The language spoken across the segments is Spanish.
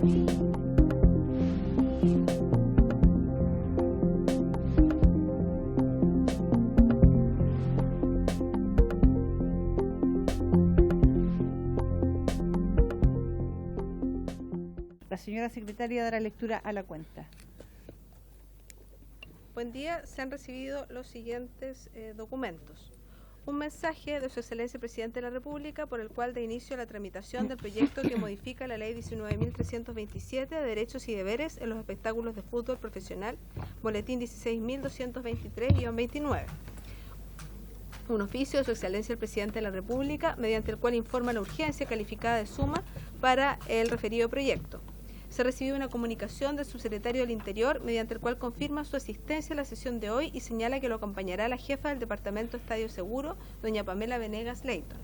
La señora secretaria dará lectura a la cuenta. Buen día, se han recibido los siguientes documentos. Un mensaje de Su Excelencia el Presidente de la República por el cual da inicio a la tramitación del proyecto que modifica la Ley 19.327 de Derechos y Deberes en los Espectáculos de Fútbol Profesional, Boletín 16.223-29. Un oficio de Su Excelencia el Presidente de la República, mediante el cual informa la urgencia calificada de suma para el referido proyecto. Se recibió una comunicación del subsecretario del Interior, mediante el cual confirma su asistencia a la sesión de hoy y señala que lo acompañará la jefa del Departamento Estadio Seguro, doña Pamela Venegas Leighton.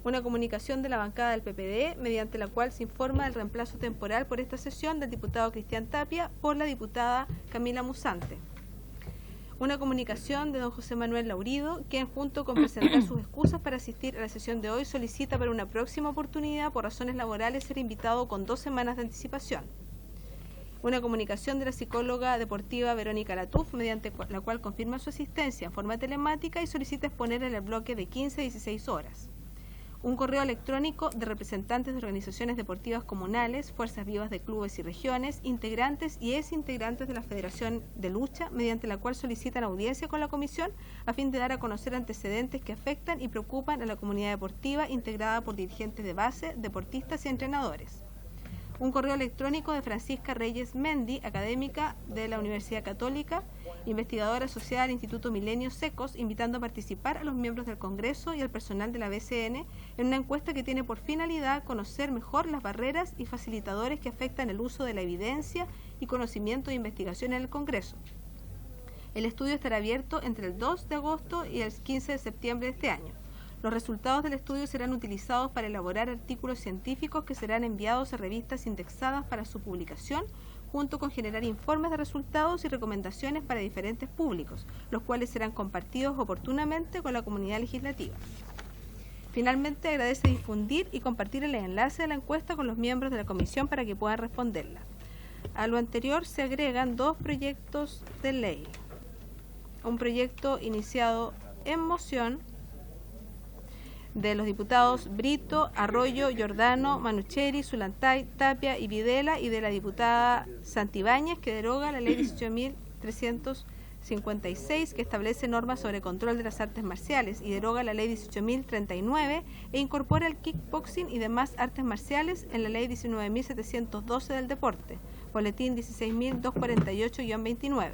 Una comunicación de la bancada del PPD, mediante la cual se informa del reemplazo temporal por esta sesión del diputado Cristian Tapia por la diputada Camila Musante. Una comunicación de don José Manuel Laurido, quien junto con presentar sus excusas para asistir a la sesión de hoy solicita para una próxima oportunidad por razones laborales ser invitado con 2 semanas de anticipación. Una comunicación de la psicóloga deportiva Verónica Latuf, mediante la cual confirma su asistencia en forma telemática y solicita exponer en el bloque de 15 a 16 horas. Un correo electrónico de representantes de organizaciones deportivas comunales, fuerzas vivas de clubes y regiones, integrantes y exintegrantes de la Federación de Lucha, mediante la cual solicitan audiencia con la comisión a fin de dar a conocer antecedentes que afectan y preocupan a la comunidad deportiva integrada por dirigentes de base, deportistas y entrenadores. Un correo electrónico de Francisca Reyes Mendi, académica de la Universidad Católica, investigadora asociada al Instituto Milenio Secos, invitando a participar a los miembros del Congreso y al personal de la BCN en una encuesta que tiene por finalidad conocer mejor las barreras y facilitadores que afectan el uso de la evidencia y conocimiento de investigación en el Congreso. El estudio estará abierto entre el 2 de agosto y el 15 de septiembre de este año. Los resultados del estudio serán utilizados para elaborar artículos científicos que serán enviados a revistas indexadas para su publicación, junto con generar informes de resultados y recomendaciones para diferentes públicos, los cuales serán compartidos oportunamente con la comunidad legislativa. Finalmente, agradece difundir y compartir el enlace de la encuesta con los miembros de la comisión para que puedan responderla. A lo anterior se agregan 2 proyectos de ley. Un proyecto iniciado en moción de los diputados Brito, Arroyo, Giordano, Manucheri, Zulantay, Tapia y Videla, y de la diputada Santibáñez, que deroga la ley 18.356, que establece normas sobre control de las artes marciales, y deroga la ley 18.039 e incorpora el kickboxing y demás artes marciales en la ley 19.712 del deporte, boletín 16.248-29.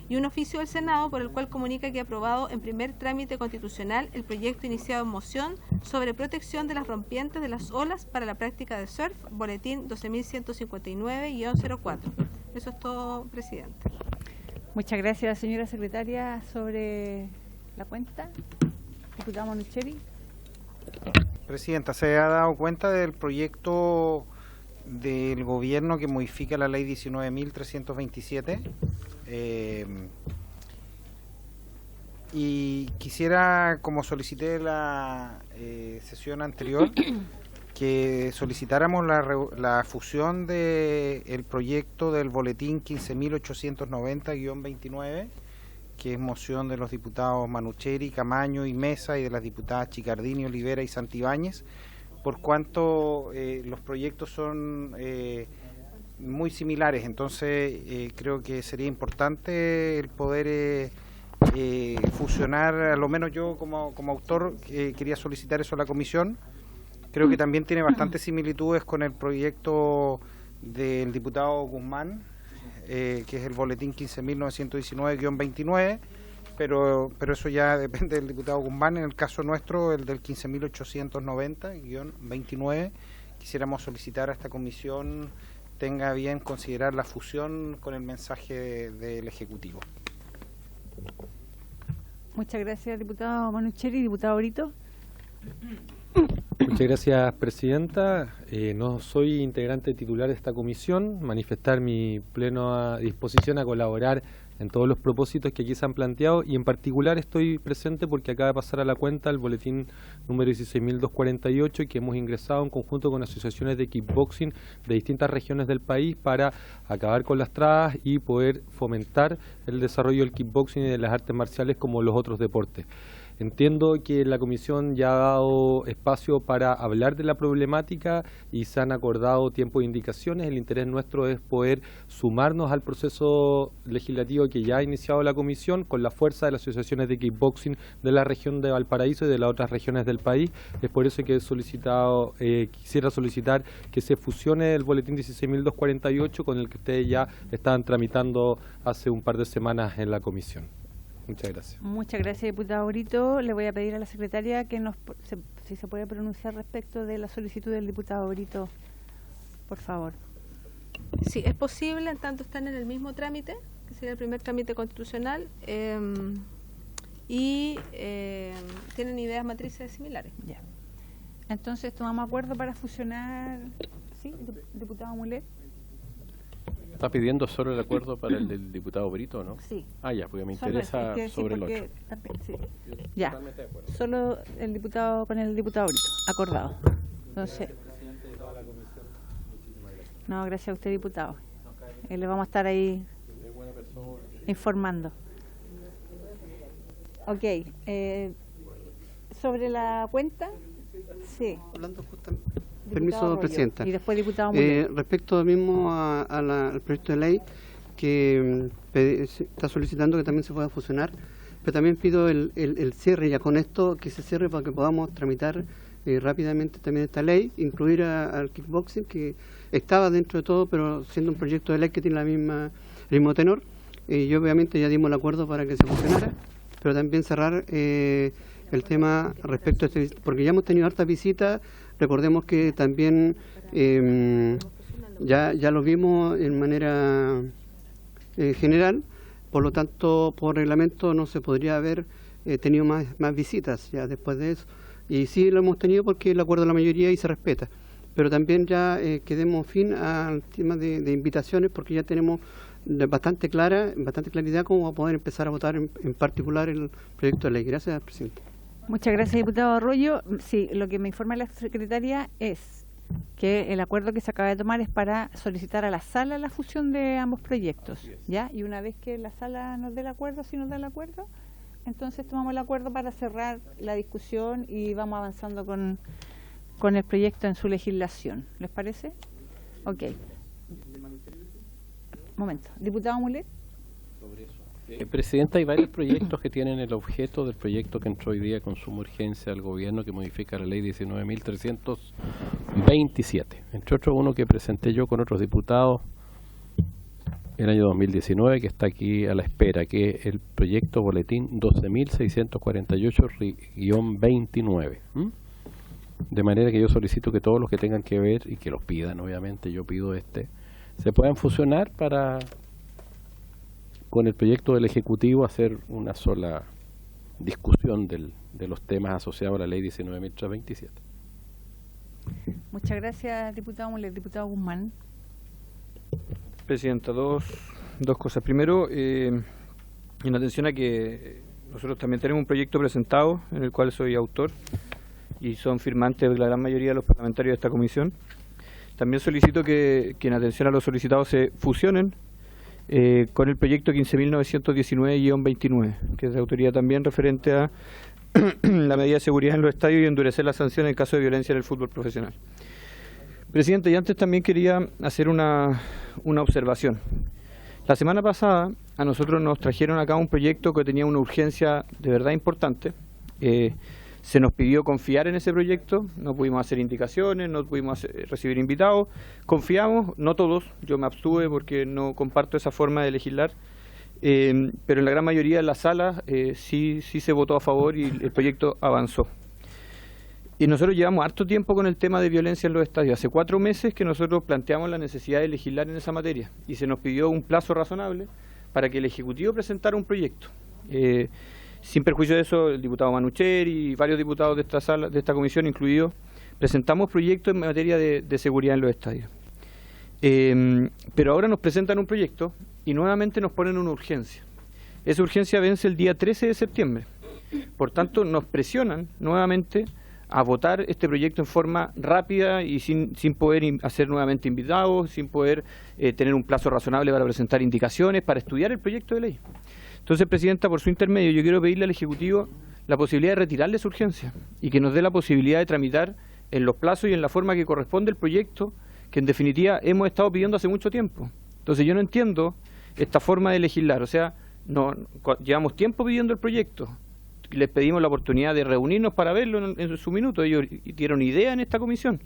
Y un oficio del Senado por el cual comunica que ha aprobado en primer trámite constitucional el proyecto iniciado en moción sobre protección de las rompientes de las olas para la práctica de surf, boletín 12.159-04. Eso es todo, presidente. Muchas gracias, señora secretaria. Sobre la cuenta, diputado Manucheri. Presidenta, ¿se ha dado cuenta del proyecto del gobierno que modifica la ley 19.327? Y quisiera, como solicité la sesión anterior, que solicitáramos la fusión del proyecto del boletín 15.890-29, que es moción de los diputados Manucheri, Camaño y Mesa, y de las diputadas Chicardini, Olivera y Santibáñez, por cuanto los proyectos son muy similares. Entonces creo que sería importante el poder fusionar, a lo menos yo como autor quería solicitar eso a la comisión. Creo que también tiene bastantes similitudes con el proyecto del diputado Guzmán, que es el boletín 15.919-29, pero eso ya depende del diputado Guzmán. En el caso nuestro, el del 15.890-29, quisiéramos solicitar a esta comisión tenga bien considerar la fusión con el mensaje del Ejecutivo. Muchas gracias, diputado Manucheri. Diputado Brito. Muchas gracias, presidenta. No soy integrante titular de esta comisión. Manifestar mi plena disposición a colaborar en todos los propósitos que aquí se han planteado, y en particular estoy presente porque acaba de pasar a la cuenta el boletín número 16.248 que hemos ingresado en conjunto con asociaciones de kickboxing de distintas regiones del país para acabar con las trabas y poder fomentar el desarrollo del kickboxing y de las artes marciales como los otros deportes. Entiendo que la comisión ya ha dado espacio para hablar de la problemática y se han acordado tiempo de indicaciones. El interés nuestro es poder sumarnos al proceso legislativo que ya ha iniciado la comisión con la fuerza de las asociaciones de kickboxing de la región de Valparaíso y de las otras regiones del país. Es por eso que quisiera solicitar que se fusione el boletín 16.248 con el que ustedes ya estaban tramitando hace un par de semanas en la comisión. Muchas gracias. Muchas gracias, diputado Brito. Le voy a pedir a la secretaria que si se puede pronunciar respecto de la solicitud del diputado Brito, por favor. Sí, es posible, en tanto están en el mismo trámite, que sería el primer trámite constitucional, y tienen ideas matrices similares. Ya. Entonces, tomamos acuerdo para fusionar. ¿Sí, diputado Mulet? ¿Está pidiendo solo el acuerdo para el del diputado Brito, no? Sí. Ah, ya, porque me Solo interesa es que sí, sobre el porque 8. también, sí. Ya, solo el diputado con el diputado Brito, acordado. Entonces, no, gracias a usted, diputado. Le vamos a estar ahí informando. Ok, sobre la cuenta, sí. Hablando justamente. Diputado Permiso, Arroyo. Presidenta. Y después diputado Mulet. Respecto mismo al proyecto de ley que se está solicitando que también se pueda fusionar, pero también pido el cierre, ya con esto que se cierre para que podamos tramitar rápidamente también esta ley, incluir al kickboxing, que estaba dentro de todo, pero siendo un proyecto de ley que tiene el mismo tenor. Y obviamente ya dimos el acuerdo para que se fusionara, pero también cerrar el tema respecto a este, porque ya hemos tenido hartas visitas. Recordemos que también ya lo vimos en manera general, por lo tanto, por reglamento no se podría haber tenido más visitas ya después de eso. Y sí lo hemos tenido porque el acuerdo de la mayoría y se respeta. Pero también ya quedemos fin al tema de invitaciones, porque ya tenemos bastante claridad cómo va a poder empezar a votar en particular el proyecto de ley. Gracias, presidente. Muchas gracias, diputado Arroyo. Sí, lo que me informa la secretaria es que el acuerdo que se acaba de tomar es para solicitar a la sala la fusión de ambos proyectos, ¿ya? Y una vez que la sala nos dé el acuerdo, si nos da el acuerdo, entonces tomamos el acuerdo para cerrar la discusión y vamos avanzando con el proyecto en su legislación. ¿Les parece? Ok. Momento. Diputado Mulet. Presidenta, hay varios proyectos que tienen el objeto del proyecto que entró hoy día con suma urgencia al gobierno, que modifica la ley 19.327. Entre otros, uno que presenté yo con otros diputados el año 2019, que está aquí a la espera, que es el proyecto boletín 12.648-29. De manera que yo solicito que todos los que tengan que ver, y que los pidan, obviamente, yo pido se puedan fusionar para, con el proyecto del Ejecutivo, hacer una sola discusión de los temas asociados a la ley 19.327. Muchas gracias, diputado Mulet. Diputado Guzmán. Presidenta, dos cosas. Primero, en atención a que nosotros también tenemos un proyecto presentado en el cual soy autor y son firmantes la gran mayoría de los parlamentarios de esta comisión. También solicito que en atención a los solicitados se fusionen con el proyecto 15.919-29, que es de autoría también referente a la medida de seguridad en los estadios y endurecer las sanciones en caso de violencia en el fútbol profesional. Presidente, y antes también quería hacer una observación. La semana pasada a nosotros nos trajeron acá un proyecto que tenía una urgencia de verdad importante. Se nos pidió confiar en ese proyecto, no pudimos hacer indicaciones, no pudimos recibir invitados, confiamos, no todos, yo me abstuve porque no comparto esa forma de legislar, pero en la gran mayoría de las salas sí se votó a favor y el proyecto avanzó. Y nosotros llevamos harto tiempo con el tema de violencia en los estadios. Hace 4 meses que nosotros planteamos la necesidad de legislar en esa materia y se nos pidió un plazo razonable para que el Ejecutivo presentara un proyecto. Sin perjuicio de eso, el diputado Manucheri y varios diputados de esta sala, de esta comisión incluidos, presentamos proyectos en materia de seguridad en los estadios. Pero ahora nos presentan un proyecto y nuevamente nos ponen una urgencia. Esa urgencia vence el día 13 de septiembre. Por tanto, nos presionan nuevamente a votar este proyecto en forma rápida y sin poder hacer nuevamente invitados, sin poder tener un plazo razonable para presentar indicaciones, para estudiar el proyecto de ley. Entonces, Presidenta, por su intermedio, yo quiero pedirle al Ejecutivo la posibilidad de retirarle su urgencia y que nos dé la posibilidad de tramitar en los plazos y en la forma que corresponde el proyecto, que en definitiva hemos estado pidiendo hace mucho tiempo. Entonces, yo no entiendo esta forma de legislar, o sea, llevamos tiempo pidiendo el proyecto. Les pedimos la oportunidad de reunirnos para verlo en su minuto. Ellos dieron idea en esta comisión.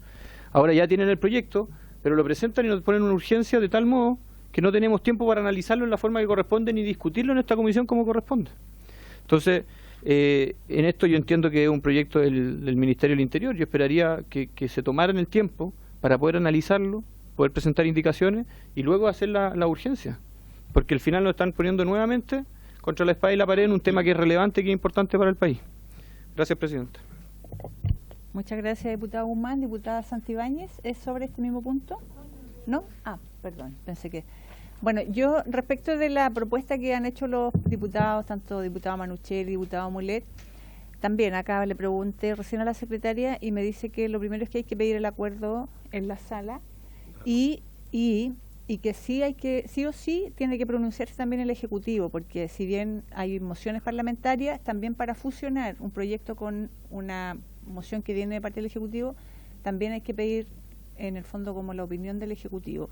Ahora ya tienen el proyecto, pero lo presentan y nos ponen una urgencia de tal modo que no tenemos tiempo para analizarlo en la forma que corresponde ni discutirlo en esta comisión como corresponde. Entonces, en esto yo entiendo que es un proyecto del Ministerio del Interior. Yo esperaría que se tomaran el tiempo para poder analizarlo, poder presentar indicaciones y luego hacer la urgencia. Porque al final nos están poniendo nuevamente contra la espada y la pared en un tema que es relevante y que es importante para el país. Gracias, Presidenta. Muchas gracias, diputado Guzmán. Diputada Santibáñez, ¿es sobre este mismo punto? ¿No? Perdón, pensé que... Bueno, yo respecto de la propuesta que han hecho los diputados, tanto diputado Manuchelli y diputado Mulet, también acá le pregunté recién a la secretaria y me dice que lo primero es que hay que pedir el acuerdo en la sala y que sí o sí tiene que pronunciarse también el Ejecutivo, porque si bien hay mociones parlamentarias, también para fusionar un proyecto con una moción que viene de parte del Ejecutivo, también hay que pedir en el fondo como la opinión del Ejecutivo,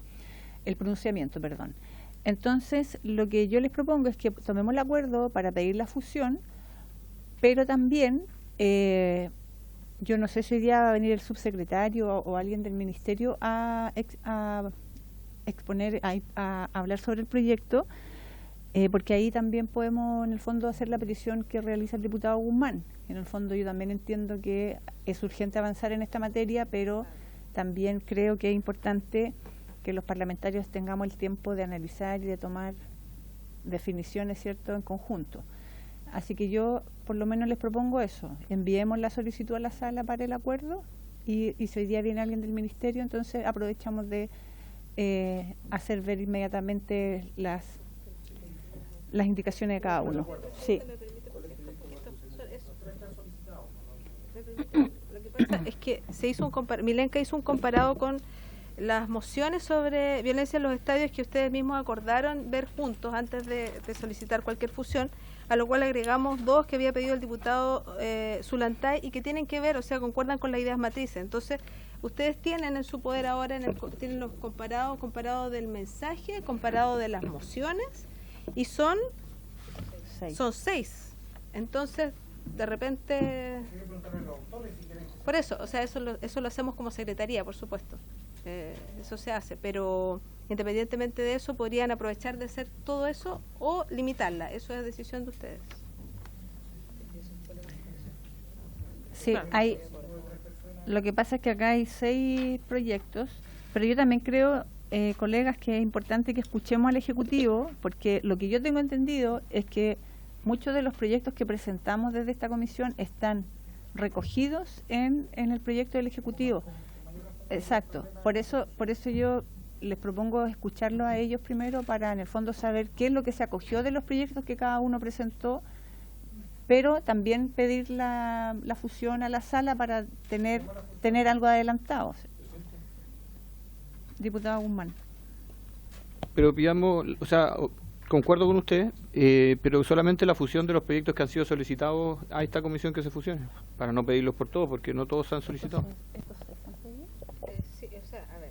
el pronunciamiento, perdón. Entonces, lo que yo les propongo es que tomemos el acuerdo para pedir la fusión, pero también, yo no sé si hoy día va a venir el subsecretario o alguien del Ministerio a exponer, a hablar sobre el proyecto, porque ahí también podemos en el fondo hacer la petición que realiza el diputado Guzmán. En el fondo yo también entiendo que es urgente avanzar en esta materia, pero también creo que es importante que los parlamentarios tengamos el tiempo de analizar y de tomar definiciones, ¿cierto?, en conjunto. Así que yo por lo menos les propongo eso, enviemos la solicitud a la sala para el acuerdo y si hoy día viene alguien del Ministerio, entonces aprovechamos de hacer ver inmediatamente las indicaciones de cada uno. Sí. Lo que pasa es que Milenka hizo un comparado con las mociones sobre violencia en los estadios que ustedes mismos acordaron ver juntos antes de solicitar cualquier fusión, a lo cual agregamos dos que había pedido el diputado Zulantay y que tienen que ver, o sea, concuerdan con las ideas matrices. Entonces, ustedes tienen en su poder ahora, tienen los comparados del mensaje, comparado de las mociones, y son 6. Entonces, de repente... Por eso, o sea, eso lo hacemos como secretaría, por supuesto. Eso se hace, pero independientemente de eso, podrían aprovechar de hacer todo eso o limitarla. Eso es decisión de ustedes. Sí, lo que pasa es que acá hay 6 proyectos, pero yo también creo, colegas, que es importante que escuchemos al Ejecutivo, porque lo que yo tengo entendido es que muchos de los proyectos que presentamos desde esta comisión están recogidos en el proyecto del Ejecutivo. Exacto, por eso yo les propongo escucharlo a ellos primero para en el fondo saber qué es lo que se acogió de los proyectos que cada uno presentó, pero también pedir la fusión a la sala para tener algo adelantado. Diputado Guzmán. Pero pidamos, o sea, concuerdo con usted, pero solamente la fusión de los proyectos que han sido solicitados a esta comisión que se fusione, para no pedirlos por todos, porque no todos se han solicitado. Sí, o sea, a ver.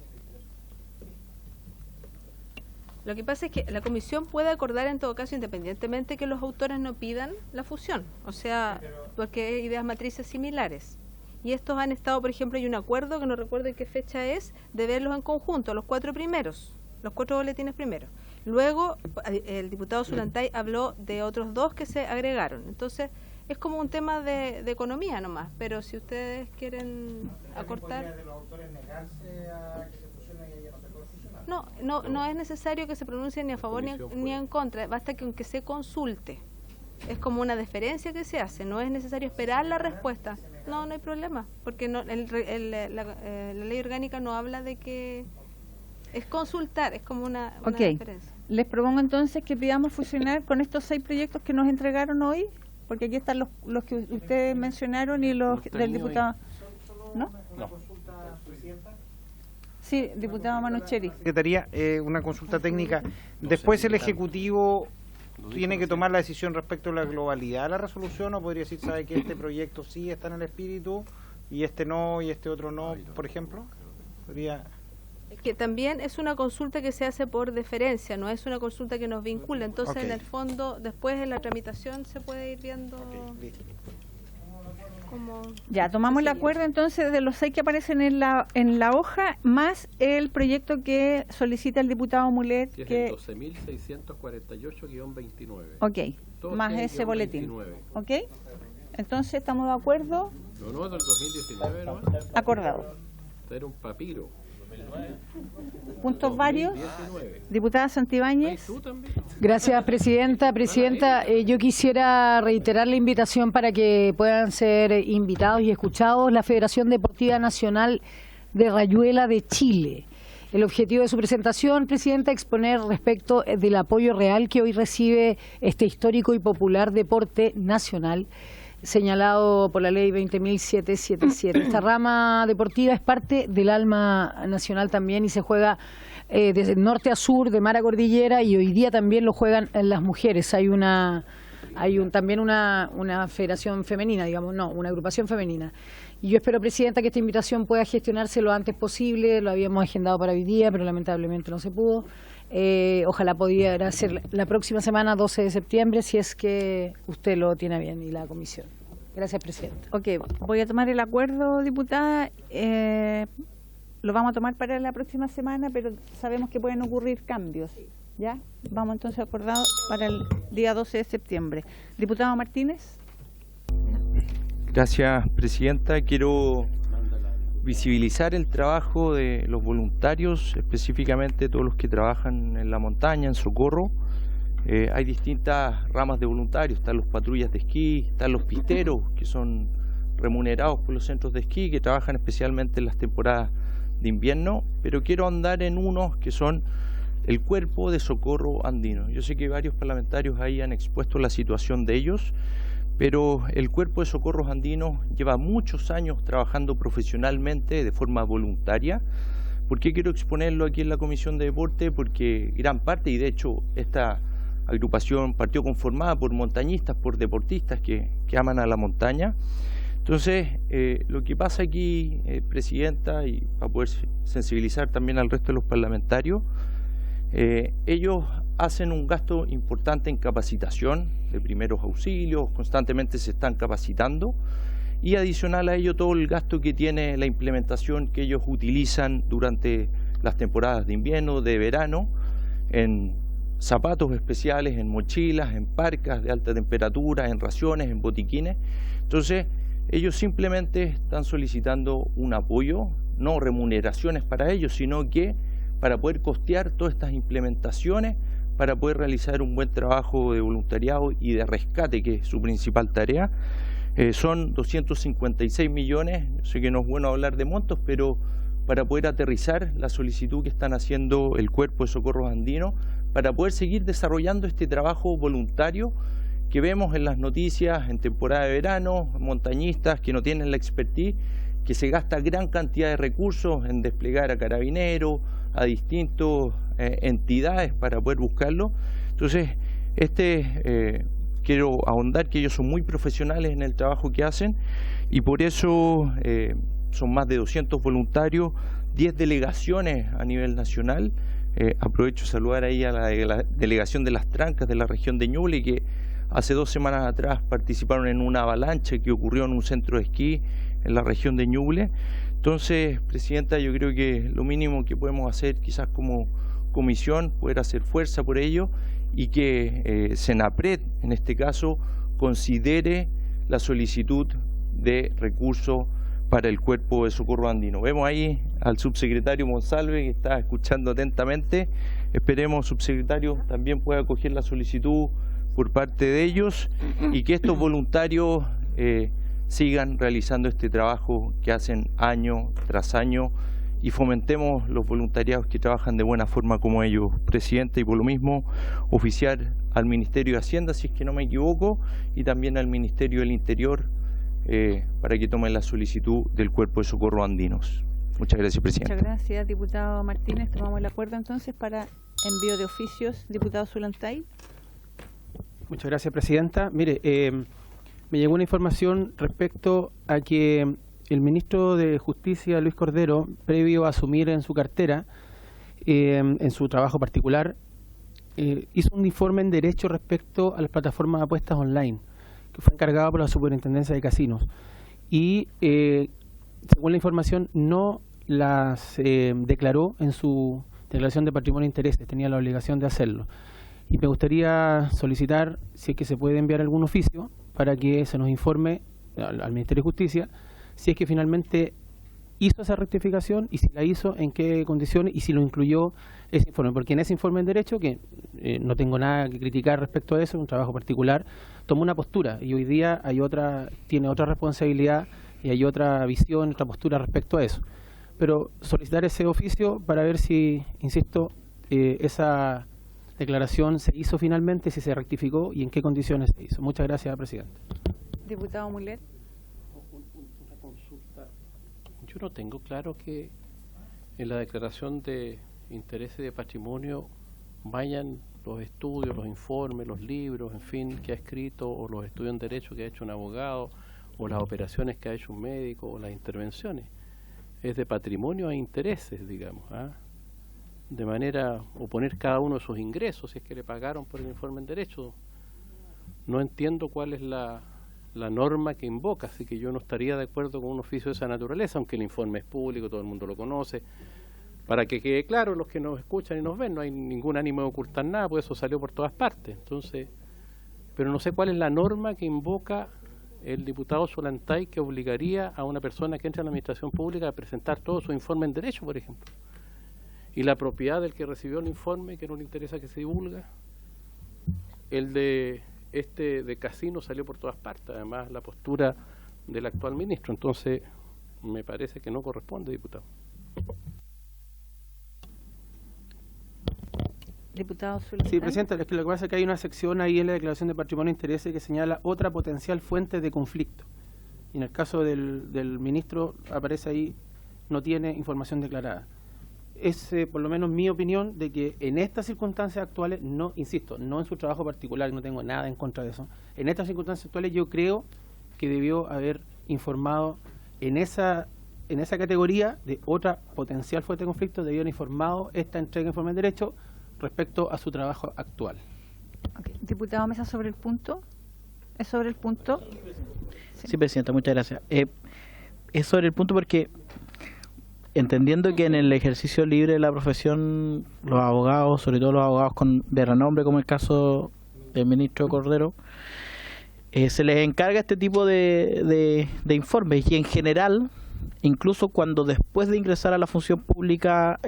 Lo que pasa es que la comisión puede acordar en todo caso independientemente que los autores no pidan la fusión, o sea, porque hay ideas matrices similares. Y estos han estado, por ejemplo, hay un acuerdo, que no recuerdo en qué fecha es, de verlos en conjunto, los 4 primeros, los 4 boletines primeros. Luego, el diputado Zulantay habló de otros 2 que se agregaron. Entonces, es como un tema de economía nomás, pero si ustedes quieren acortar... No es necesario que se pronuncie ni a favor ni en contra, basta que aunque se consulte. Es como una deferencia que se hace, no es necesario esperar la respuesta. No hay problema, porque la ley orgánica no habla de que... Es consultar, es como una deferencia. Les propongo entonces que pidamos fusionar con estos 6 proyectos que nos entregaron hoy, porque aquí están los que ustedes mencionaron y los del diputado. ¿No? No. Sí, diputado Manucheri. Secretaría, una consulta técnica. Después el Ejecutivo tiene que tomar la decisión respecto a la globalidad de la resolución, o podría decir, sabe que este proyecto sí está en el espíritu y este no y este otro no, por ejemplo. Podría... Que también es una consulta que se hace por deferencia, no es una consulta que nos vincula. Entonces, en el fondo, después de la tramitación se puede ir viendo como... Ya, tomamos el acuerdo entonces de los 6 que aparecen en la hoja, más el proyecto que solicita el diputado Mulet. Que es el 12.648-29. Ok, más ese boletín. 29. Ok, entonces estamos de acuerdo. No, del 2019, ¿no? Acordado. Era un papiro. Puntos varios. 2019. Diputada Santibáñez. ¿Tú también? Gracias, Presidenta. Yo quisiera reiterar la invitación para que puedan ser invitados y escuchados la Federación Deportiva Nacional de Rayuela de Chile. El objetivo de su presentación, Presidenta, exponer respecto del apoyo real que hoy recibe este histórico y popular deporte nacional, señalado por la ley 20.777. Esta rama deportiva es parte del alma nacional también y se juega desde norte a sur, de mar a cordillera, y hoy día también lo juegan las mujeres. Hay también una federación femenina, digamos, no, una agrupación femenina. Y yo espero, Presidenta, que esta invitación pueda gestionarse lo antes posible. Lo habíamos agendado para hoy día, pero lamentablemente no se pudo. Ojalá pudiera ser la próxima semana, 12 de septiembre, si es que usted lo tiene bien y la comisión. Gracias, Presidenta. Ok, voy a tomar el acuerdo, diputada. Lo vamos a tomar para la próxima semana, pero sabemos que pueden ocurrir cambios. ¿Ya? Vamos entonces acordados para el día 12 de septiembre. Diputado Martínez. Gracias, Presidenta. Quiero visibilizar el trabajo de los voluntarios, específicamente todos los que trabajan en la montaña, en socorro. Hay distintas ramas de voluntarios, están los patrullas de esquí, están los pisteros, que son remunerados por los centros de esquí, que trabajan especialmente en las temporadas de invierno, pero quiero andar en unos que son el Cuerpo de Socorro Andino. Yo sé que varios parlamentarios ahí han expuesto la situación de ellos, pero el Cuerpo de Socorros Andinos lleva muchos años trabajando profesionalmente de forma voluntaria. ¿Por qué quiero exponerlo aquí en la Comisión de Deporte? Porque gran parte, y de hecho esta agrupación partió conformada por montañistas, por deportistas que aman a la montaña. Entonces, lo que pasa aquí, Presidenta, y para poder sensibilizar también al resto de los parlamentarios, ellos hacen un gasto importante en capacitación de primeros auxilios, constantemente se están capacitando, y adicional a ello todo el gasto que tiene la implementación que ellos utilizan durante las temporadas de invierno, de verano, en zapatos especiales, en mochilas, en parcas de alta temperatura, en raciones, en botiquines. Entonces, ellos simplemente están solicitando un apoyo, no remuneraciones para ellos, sino que para poder costear todas estas implementaciones, para poder realizar un buen trabajo de voluntariado y de rescate, que es su principal tarea. Son 256 millones, sé que no es bueno hablar de montos, pero para poder aterrizar la solicitud que están haciendo el Cuerpo de Socorros Andinos, para poder seguir desarrollando este trabajo voluntario que vemos en las noticias en temporada de verano, montañistas que no tienen la expertise, que se gasta gran cantidad de recursos en desplegar a carabineros, a distintas entidades para poder buscarlo. Entonces, quiero ahondar que ellos son muy profesionales en el trabajo que hacen, y por eso son más de 200 voluntarios, 10 delegaciones a nivel nacional. Aprovecho de saludar ahí a la delegación de Las Trancas de la región de Ñuble, que hace 2 semanas atrás participaron en una avalancha que ocurrió en un centro de esquí en la región de Ñuble. Entonces, Presidenta, yo creo que lo mínimo que podemos hacer quizás como comisión, poder hacer fuerza por ello, y que Senapred, en este caso, considere la solicitud de recursos para el Cuerpo de Socorro Andino. Vemos ahí al subsecretario Monsalve, que está escuchando atentamente. Esperemos, subsecretario, también pueda acoger la solicitud por parte de ellos, y que estos voluntarios sigan realizando este trabajo que hacen año tras año, y fomentemos los voluntariados que trabajan de buena forma como ellos, Presidente, y por lo mismo oficiar al Ministerio de Hacienda, si es que no me equivoco, y también al Ministerio del Interior para que tomen la solicitud del Cuerpo de Socorro Andinos. Muchas gracias, Presidente. Muchas gracias, diputado Martínez. Tomamos el acuerdo entonces para envío de oficios. Diputado Zulantay. Muchas gracias, Presidenta. Mire, me llegó una información respecto a que el ministro de Justicia, Luis Cordero, previo a asumir en su cartera, en su trabajo particular, hizo un informe en derecho respecto a las plataformas de apuestas online, que fue encargado por la Superintendencia de Casinos. Y, según la información, no las declaró en su declaración de patrimonio e intereses, tenía la obligación de hacerlo. Y me gustaría solicitar, si es que se puede enviar algún oficio, para que se nos informe al Ministerio de Justicia si es que finalmente hizo esa rectificación y si la hizo, en qué condiciones y si lo incluyó ese informe. Porque en ese informe en derecho, que no tengo nada que criticar respecto a eso, un trabajo particular, tomó una postura y hoy día tiene otra responsabilidad y hay otra visión, otra postura respecto a eso. Pero solicitar ese oficio para ver si, insisto, esa declaración se hizo finalmente, si se rectificó y en qué condiciones se hizo. Muchas gracias, Presidente. Diputado Mulet. Una consulta. Yo no tengo claro que en la declaración de intereses de patrimonio vayan los estudios, los informes, los libros, en fin, que ha escrito, o los estudios en derecho que ha hecho un abogado, o las operaciones que ha hecho un médico, o las intervenciones. Es de patrimonio a intereses, digamos, de manera, o poner cada uno de sus ingresos, si es que le pagaron por el informe en derecho. No entiendo cuál es la norma que invoca, así que yo no estaría de acuerdo con un oficio de esa naturaleza, aunque el informe es público, todo el mundo lo conoce. Para que quede claro, los que nos escuchan y nos ven, no hay ningún ánimo de ocultar nada, pues eso salió por todas partes. Entonces, pero no sé cuál es la norma que invoca el diputado Zulantay que obligaría a una persona que entra en la administración pública a presentar todo su informe en derecho, por ejemplo. Y la propiedad del que recibió el informe, que no le interesa que se divulga. El de Casino salió por todas partes, además la postura del actual ministro. Entonces, me parece que no corresponde, diputado. Diputado Zulantay. Sí, Presidenta, es que lo que pasa es que hay una sección ahí en la declaración de patrimonio e intereses que señala otra potencial fuente de conflicto. Y en el caso del ministro aparece ahí, no tiene información declarada. Es por lo menos mi opinión de que en estas circunstancias actuales, no, insisto, no en su trabajo particular, no tengo nada en contra de eso, en estas circunstancias actuales yo creo que debió haber informado en esa categoría de otra potencial fuente de conflicto, debió haber informado esta entrega de informe de derecho respecto a su trabajo actual. Okay. Diputado Mesa, sobre el punto. ¿Es sobre el punto? Sí, Presidenta, muchas gracias. Es sobre el punto porque, entendiendo que en el ejercicio libre de la profesión, los abogados, sobre todo los abogados de renombre, como el caso del ministro Cordero, se les encarga este tipo de informes, y en general, incluso cuando después de ingresar a la función pública,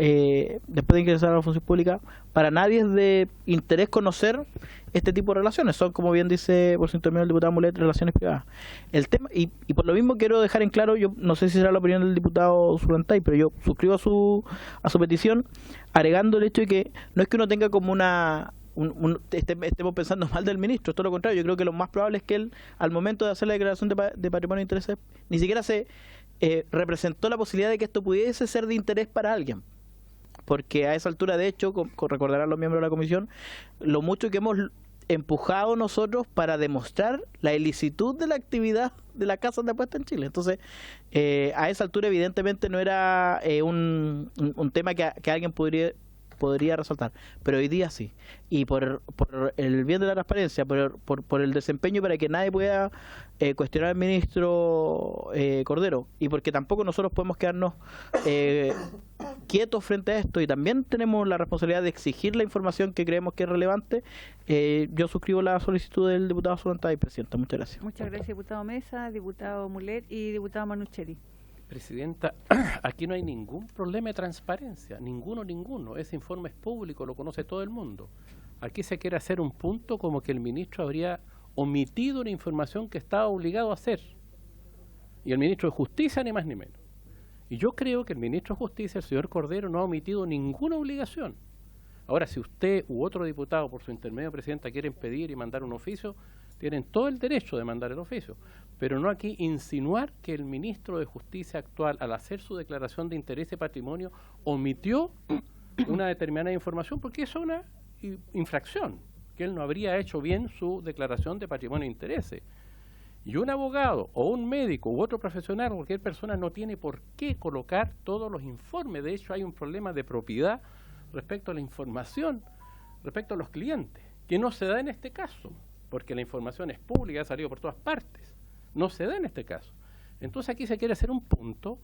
para nadie es de interés conocer este tipo de relaciones. Son, como bien dice por su intermedio el diputado Mulet, relaciones privadas. El tema, y por lo mismo quiero dejar en claro, yo no sé si será la opinión del diputado Zulantay, pero yo suscribo a su petición, agregando el hecho de que no es que uno tenga como estemos pensando mal del ministro, todo lo contrario. Yo creo que lo más probable es que él, al momento de hacer la declaración de patrimonio e intereses, ni siquiera se representó la posibilidad de que esto pudiese ser de interés para alguien, porque a esa altura, de hecho, recordarán los miembros de la comisión, lo mucho que hemos empujado nosotros para demostrar la ilicitud de la actividad de las casas de apuestas en Chile. Entonces, a esa altura evidentemente no era un tema que alguien podría resaltar, pero hoy día sí, y por el bien de la transparencia, por el desempeño, para que nadie pueda cuestionar al ministro Cordero, y porque tampoco nosotros podemos quedarnos quietos frente a esto, y también tenemos la responsabilidad de exigir la información que creemos que es relevante. Yo suscribo la solicitud del diputado Zulantay, Presidenta. Muchas gracias. Muchas gracias, diputado Mesa, diputado Mulet y diputado Manucheri. Presidenta, aquí no hay ningún problema de transparencia, ninguno. Ese informe es público, lo conoce todo el mundo. Aquí se quiere hacer un punto como que el ministro habría omitido una información que estaba obligado a hacer. Y el ministro de Justicia, ni más ni menos. Y yo creo que el ministro de Justicia, el señor Cordero, no ha omitido ninguna obligación. Ahora, si usted u otro diputado, por su intermedio, presidenta, quieren pedir y mandar un oficio, tienen todo el derecho de mandar el oficio, pero no aquí insinuar que el ministro de Justicia actual, al hacer su declaración de interés de patrimonio, omitió una determinada información, porque eso es una infracción, que él no habría hecho bien su declaración de patrimonio e intereses. Y un abogado o un médico u otro profesional, cualquier persona, no tiene por qué colocar todos los informes. De hecho, hay un problema de propiedad respecto a la información, respecto a los clientes, que no se da en este caso, porque la información es pública, ha salido por todas partes. No se da en este caso. Entonces aquí se quiere hacer un punto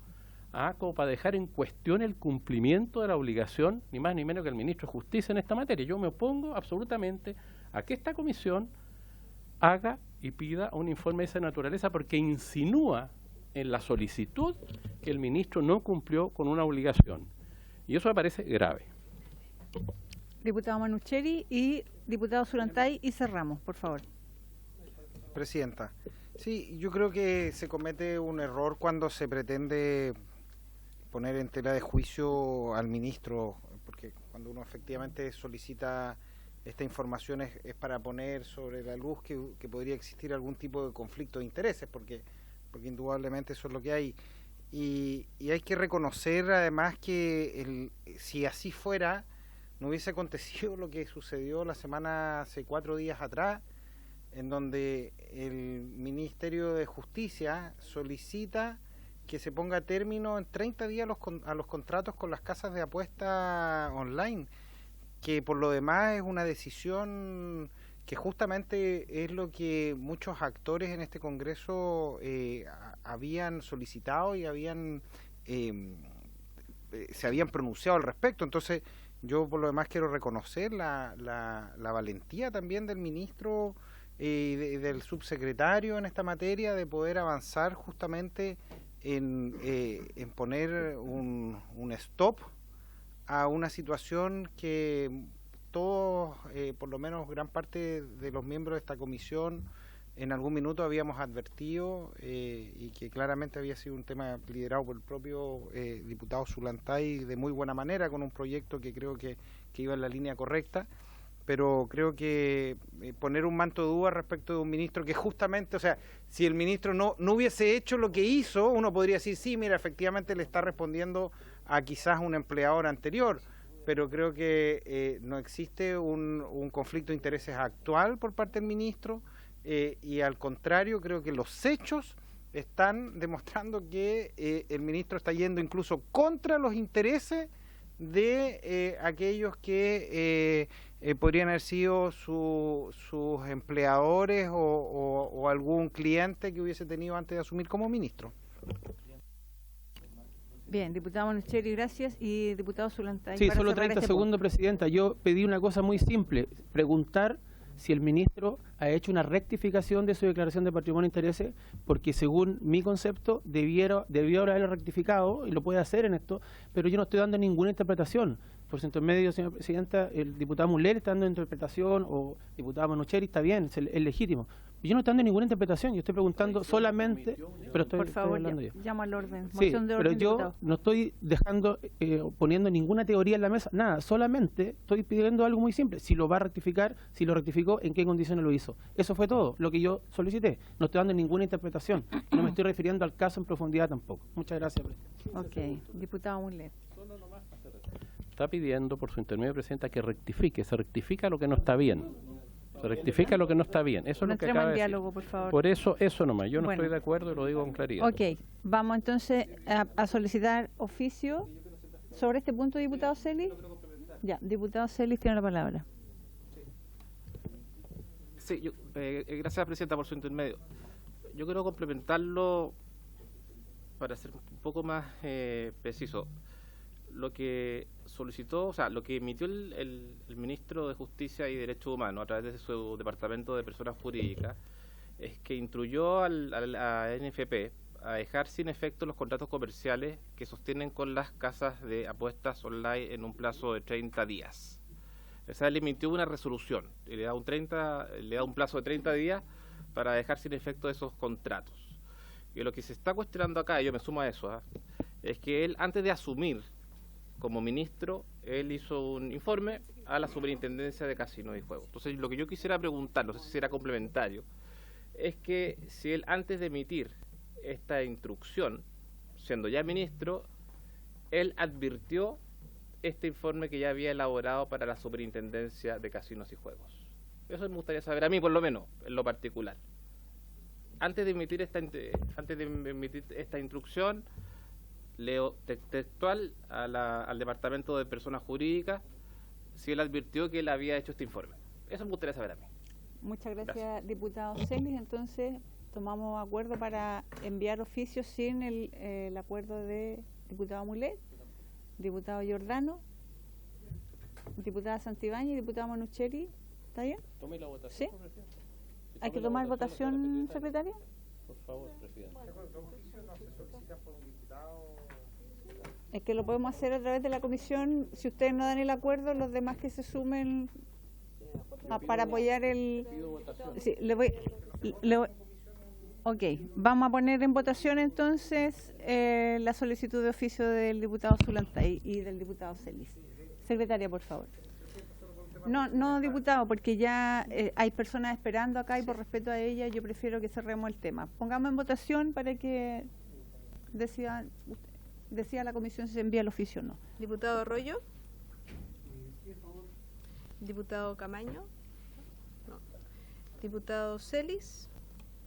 como para dejar en cuestión el cumplimiento de la obligación, ni más ni menos que el ministro de Justicia en esta materia. Yo me opongo absolutamente a que esta comisión haga y pida un informe de esa naturaleza, porque insinúa en la solicitud que el ministro no cumplió con una obligación. Y eso me parece grave. Diputado Manucheri y diputado Zulantay, y cerramos, por favor. Presidenta, sí, yo creo que se comete un error cuando se pretende poner en tela de juicio al ministro, porque cuando uno efectivamente solicita esta información es para poner sobre la luz que podría existir algún tipo de conflicto de intereses, porque indudablemente eso es lo que hay. Y hay que reconocer además que si así fuera, no hubiese acontecido lo que sucedió la semana hace 4 días atrás, en donde el Ministerio de Justicia solicita que se ponga término en 30 días a los contratos con las casas de apuesta online, que por lo demás es una decisión que justamente es lo que muchos actores en este Congreso habían solicitado y se habían pronunciado al respecto. Entonces yo por lo demás quiero reconocer la valentía también del ministro y del subsecretario en esta materia, de poder avanzar justamente en poner un stop a una situación que todos, por lo menos gran parte de los miembros de esta comisión, en algún minuto habíamos advertido, y que claramente había sido un tema liderado por el propio diputado Zulantay de muy buena manera, con un proyecto que creo que iba en la línea correcta. Pero creo que poner un manto de duda respecto de un ministro que justamente, o sea, si el ministro no hubiese hecho lo que hizo, uno podría decir, sí, mira, efectivamente le está respondiendo a quizás un empleador anterior, pero creo que no existe un conflicto de intereses actual por parte del ministro, y al contrario, creo que los hechos están demostrando que el ministro está yendo incluso contra los intereses de aquellos que podrían haber sido sus empleadores o algún cliente que hubiese tenido antes de asumir como ministro. Bien, diputado Manucheri, gracias. Y diputado Zulantay. Sí, solo 30 segundos, presidenta. Yo pedí una cosa muy simple, preguntar si el ministro ha hecho una rectificación de su declaración de patrimonio e intereses, porque según mi concepto debió haberlo rectificado, y lo puede hacer en esto, pero yo no estoy dando ninguna interpretación. Por su intermedio, señora presidenta, el diputado Muller está dando interpretación, o diputado Manucheri, está bien, es legítimo. Yo no estoy dando ninguna interpretación, yo estoy preguntando solamente, pero por favor, estoy hablando yo. Llamo al orden. Sí, Moción de pero orden, yo diputado. no estoy poniendo ninguna teoría en la mesa, nada, solamente estoy pidiendo algo muy simple, si lo va a rectificar, si lo rectificó, en qué condiciones lo hizo. Eso fue todo lo que yo solicité, no estoy dando ninguna interpretación, no me estoy refiriendo al caso en profundidad tampoco. Muchas gracias, presidenta. Ok, diputado Muller. Está pidiendo por su intermedio, presidenta, que rectifique, se rectifica lo que no está bien. Se rectifica lo que no está bien. Eso es lo que acaba de diálogo, decir. por favor. Por eso nomás. Yo no Bueno. estoy de acuerdo y lo digo con claridad. Ok, vamos entonces a solicitar oficio sobre este punto, diputado Celis. Ya, diputado Celis tiene la palabra. Sí, gracias, presidenta, por su intermedio. Yo quiero complementarlo para ser un poco más preciso. Lo que solicitó, o sea, lo que emitió el ministro de Justicia y Derechos Humanos a través de su Departamento de Personas Jurídicas es que instruyó a NFP a dejar sin efecto los contratos comerciales que sostienen con las casas de apuestas online en un plazo de 30 días. O sea, le emitió una resolución y le da un plazo de 30 días para dejar sin efecto esos contratos. Y lo que se está cuestionando acá, y yo me sumo a eso, es que él, antes de asumir como ministro, él hizo un informe a la Superintendencia de Casinos y Juegos. Entonces, lo que yo quisiera preguntar, no sé si será complementario, es que si él, antes de emitir esta instrucción, siendo ya ministro, él advirtió este informe que ya había elaborado para la Superintendencia de Casinos y Juegos. Eso me gustaría saber, a mí por lo menos, en lo particular. Antes de emitir esta instrucción, leo textual al Departamento de Personas Jurídicas si él advirtió que él había hecho este informe. Eso me gustaría saber a mí. Muchas gracias, diputado Celis. Entonces, tomamos acuerdo para enviar oficios sin el acuerdo de diputado Mulet, diputado Giordano, diputada Santibáñez y diputado Manucheri. ¿Está bien? Tome la votación. ¿Sí? ¿Hay que tomar votación, secretaria? Por favor, presidente. Es que lo podemos hacer a través de la comisión. Si ustedes no dan el acuerdo, los demás que se sumen para apoyar el... Sí, ok, vamos a poner en votación entonces la solicitud de oficio del diputado Zulantay y del diputado Celis. Secretaria, por favor. No, diputado, porque ya hay personas esperando acá y por respeto a ella yo prefiero que cerremos el tema. Pongamos en votación para que decida la comisión si se envía el oficio o no. Diputado Arroyo. Diputado Camaño. No. Diputado Celis.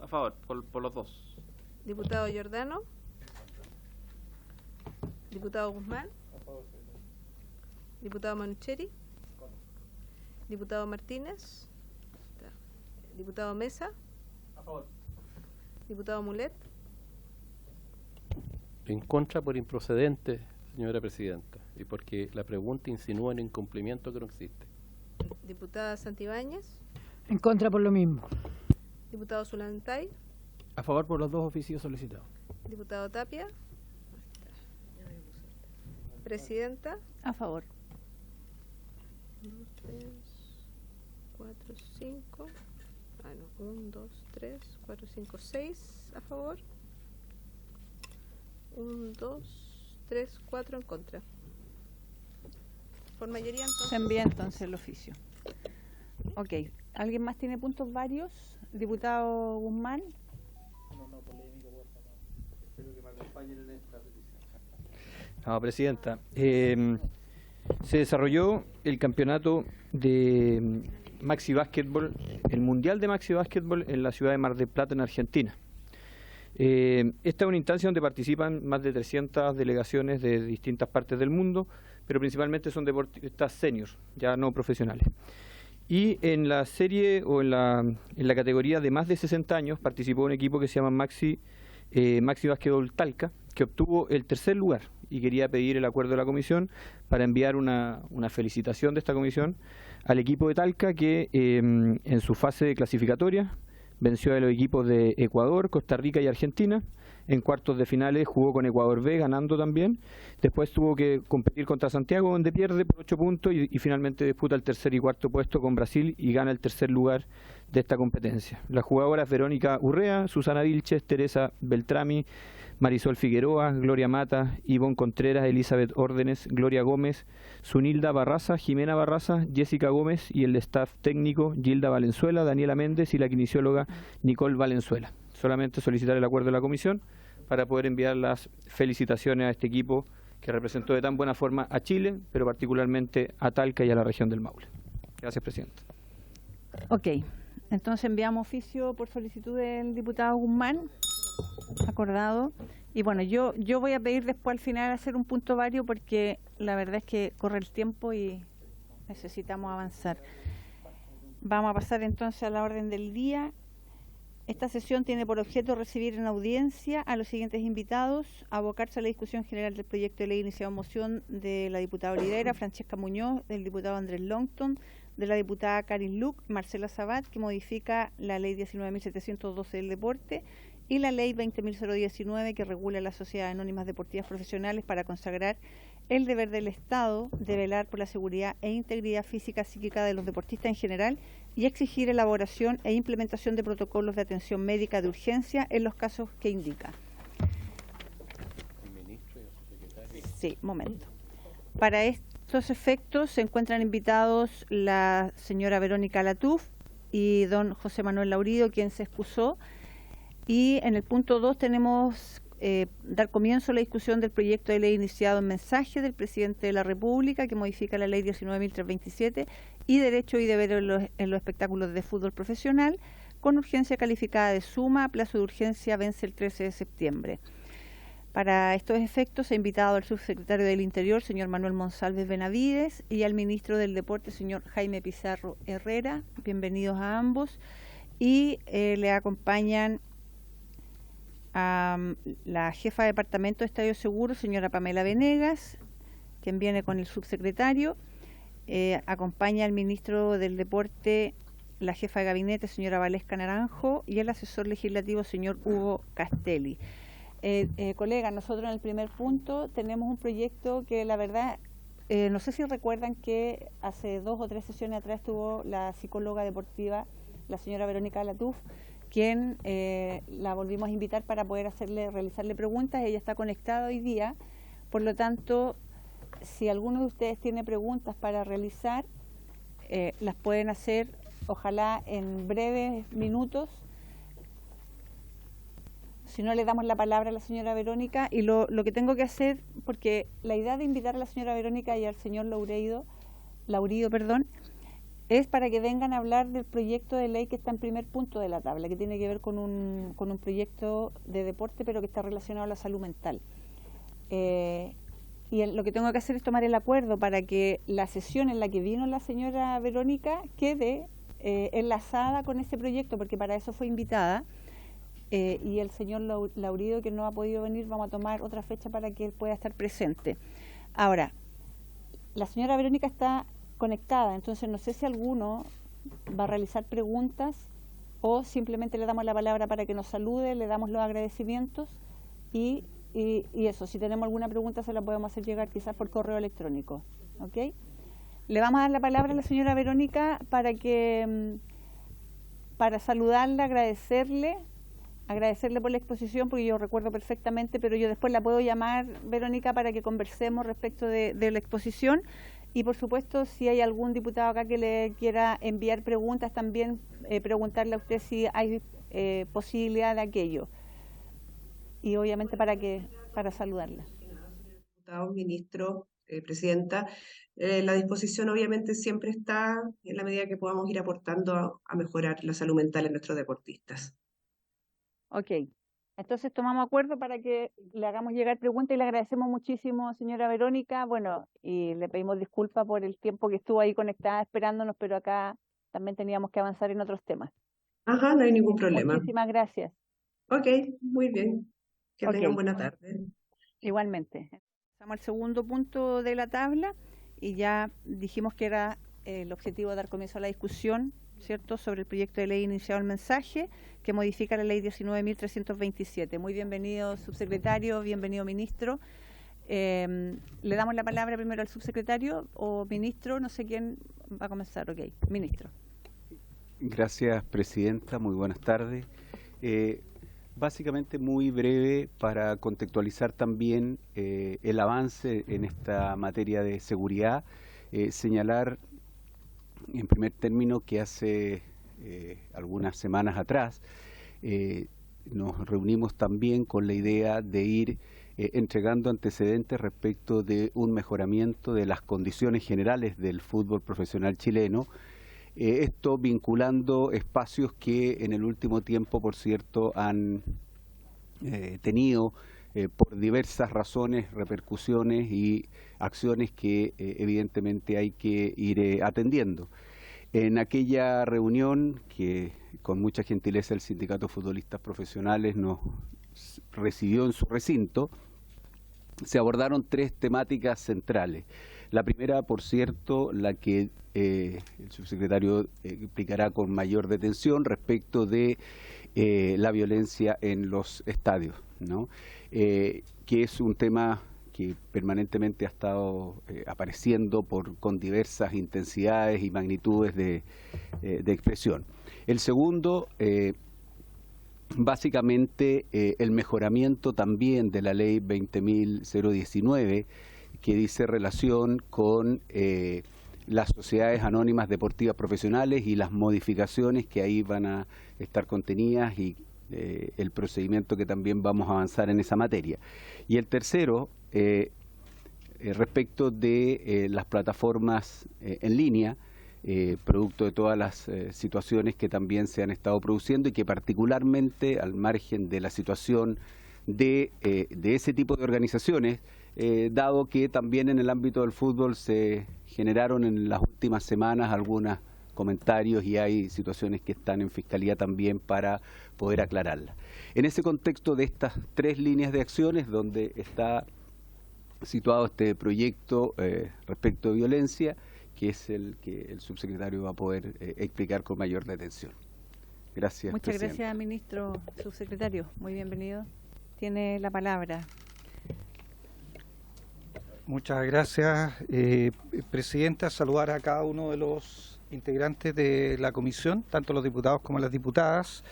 A favor, por los dos. Diputado Giordano. Diputado Guzmán. Diputado Manucheri. Diputado Martínez. Diputado Mesa. A favor. Diputado Mulet. En contra por improcedente, señora presidenta, y porque la pregunta insinúa un incumplimiento que no existe. Diputada Santibáñez. En contra por lo mismo. Diputado Zulantay. A favor por los dos oficios solicitados. Diputado Tapia. Presidenta. A favor. 1, 3, 4, 5. 1, 2, 3, 4, 5, 6 a favor. 1, 2, 3, 4 en contra. Por mayoría entonces. Se envía entonces el oficio. Ok. ¿Alguien más tiene puntos varios? Diputado Guzmán. No, polémico, por favor. Espero que me acompañen en esta petición. No, presidenta. Se desarrolló el campeonato de Maxi Básquetbol, el Mundial de Maxi Básquetbol en la ciudad de Mar del Plata, en Argentina. Esta es una instancia donde participan más de 300 delegaciones de distintas partes del mundo, pero principalmente son deportistas seniors, ya no profesionales. Y en la serie o en la categoría de más de 60 años participó un equipo que se llama Maxi Básquetbol Talca, que obtuvo el tercer lugar, y quería pedir el acuerdo de la comisión para enviar una felicitación de esta comisión al equipo de Talca, que en su fase clasificatoria venció a los equipos de Ecuador, Costa Rica y Argentina. En cuartos de finales jugó con Ecuador B, ganando también. Después tuvo que competir contra Santiago, donde pierde por 8 puntos y finalmente disputa el tercer y cuarto puesto con Brasil y gana el tercer lugar de esta competencia. Las jugadoras Verónica Urrea, Susana Vilches, Teresa Beltrami, Marisol Figueroa, Gloria Mata, Ivonne Contreras, Elizabeth Órdenes, Gloria Gómez, Sunilda Barraza, Jimena Barraza, Jessica Gómez y el staff técnico Gilda Valenzuela, Daniela Méndez y la kinesióloga Nicole Valenzuela. Solamente solicitar el acuerdo de la comisión para poder enviar las felicitaciones a este equipo que representó de tan buena forma a Chile, pero particularmente a Talca y a la región del Maule. Gracias, presidente. Ok, entonces enviamos oficio por solicitud del diputado Guzmán, acordado. Y bueno, yo voy a pedir después al final hacer un punto vario porque la verdad es que corre el tiempo y necesitamos avanzar. Vamos a pasar entonces a la orden del día. Esta sesión tiene por objeto recibir en audiencia a los siguientes invitados, abocarse a la discusión general del proyecto de ley iniciado en moción de la diputada Olivera, Francesca Muñoz, del diputado Andrés Longton, de la diputada Karin Luc, Marcela Sabat, que modifica la ley 19.712 del deporte y la ley 20.019 que regula las sociedades anónimas deportivas profesionales para consagrar el deber del Estado de velar por la seguridad e integridad física psíquica de los deportistas en general y exigir elaboración e implementación de protocolos de atención médica de urgencia en los casos que indica. Sí, momento. Para estos efectos se encuentran invitados la señora Verónica Latuf y don José Manuel Laurido, quien se excusó. Y en el punto 2 tenemos dar comienzo a la discusión del proyecto de ley iniciado en mensaje del presidente de la República, que modifica la ley 19.327 y derecho y deber en los espectáculos de fútbol profesional, con urgencia calificada de suma. Plazo de urgencia vence el 13 de septiembre. Para estos efectos he invitado al subsecretario del Interior, señor Manuel Monsalves Benavides, y al ministro del Deporte, señor Jaime Pizarro Herrera. Bienvenidos a ambos. Y le acompañan a la jefa de departamento de Estadio Seguro, señora Pamela Venegas, quien viene con el subsecretario. Acompaña al ministro del Deporte, la jefa de gabinete, señora Valesca Naranjo, y el asesor legislativo, señor Hugo Castelli. Colegas, nosotros en el primer punto tenemos un proyecto que la verdad, no sé si recuerdan que hace 2 o 3 sesiones atrás estuvo la psicóloga deportiva, la señora Verónica Latuf, quien la volvimos a invitar para poder realizarle preguntas. Ella está conectada hoy día, por lo tanto, si alguno de ustedes tiene preguntas para realizar, las pueden hacer, ojalá en breves minutos. Si no, le damos la palabra a la señora Verónica, y lo que tengo que hacer, porque la idea de invitar a la señora Verónica y al señor Laurido, es para que vengan a hablar del proyecto de ley que está en primer punto de la tabla, que tiene que ver con un proyecto de deporte, pero que está relacionado a la salud mental. Y lo que tengo que hacer es tomar el acuerdo para que la sesión en la que vino la señora Verónica quede enlazada con ese proyecto, porque para eso fue invitada. Y el señor Laurido, que no ha podido venir, vamos a tomar otra fecha para que él pueda estar presente. Ahora, la señora Verónica está conectada, entonces no sé si alguno va a realizar preguntas o simplemente le damos la palabra para que nos salude, le damos los agradecimientos y eso, si tenemos alguna pregunta se la podemos hacer llegar quizás por correo electrónico. ¿Ok? Le vamos a dar la palabra a la señora Verónica para saludarla, agradecerle por la exposición, porque yo recuerdo perfectamente, pero yo después la puedo llamar, Verónica, para que conversemos respecto de la exposición. Y por supuesto, si hay algún diputado acá que le quiera enviar preguntas, también preguntarle a usted si hay posibilidad de aquello. Y obviamente para saludarla. Diputado, ministro, presidenta, la disposición obviamente siempre está en la medida que podamos ir aportando a mejorar la salud mental en nuestros deportistas. Ok, entonces tomamos acuerdo para que le hagamos llegar preguntas y le agradecemos muchísimo, señora Verónica. Bueno, y le pedimos disculpas por el tiempo que estuvo ahí conectada esperándonos, pero acá también teníamos que avanzar en otros temas. Ajá, no hay ningún problema. Muchísimas gracias. Ok, muy bien. Que tengan buena tarde. Igualmente. Pasamos al segundo punto de la tabla y ya dijimos que era el objetivo de dar comienzo a la discusión, ¿cierto?, sobre el proyecto de ley iniciado en mensaje que modifica la ley 19.327. Muy bienvenido, subsecretario, bienvenido, ministro. Le damos la palabra primero al subsecretario o ministro, no sé quién va a comenzar. Ok, ministro. Gracias, presidenta. Muy buenas tardes. Básicamente muy breve para contextualizar también el avance en esta materia de seguridad, señalar en primer término que hace algunas semanas atrás nos reunimos también con la idea de ir entregando antecedentes respecto de un mejoramiento de las condiciones generales del fútbol profesional chileno, esto vinculando espacios que en el último tiempo, por cierto, han tenido por diversas razones, repercusiones y acciones que evidentemente hay que ir atendiendo. En aquella reunión que con mucha gentileza el Sindicato de Futbolistas Profesionales nos recibió en su recinto, se abordaron 3 temáticas centrales. La primera, por cierto, la que el subsecretario explicará con mayor detención respecto de la violencia en los estadios, ¿no? Que es un tema que permanentemente ha estado apareciendo con diversas intensidades y magnitudes de expresión. El segundo básicamente el mejoramiento también de la ley 20.019, que dice relación con las sociedades anónimas deportivas profesionales y las modificaciones que ahí van a estar contenidas y el procedimiento que también vamos a avanzar en esa materia. Y el tercero, respecto de las plataformas en línea, producto de todas las situaciones que también se han estado produciendo y que particularmente al margen de la situación de ese tipo de organizaciones, dado que también en el ámbito del fútbol se generaron en las últimas semanas algunos comentarios y hay situaciones que están en Fiscalía también para poder aclararlas. En ese contexto de estas tres líneas de acciones donde está situado este proyecto respecto de violencia, que es el que el subsecretario va a poder explicar con mayor detención. Gracias, Muchas presidente. gracias, ministro subsecretario. Muy bienvenido. Tiene la palabra. Muchas gracias, presidenta. Saludar a cada uno de los integrantes de la comisión, tanto los diputados como las diputadas.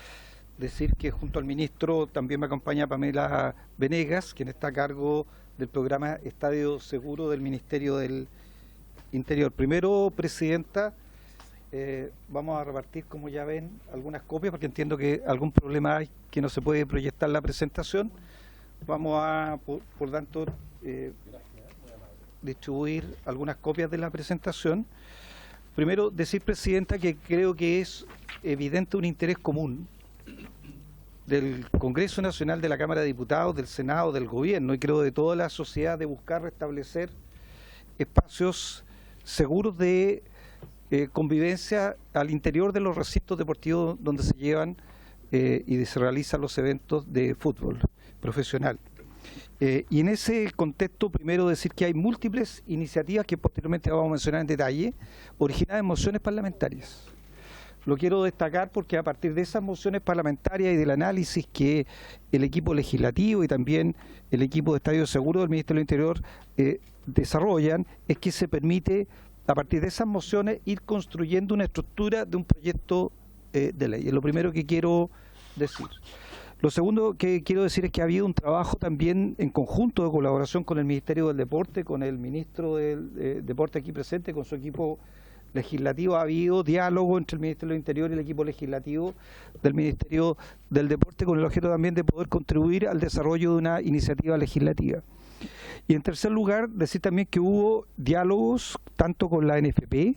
Decir que junto al ministro también me acompaña Pamela Venegas, quien está a cargo del programa Estadio Seguro del Ministerio del Interior. Primero, presidenta, vamos a repartir, como ya ven, algunas copias, porque entiendo que algún problema hay que no se puede proyectar la presentación. Vamos a, por tanto, distribuir algunas copias de la presentación. Primero, decir, presidenta, que creo que es evidente un interés común del Congreso Nacional, de la Cámara de Diputados, del Senado, del Gobierno, y creo de toda la sociedad, de buscar restablecer espacios seguros de convivencia al interior de los recintos deportivos donde se llevan y se realizan los eventos de fútbol profesional. Y en ese contexto, primero decir que hay múltiples iniciativas que posteriormente vamos a mencionar en detalle, originadas en mociones parlamentarias. Lo quiero destacar porque a partir de esas mociones parlamentarias y del análisis que el equipo legislativo y también el equipo de Estadio Seguro del Ministerio del Interior desarrollan, es que se permite, a partir de esas mociones, ir construyendo una estructura de un proyecto de ley. Es lo primero que quiero decir. Lo segundo que quiero decir es que ha habido un trabajo también en conjunto de colaboración con el Ministerio del Deporte, con el ministro del Deporte aquí presente, con su equipo legislativo. Ha habido diálogo entre el Ministerio del Interior y el equipo legislativo del Ministerio del Deporte con el objeto también de poder contribuir al desarrollo de una iniciativa legislativa. Y en tercer lugar, decir también que hubo diálogos tanto con la NFP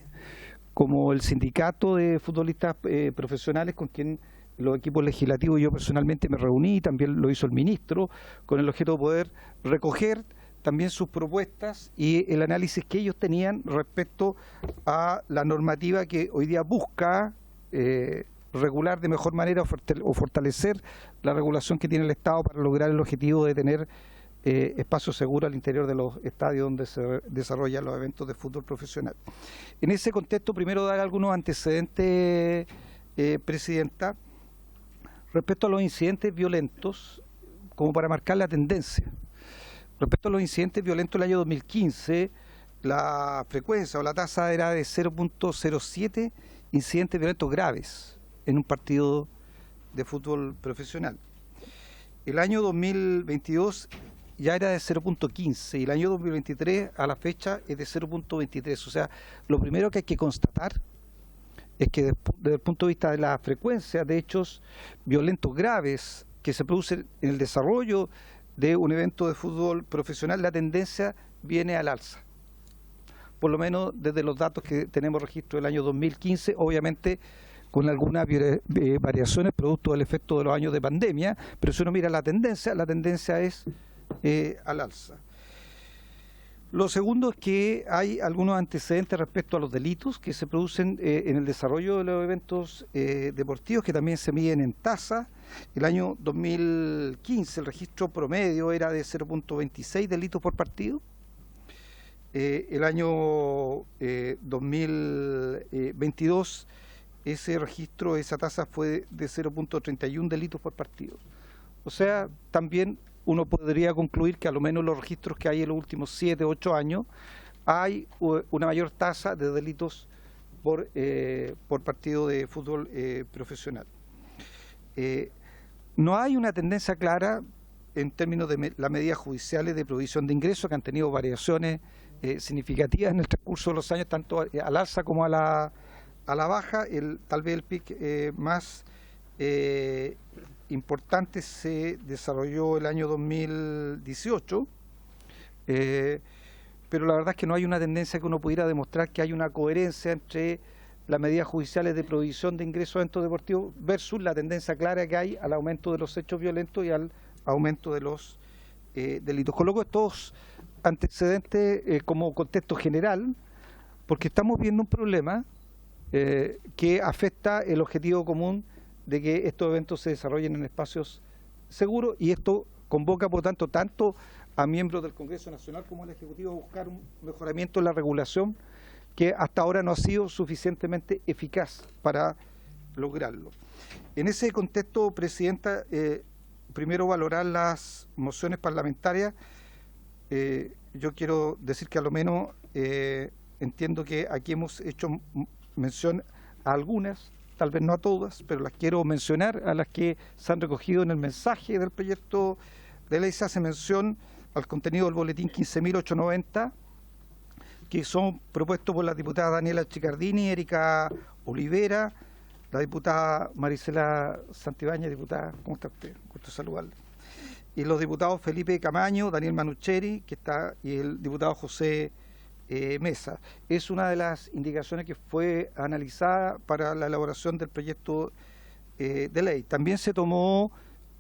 como el sindicato de futbolistas profesionales, con quien los equipos legislativos y yo personalmente me reuní, también lo hizo el ministro, con el objeto de poder recoger también sus propuestas y el análisis que ellos tenían respecto a la normativa que hoy día busca regular de mejor manera o fortalecer la regulación que tiene el Estado para lograr el objetivo de tener espacio seguro al interior de los estadios donde se desarrollan los eventos de fútbol profesional. En ese contexto, primero dar algunos antecedentes, presidenta, respecto a los incidentes violentos, como para marcar la tendencia. Respecto a los incidentes violentos, el año 2015, la frecuencia o la tasa era de 0.07 incidentes violentos graves en un partido de fútbol profesional. El año 2022 ya era de 0.15 y el año 2023 a la fecha es de 0.23. O sea, lo primero que hay que constatar es que desde el punto de vista de la frecuencia de hechos violentos graves que se producen en el desarrollo de un evento de fútbol profesional, la tendencia viene al alza. Por lo menos desde los datos que tenemos registro del año 2015, obviamente con algunas variaciones producto del efecto de los años de pandemia, pero si uno mira la tendencia es al alza. Lo segundo es que hay algunos antecedentes respecto a los delitos que se producen en el desarrollo de los eventos deportivos, que también se miden en tasa. El año 2015 el registro promedio era de 0.26 delitos por partido. El año 2022 ese registro, esa tasa fue de 0.31 delitos por partido. O sea, también uno podría concluir que a lo menos los registros que hay en los últimos 7 u 8 años hay una mayor tasa de delitos por partido de fútbol profesional. no hay una tendencia clara en términos de las medidas judiciales de provisión de ingresos, que han tenido variaciones significativas en el transcurso de los años, tanto al alza como a la baja. Tal vez el pic más importante se desarrolló el año 2018, pero la verdad es que no hay una tendencia que uno pudiera demostrar que hay una coherencia entre las medidas judiciales de provisión de ingresos a eventos deportivos versus la tendencia clara que hay al aumento de los hechos violentos y al aumento de los delitos. Coloco estos antecedentes como contexto general porque estamos viendo un problema que afecta el objetivo común de que estos eventos se desarrollen en espacios seguros, y esto convoca, por tanto a miembros del Congreso Nacional como al Ejecutivo a buscar un mejoramiento en la regulación que hasta ahora no ha sido suficientemente eficaz para lograrlo. En ese contexto, Presidenta, primero valorar las mociones parlamentarias. Yo quiero decir que a lo menos entiendo que aquí hemos hecho mención a algunas, tal vez no a todas, pero las quiero mencionar, a las que se han recogido en el mensaje del proyecto de ley. Se hace mención al contenido del boletín 15.890, que son propuestos por la diputada Daniela Chicardini, Erika Olivera, la diputada Marisela Santibáñez. Diputada, ¿cómo está usted? Gusto saludarle. Y los diputados Felipe Camaño, Daniel Manucheri, y el diputado José Mesa. Es una de las indicaciones que fue analizada para la elaboración del proyecto de ley. También se tomó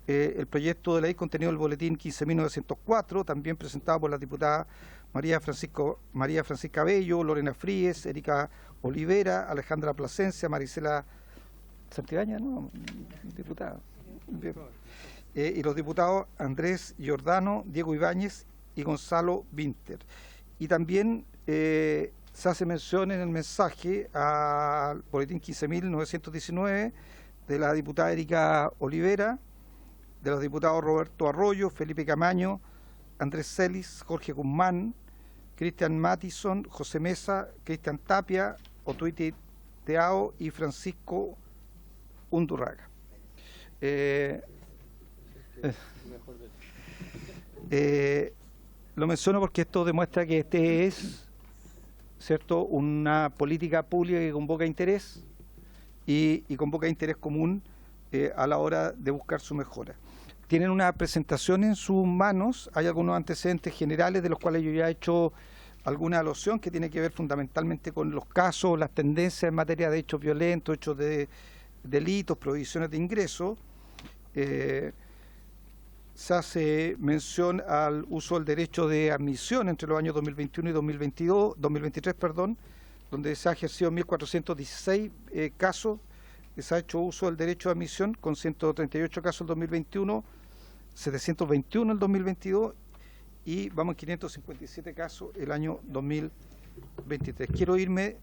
el proyecto de ley contenido del boletín 15.904, también presentado por la diputada María Francisca Bello, Lorena Fríes, Erika Olivera, Alejandra Plasencia, Marisela Santibáñez, ¿no? Diputada. Y los diputados Andrés Giordano, Diego Ibáñez y Gonzalo Vinter. Y también se hace mención en el mensaje al boletín 15.919 de la diputada Erika Olivera, de los diputados Roberto Arroyo, Felipe Camaño, Andrés Celis, Jorge Guzmán, Cristian Mattison, José Mesa, Cristian Tapia, Otuiti Teao y Francisco Undurraga. Lo menciono porque esto demuestra que este es, ¿cierto?, una política pública que convoca interés y convoca interés común a la hora de buscar su mejora. Tienen una presentación en sus manos, hay algunos antecedentes generales de los cuales yo ya he hecho alguna alusión, que tiene que ver fundamentalmente con los casos, las tendencias en materia de hechos violentos, hechos de delitos, prohibiciones de ingreso. Se hace mención al uso del derecho de admisión entre los años 2021 y 2023, donde se ha ejercido 1.416 casos, se ha hecho uso del derecho de admisión con 138 casos en 2021, 721 en el 2022 y vamos en 557 casos el año 2023. Quiero irme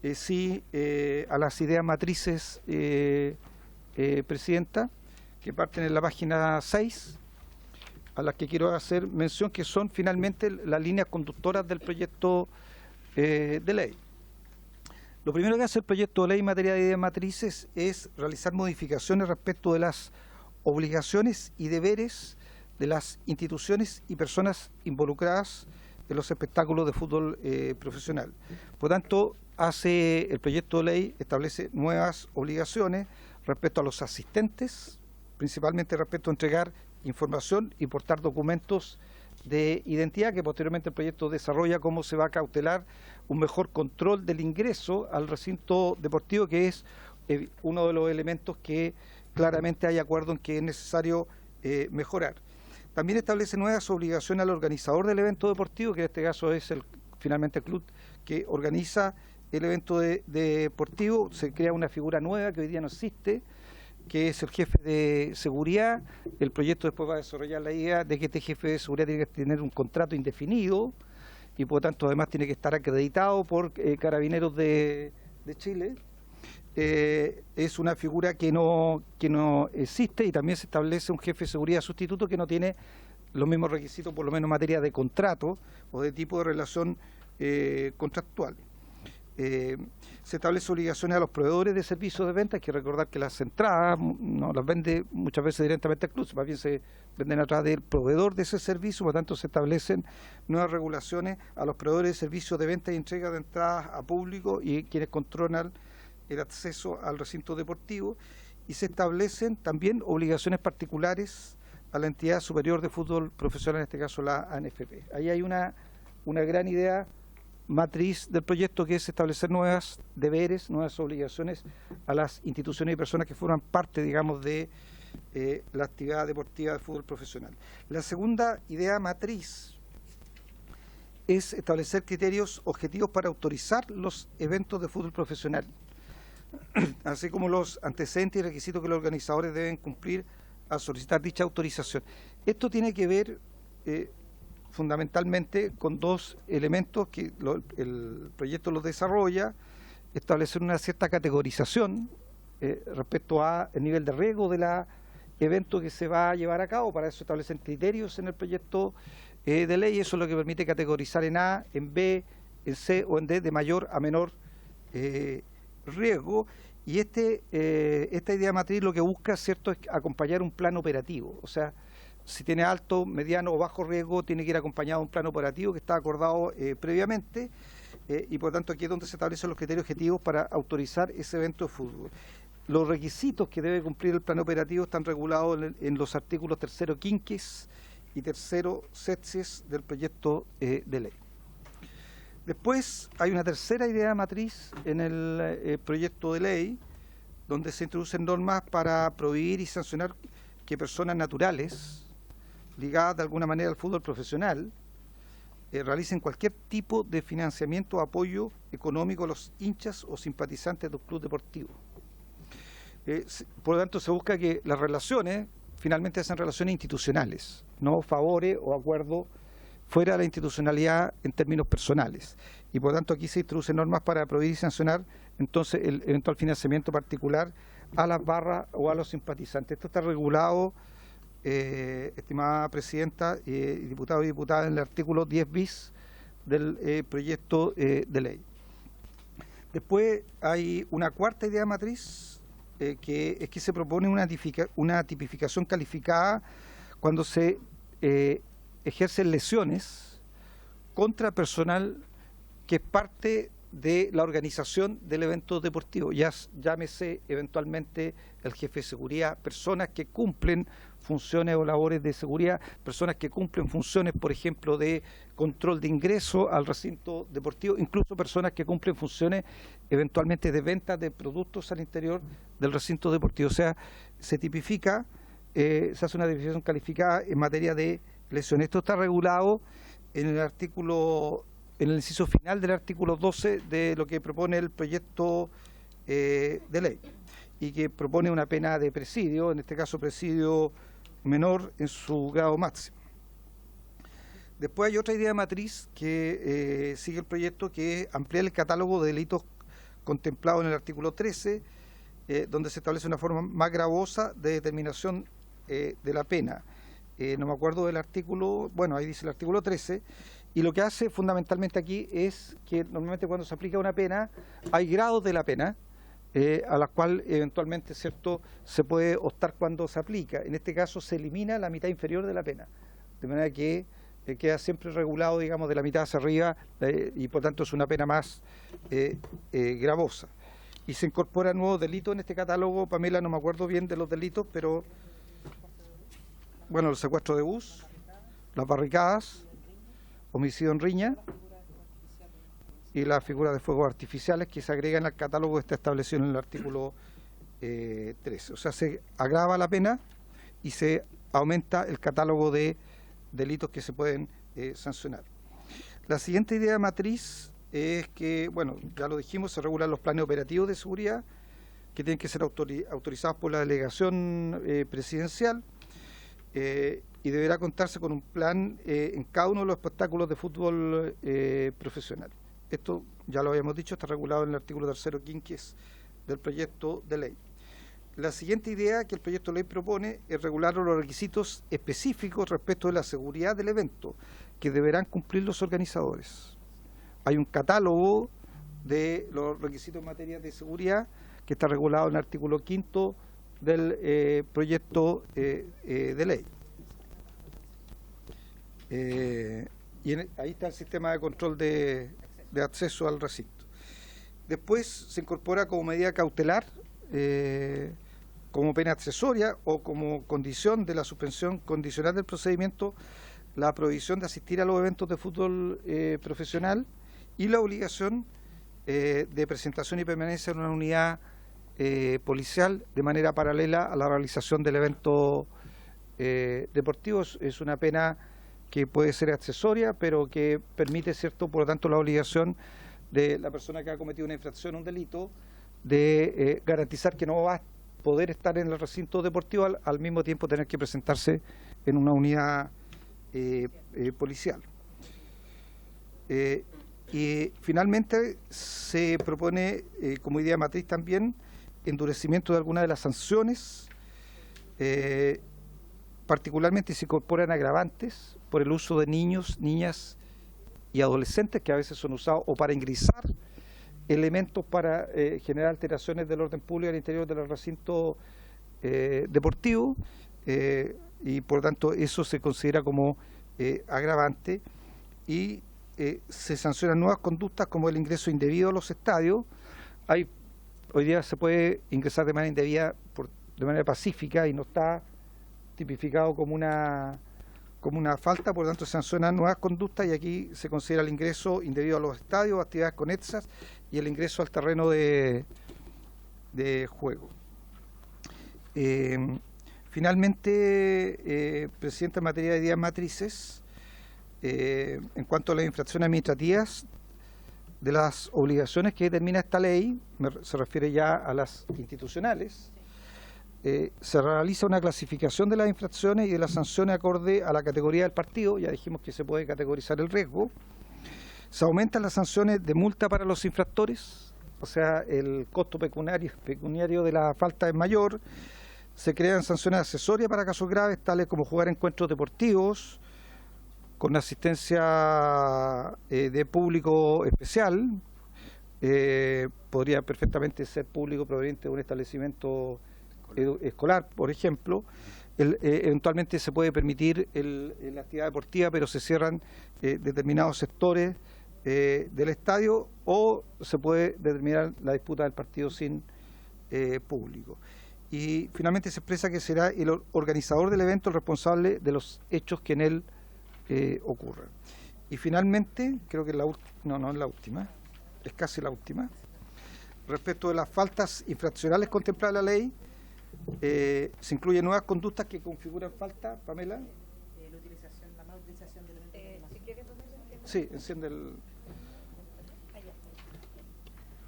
a las ideas matrices, Presidenta, que parten en la página 6, a las que quiero hacer mención, que son finalmente las líneas conductoras del proyecto de ley. Lo primero que hace el proyecto de ley en materia de ideas matrices es realizar modificaciones respecto de las obligaciones y deberes de las instituciones y personas involucradas en los espectáculos de fútbol profesional. Por tanto, el proyecto de ley establece nuevas obligaciones respecto a los asistentes, principalmente respecto a entregar información y portar documentos de identidad, que posteriormente el proyecto desarrolla cómo se va a cautelar un mejor control del ingreso al recinto deportivo, que es uno de los elementos que claramente hay acuerdo en que es necesario mejorar. También establece nuevas obligaciones al organizador del evento deportivo, que en este caso es finalmente el club que organiza el evento deportivo. Se crea una figura nueva que hoy día no existe, que es el jefe de seguridad. El proyecto después va a desarrollar la idea de que este jefe de seguridad tiene que tener un contrato indefinido y por lo tanto además tiene que estar acreditado por Carabineros de Chile. Es una figura que no existe, y también se establece un jefe de seguridad sustituto que no tiene los mismos requisitos, por lo menos en materia de contrato o de tipo de relación contractual. Se establece obligaciones a los proveedores de servicios de venta. Hay que recordar que las entradas no las vende muchas veces directamente al club, más bien se venden a través del proveedor de ese servicio. Por lo tanto, se establecen nuevas regulaciones a los proveedores de servicios de venta y entrega de entradas a público y quienes controlan el acceso al recinto deportivo. Y se establecen también obligaciones particulares a la entidad superior de fútbol profesional, en este caso la ANFP. Ahí hay una gran idea matriz del proyecto, que es establecer nuevos deberes, nuevas obligaciones a las instituciones y personas que forman parte, digamos, de la actividad deportiva de fútbol profesional. La segunda idea matriz es establecer criterios objetivos para autorizar los eventos de fútbol profesional, así como los antecedentes y requisitos que los organizadores deben cumplir al solicitar dicha autorización. Esto tiene que ver fundamentalmente con dos elementos que el proyecto los desarrolla: establecer una cierta categorización respecto a el nivel de riesgo del evento que se va a llevar a cabo. Para eso establecen criterios en el proyecto de ley. Eso es lo que permite categorizar en A, en B, en C o en D, de mayor a menor riesgo. Y esta idea matriz lo que busca, ¿cierto?, es acompañar un plan operativo. O sea, si tiene alto, mediano o bajo riesgo, tiene que ir acompañado de un plan operativo que está acordado previamente, y por tanto aquí es donde se establecen los criterios objetivos para autorizar ese evento de fútbol. Los requisitos que debe cumplir el plan operativo están regulados en los artículos 3º quinques y 3º sexties del proyecto de ley. Después hay una tercera idea matriz en el proyecto de ley, donde se introducen normas para prohibir y sancionar que personas naturales ligadas de alguna manera al fútbol profesional realicen cualquier tipo de financiamiento o apoyo económico a los hinchas o simpatizantes de un club deportivo. Por lo tanto, se busca que las relaciones finalmente sean relaciones institucionales, no favores o acuerdos fuera de la institucionalidad en términos personales. Y por lo tanto aquí se introducen normas para prohibir y sancionar entonces el eventual financiamiento particular a las barras o a los simpatizantes. Esto está regulado, estimada presidenta, diputados y diputadas, en el artículo 10 bis del proyecto de ley. Después hay una cuarta idea matriz, que es que se propone una tipificación calificada cuando se ejercen lesiones contra personal que es parte de la organización del evento deportivo, llámese eventualmente el jefe de seguridad, personas que cumplen funciones o labores de seguridad, personas que cumplen funciones, por ejemplo, de control de ingreso al recinto deportivo, incluso personas que cumplen funciones eventualmente de venta de productos al interior del recinto deportivo. O sea, se tipifica, se hace una tipificación calificada en materia de lesiones. Esto está regulado en el artículo, en el inciso final del artículo 12 de lo que propone el proyecto de ley, y que propone una pena de presidio, en este caso presidio menor en su grado máximo. Después hay otra idea matriz que sigue el proyecto, que es ampliar el catálogo de delitos contemplados en el artículo 13, donde se establece una forma más gravosa de determinación de la pena. No me acuerdo del artículo, bueno, ahí dice el artículo 13, y lo que hace fundamentalmente aquí es que normalmente cuando se aplica una pena, hay grados de la pena, a la cual eventualmente, ¿cierto?, se puede optar cuando se aplica. En este caso se elimina la mitad inferior de la pena, de manera que queda siempre regulado, digamos, de la mitad hacia arriba, y por tanto es una pena más gravosa. Y se incorporan nuevos delitos en este catálogo. Pamela, no me acuerdo bien de los delitos, pero bueno, el secuestro de bus, las barricadas, homicidio en riña y las figuras de fuegos artificiales, que se agregan al catálogo que está establecido en el artículo 13. O sea, se agrava la pena y se aumenta el catálogo de delitos que se pueden sancionar. La siguiente idea matriz es que, bueno, ya lo dijimos, se regulan los planes operativos de seguridad que tienen que ser autorizados por la delegación presidencial, y deberá contarse con un plan en cada uno de los espectáculos de fútbol profesional. Esto, ya lo habíamos dicho, está regulado en el artículo 3º quinques del proyecto de ley. La siguiente idea que el proyecto de ley propone es regular los requisitos específicos respecto de la seguridad del evento que deberán cumplir los organizadores. Hay un catálogo de los requisitos en materia de seguridad, que está regulado en el artículo 5º del proyecto de ley. Ahí está el sistema de control de acceso al recinto. Después se incorpora como medida cautelar, como pena accesoria o como condición de la suspensión condicional del procedimiento, la prohibición de asistir a los eventos de fútbol profesional y la obligación de presentación y permanencia en una unidad policial de manera paralela a la realización del evento deportivo. Es una pena que puede ser accesoria, pero que permite, ¿cierto?, por lo tanto, la obligación de la persona que ha cometido una infracción, un delito, de garantizar que no va a poder estar en el recinto deportivo al mismo tiempo tener que presentarse en una unidad policial. Y finalmente se propone como idea matriz también endurecimiento de algunas de las sanciones, particularmente se incorporan agravantes por el uso de niños, niñas y adolescentes que a veces son usados o para ingresar elementos para generar alteraciones del orden público al interior del recinto deportivo, y por lo tanto eso se considera como agravante, y se sancionan nuevas conductas como el ingreso indebido a los estadios. Hoy día se puede ingresar de manera indebida de manera pacífica y no está tipificado como una falta, por lo tanto se sancionan nuevas conductas, y aquí se considera el ingreso indebido a los estadios, actividades conexas y el ingreso al terreno de juego. Finalmente, Presidenta, en materia de ideas matrices, en cuanto a las infracciones administrativas, de las obligaciones que determina esta ley, se refiere ya a las institucionales, se realiza una clasificación de las infracciones y de las sanciones acorde a la categoría del partido. Ya dijimos que se puede categorizar el riesgo. Se aumentan las sanciones de multa para los infractores, o sea, el costo pecuniario de la falta es mayor. Se crean sanciones accesorias para casos graves, tales como jugar encuentros deportivos con asistencia de público especial. Podría perfectamente ser público proveniente de un establecimiento escolar, por ejemplo. Eventualmente se puede permitir la actividad deportiva, pero se cierran determinados sectores del estadio, o se puede determinar la disputa del partido sin público. Y finalmente se expresa que será el organizador del evento el responsable de los hechos que en él ocurran. Y finalmente, creo que no es la última, es casi la última, respecto de las faltas infraccionales contempladas en la ley, se incluyen nuevas conductas que configuran falta. Pamela. La mala utilización del Sí, enciende el...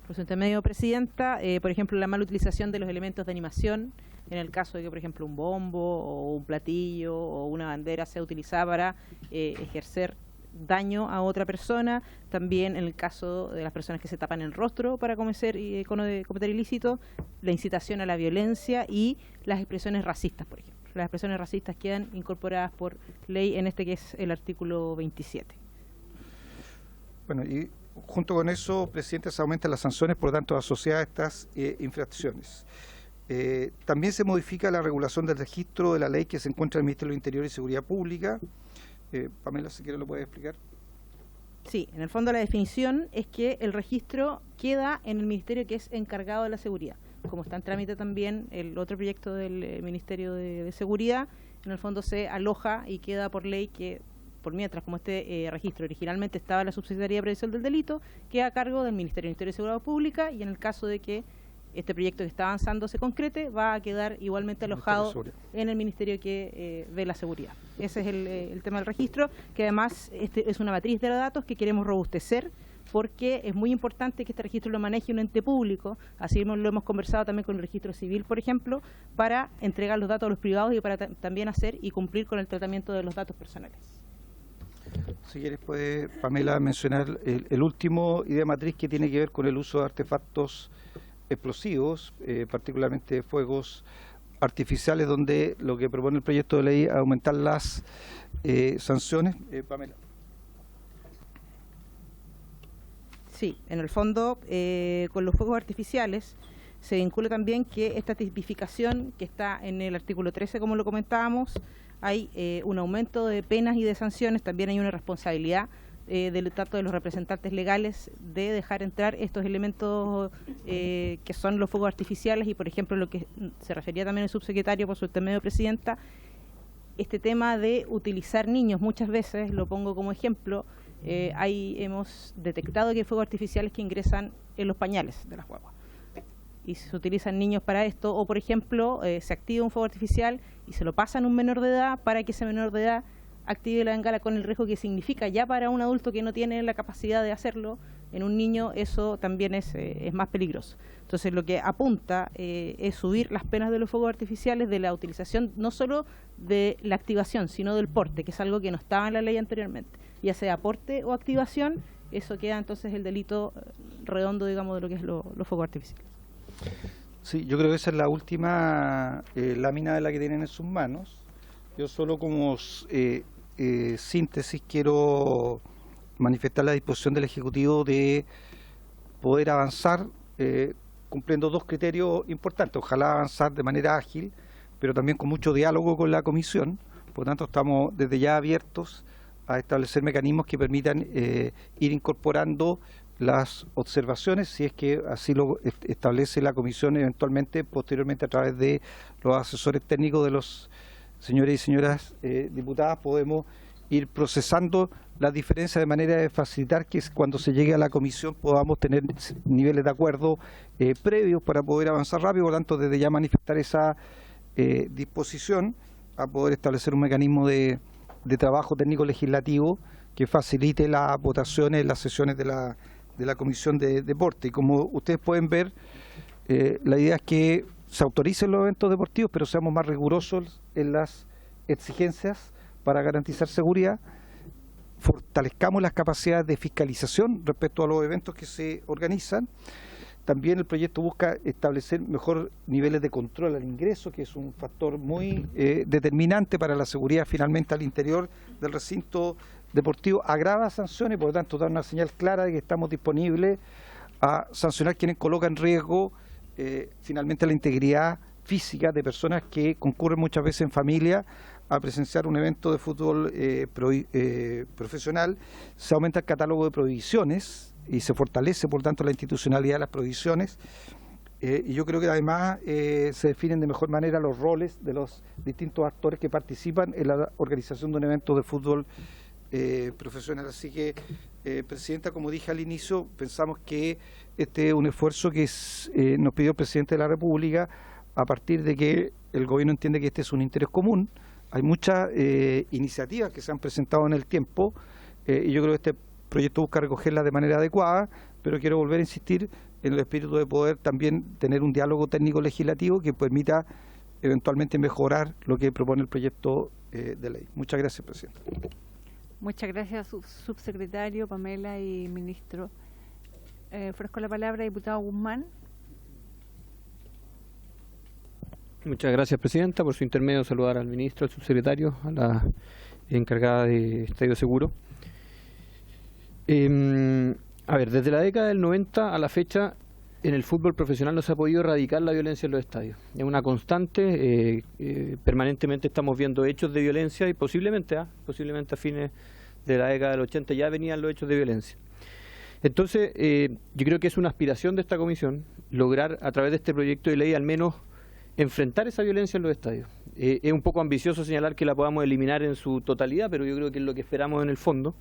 Por su intermedio, Presidenta, por ejemplo, la mala utilización de los elementos de animación, en el caso de que, por ejemplo, un bombo o un platillo o una bandera sea utilizada para ejercer daño a otra persona. También en el caso de las personas que se tapan el rostro para cometer ilícito, la incitación a la violencia y las expresiones racistas, por ejemplo. Las expresiones racistas quedan incorporadas por ley en este que es el artículo 27. Bueno, y junto con eso, Presidente, se aumentan las sanciones, por lo tanto, asociadas a estas infracciones. También se modifica la regulación del registro de la ley que se encuentra en el Ministerio del Interior y Seguridad Pública. Pamela, si quiere lo puede explicar. Sí, en el fondo la definición es que el registro queda en el ministerio que es encargado de la seguridad. Como está en trámite también el otro proyecto del Ministerio de Seguridad, en el fondo se aloja y queda por ley que, por mientras, como este registro originalmente estaba en la Subsecretaría de Prevención del Delito, queda a cargo del Ministerio del Interior y Seguridad Pública, y en el caso de que este proyecto que está avanzando se concrete, va a quedar igualmente alojado en el ministerio que ve la seguridad. Ese es el tema del registro, que además es una matriz de datos que queremos robustecer, porque es muy importante que este registro lo maneje un ente público. Así lo hemos conversado también con el registro civil, por ejemplo, para entregar los datos a los privados y para también hacer y cumplir con el tratamiento de los datos personales. Si quieres, puede Pamela mencionar el último idea matriz, que tiene que ver con el uso de artefactos explosivos, particularmente fuegos artificiales, donde lo que propone el proyecto de ley es aumentar las sanciones. Pamela. Sí, en el fondo, con los fuegos artificiales se vincula también que esta tipificación que está en el artículo 13, como lo comentábamos, hay un aumento de penas y de sanciones, también hay una responsabilidad tanto de los representantes legales de dejar entrar estos elementos que son los fuegos artificiales y, por ejemplo, lo que se refería también el subsecretario por su intermedio, presidenta, este tema de utilizar niños, muchas veces, lo pongo como ejemplo, hemos detectado que hay fuegos artificiales que ingresan en los pañales de las guaguas y se utilizan niños para esto, o por ejemplo se activa un fuego artificial y se lo pasan a un menor de edad para que ese menor de edad active la bengala, con el riesgo que significa ya para un adulto que no tiene la capacidad de hacerlo. En un niño eso también es más peligroso. Entonces lo que apunta es subir las penas de los fuegos artificiales, de la utilización no solo de la activación, sino del porte, que es algo que no estaba en la ley anteriormente. Ya sea porte o activación, eso queda entonces el delito redondo, digamos, de lo que es los fuegos artificiales. Sí, yo creo que esa es la última lámina de la que tienen en sus manos. Yo solo como síntesis quiero manifestar la disposición del Ejecutivo de poder avanzar cumpliendo dos criterios importantes. Ojalá avanzar de manera ágil, pero también con mucho diálogo con la Comisión. Por lo tanto, estamos desde ya abiertos a establecer mecanismos que permitan ir incorporando las observaciones, si es que así lo establece la Comisión, eventualmente, posteriormente, a través de los asesores técnicos de los señores y señoras diputadas, podemos ir procesando las diferencias de manera de facilitar que cuando se llegue a la Comisión podamos tener niveles de acuerdo previos para poder avanzar rápido. Por lo tanto, desde ya manifestar esa disposición a poder establecer un mecanismo de trabajo técnico legislativo que facilite las votaciones en las sesiones de la Comisión de Deporte. Y como ustedes pueden ver, la idea es que se autoricen los eventos deportivos, pero seamos más rigurosos en las exigencias para garantizar seguridad, fortalezcamos las capacidades de fiscalización respecto a los eventos que se organizan. También el proyecto busca establecer mejor niveles de control al ingreso, que es un factor muy determinante para la seguridad finalmente al interior del recinto deportivo. Agrava sanciones, por lo tanto da una señal clara de que estamos disponibles a sancionar quienes colocan en riesgo finalmente la integridad física de personas que concurren muchas veces en familia a presenciar un evento de fútbol profesional. Se aumenta el catálogo de prohibiciones y se fortalece, por tanto, la institucionalidad de las prohibiciones. Y yo creo que además se definen de mejor manera los roles de los distintos actores que participan en la organización de un evento de fútbol profesional. Así que, Presidenta, como dije al inicio, pensamos que este es un esfuerzo que nos pidió el Presidente de la República a partir de que el Gobierno entiende que este es un interés común. Hay muchas iniciativas que se han presentado en el tiempo y yo creo que este proyecto busca recogerlas de manera adecuada, pero quiero volver a insistir en el espíritu de poder también tener un diálogo técnico legislativo que permita eventualmente mejorar lo que propone el proyecto de ley. Muchas gracias, Presidente. Muchas gracias, subsecretario, Pamela y ministro. Ofrezco la palabra, diputado Guzmán. Muchas gracias, Presidenta. Por su intermedio, saludar al ministro, al subsecretario, a la encargada de Estadio Seguro. A ver, desde la década del 90 a la fecha, en el fútbol profesional no se ha podido erradicar la violencia en los estadios. Es una constante, permanentemente estamos viendo hechos de violencia y posiblemente a fines de la década del 80 ya venían los hechos de violencia. Entonces, yo creo que es una aspiración de esta comisión lograr a través de este proyecto de ley al menos enfrentar esa violencia en los estadios. Es un poco ambicioso señalar que la podamos eliminar en su totalidad, pero yo creo que es lo que esperamos en el fondo.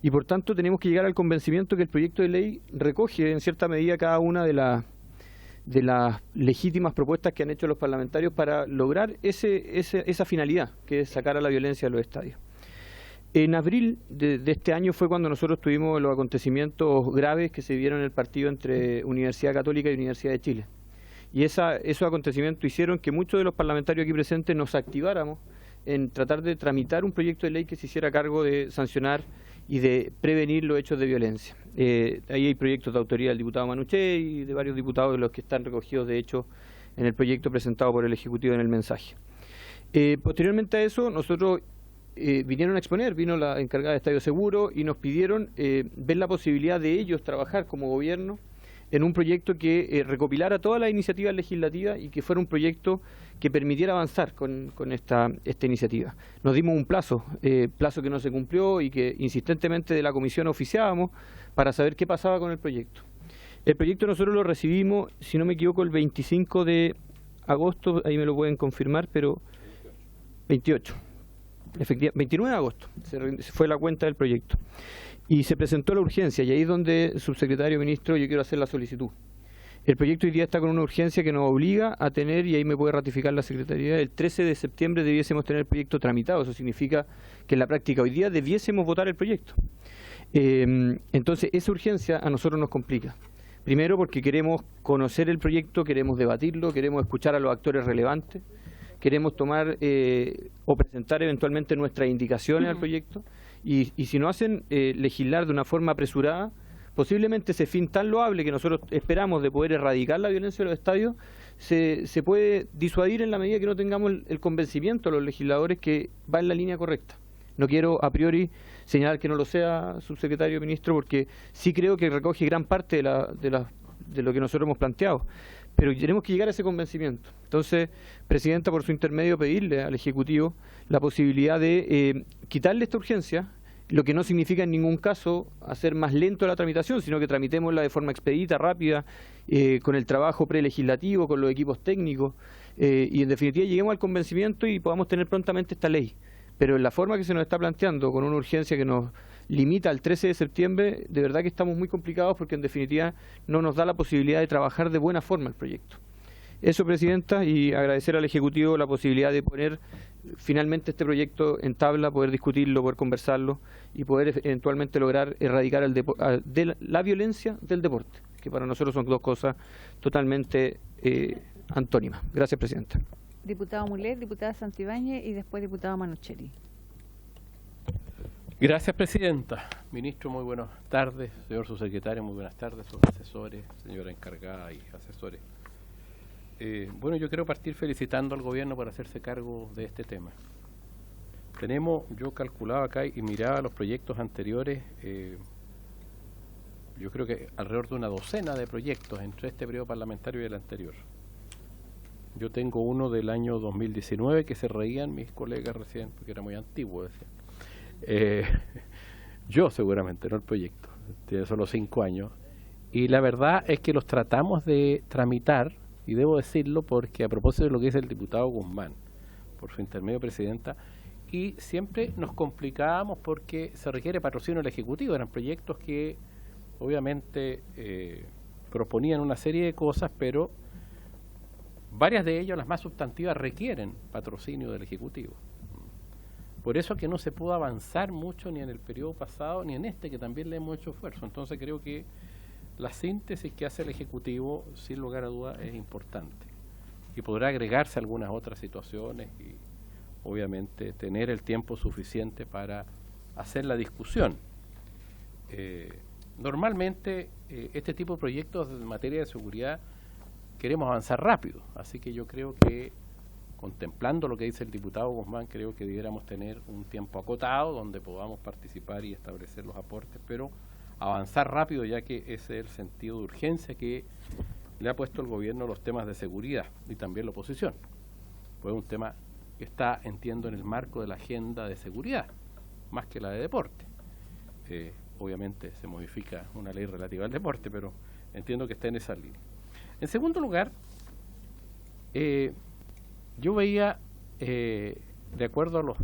Y por tanto tenemos que llegar al convencimiento que el proyecto de ley recoge en cierta medida cada una de las legítimas propuestas que han hecho los parlamentarios para lograr esa finalidad, que es sacar a la violencia de los estadios. En abril de este año fue cuando nosotros tuvimos los acontecimientos graves que se vieron en el partido entre Universidad Católica y Universidad de Chile. Y esos acontecimientos hicieron que muchos de los parlamentarios aquí presentes nos activáramos en tratar de tramitar un proyecto de ley que se hiciera cargo de sancionar y de prevenir los hechos de violencia. Ahí hay proyectos de autoría del diputado Manuché y de varios diputados de los que están recogidos, de hecho, en el proyecto presentado por el Ejecutivo en el mensaje. Posteriormente a eso, nosotros vinieron a exponer, vino la encargada de Estadio Seguro y nos pidieron ver la posibilidad de ellos trabajar como gobierno en un proyecto que recopilara todas las iniciativas legislativas y que fuera un proyecto que permitiera avanzar con esta iniciativa. Nos dimos un plazo que no se cumplió y que insistentemente de la comisión oficiábamos para saber qué pasaba con el proyecto. El proyecto nosotros lo recibimos, si no me equivoco, el 25 de agosto, ahí me lo pueden confirmar, pero 28. Efectivamente, 29 de agosto fue la cuenta del proyecto y se presentó la urgencia, y ahí es donde, subsecretario, ministro, yo quiero hacer la solicitud. El proyecto hoy día está con una urgencia que nos obliga a tener, y ahí me puede ratificar la Secretaría, el 13 de septiembre debiésemos tener el proyecto tramitado. Eso significa que en la práctica hoy día debiésemos votar el proyecto. Entonces esa urgencia a nosotros nos complica. Primero porque queremos conocer el proyecto, queremos debatirlo, queremos escuchar a los actores relevantes, queremos tomar o presentar eventualmente nuestras indicaciones al proyecto, y si no hacen legislar de una forma apresurada, posiblemente ese fin tan loable que nosotros esperamos de poder erradicar la violencia de los estadios, se puede disuadir en la medida que no tengamos el convencimiento de los legisladores que va en la línea correcta. No quiero a priori señalar que no lo sea, subsecretario, ministro, porque sí creo que recoge gran parte de lo que nosotros hemos planteado, pero tenemos que llegar a ese convencimiento. Entonces, Presidenta, por su intermedio, pedirle al Ejecutivo la posibilidad de quitarle esta urgencia, lo que no significa en ningún caso hacer más lento la tramitación, sino que tramitémosla de forma expedita, rápida, con el trabajo prelegislativo, con los equipos técnicos, y en definitiva lleguemos al convencimiento y podamos tener prontamente esta ley. Pero en la forma que se nos está planteando, con una urgencia que nos limita al 13 de septiembre, de verdad que estamos muy complicados porque en definitiva no nos da la posibilidad de trabajar de buena forma el proyecto. Eso, Presidenta, y agradecer al Ejecutivo la posibilidad de poner finalmente este proyecto en tabla, poder discutirlo, poder conversarlo y poder eventualmente lograr erradicar la violencia del deporte, que para nosotros son dos cosas totalmente antónimas. Gracias, Presidenta. Diputado Mulet, diputada Santibáñez y después diputado Manucheri. Gracias, Presidenta. Ministro, muy buenas tardes. Señor subsecretario, muy buenas tardes. Sus asesores, señora encargada y asesores. Bueno, yo quiero partir felicitando al gobierno por hacerse cargo de este tema. Tenemos, yo calculaba acá y miraba los proyectos anteriores, yo creo que alrededor de una docena de proyectos entre este periodo parlamentario y el anterior. Yo tengo uno del año 2019 que se reían mis colegas recién, porque era muy antiguo, decían. Yo seguramente, no el proyecto, tiene solo 5 años. Y la verdad es que los tratamos de tramitar, y debo decirlo porque a propósito de lo que dice el diputado Guzmán, por su intermedio, Presidenta, y siempre nos complicábamos porque se requiere patrocinio del Ejecutivo. Eran proyectos que obviamente proponían una serie de cosas, pero varias de ellas, las más sustantivas, requieren patrocinio del Ejecutivo. Por eso que no se pudo avanzar mucho ni en el periodo pasado ni en este, que también le hemos hecho esfuerzo. Entonces creo que la síntesis que hace el Ejecutivo, sin lugar a dudas, es importante. Y podrá agregarse algunas otras situaciones y obviamente tener el tiempo suficiente para hacer la discusión. Normalmente este tipo de proyectos en materia de seguridad queremos avanzar rápido, así que yo creo que, contemplando lo que dice el diputado Guzmán, creo que debiéramos tener un tiempo acotado donde podamos participar y establecer los aportes, pero avanzar rápido, ya que ese es el sentido de urgencia que le ha puesto el gobierno a los temas de seguridad y también la oposición. Pues es un tema que está, entiendo, en el marco de la agenda de seguridad, más que la de deporte. Obviamente se modifica una ley relativa al deporte, pero entiendo que está en esa línea. En segundo lugar, yo veía, de acuerdo a los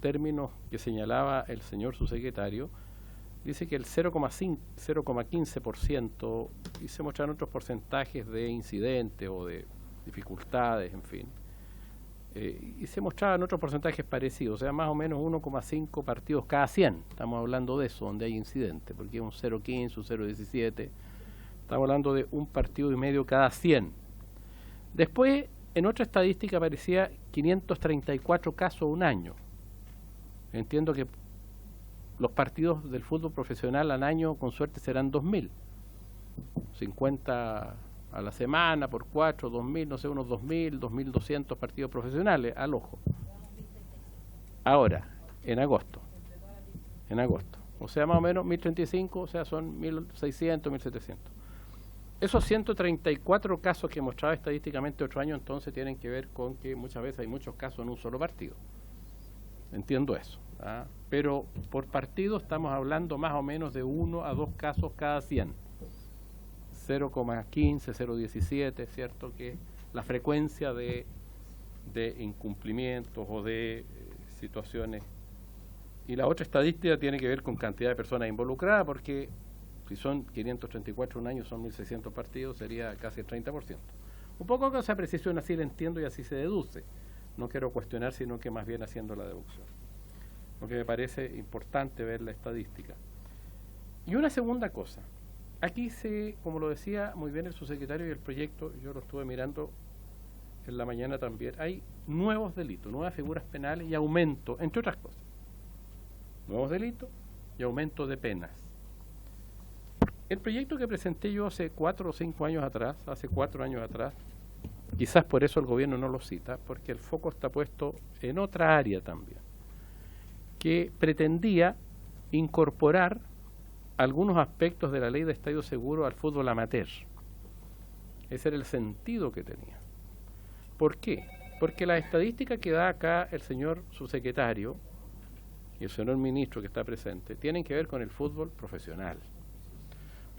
términos que señalaba el señor subsecretario, dice que el 0,15%, y se muestran otros porcentajes de incidentes o de dificultades, en fin, y se mostraban otros porcentajes parecidos, o sea, más o menos 1,5 partidos cada 100, estamos hablando de eso, donde hay incidentes, porque es un 0,15, un 0,17, estamos hablando de un partido y medio cada 100. Después, en otra estadística aparecía 534 casos un año. Entiendo que los partidos del fútbol profesional al año con suerte serán 2.000, 50 a la semana por 4, 2.000, no sé, unos 2.000, 2.200 partidos profesionales al ojo. Ahora, en agosto. O sea, más o menos 1035, o sea, son 1600, 1700. Esos 134 casos que mostraba estadísticamente otro año entonces tienen que ver con que muchas veces hay muchos casos en un solo partido. Entiendo eso. Pero por partido estamos hablando más o menos de 1 a 2 casos cada 100. 0,15, 0,17, ¿cierto? Que la frecuencia de incumplimientos o de situaciones. Y la otra estadística tiene que ver con cantidad de personas involucradas, porque si son 534 un año, son 1.600 partidos, sería casi el 30%. Un poco con esa precisión así la entiendo y así se deduce. No quiero cuestionar, sino que más bien haciendo la deducción. Porque me parece importante ver la estadística. Y una segunda cosa. Aquí como lo decía muy bien el subsecretario y el proyecto, yo lo estuve mirando en la mañana también, hay nuevos delitos, nuevas figuras penales y aumento, entre otras cosas. Nuevos delitos y aumento de penas. El proyecto que presenté yo hace 4 o 5 años atrás, hace 4 años atrás, quizás por eso el gobierno no lo cita, porque el foco está puesto en otra área también, que pretendía incorporar algunos aspectos de la ley de estadio seguro al fútbol amateur. Ese era el sentido que tenía. ¿Por qué? Porque la estadística que da acá el señor subsecretario y el señor ministro que está presente tienen que ver con el fútbol profesional.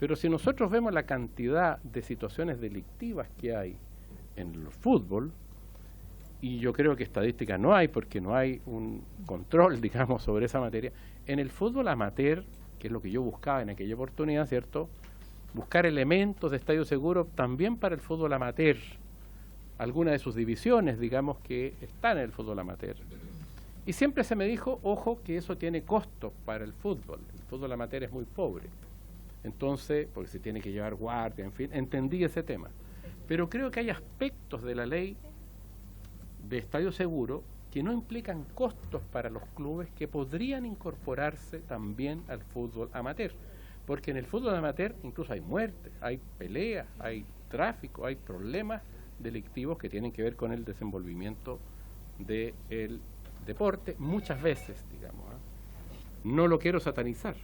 Pero si nosotros vemos la cantidad de situaciones delictivas que hay en el fútbol, y yo creo que estadísticas no hay porque no hay un control, digamos, sobre esa materia, en el fútbol amateur, que es lo que yo buscaba en aquella oportunidad, ¿cierto? Buscar elementos de estadio seguro también para el fútbol amateur, alguna de sus divisiones, digamos, que están en el fútbol amateur. Y siempre se me dijo, ojo, que eso tiene costo para el fútbol amateur es muy pobre. Entonces, porque se tiene que llevar guardia, en fin, entendí ese tema. Pero creo que hay aspectos de la ley de estadio seguro que no implican costos para los clubes que podrían incorporarse también al fútbol amateur. Porque en el fútbol amateur incluso hay muertes, hay peleas, hay tráfico, hay problemas delictivos que tienen que ver con el desenvolvimiento del deporte, muchas veces, digamos. No lo quiero satanizar,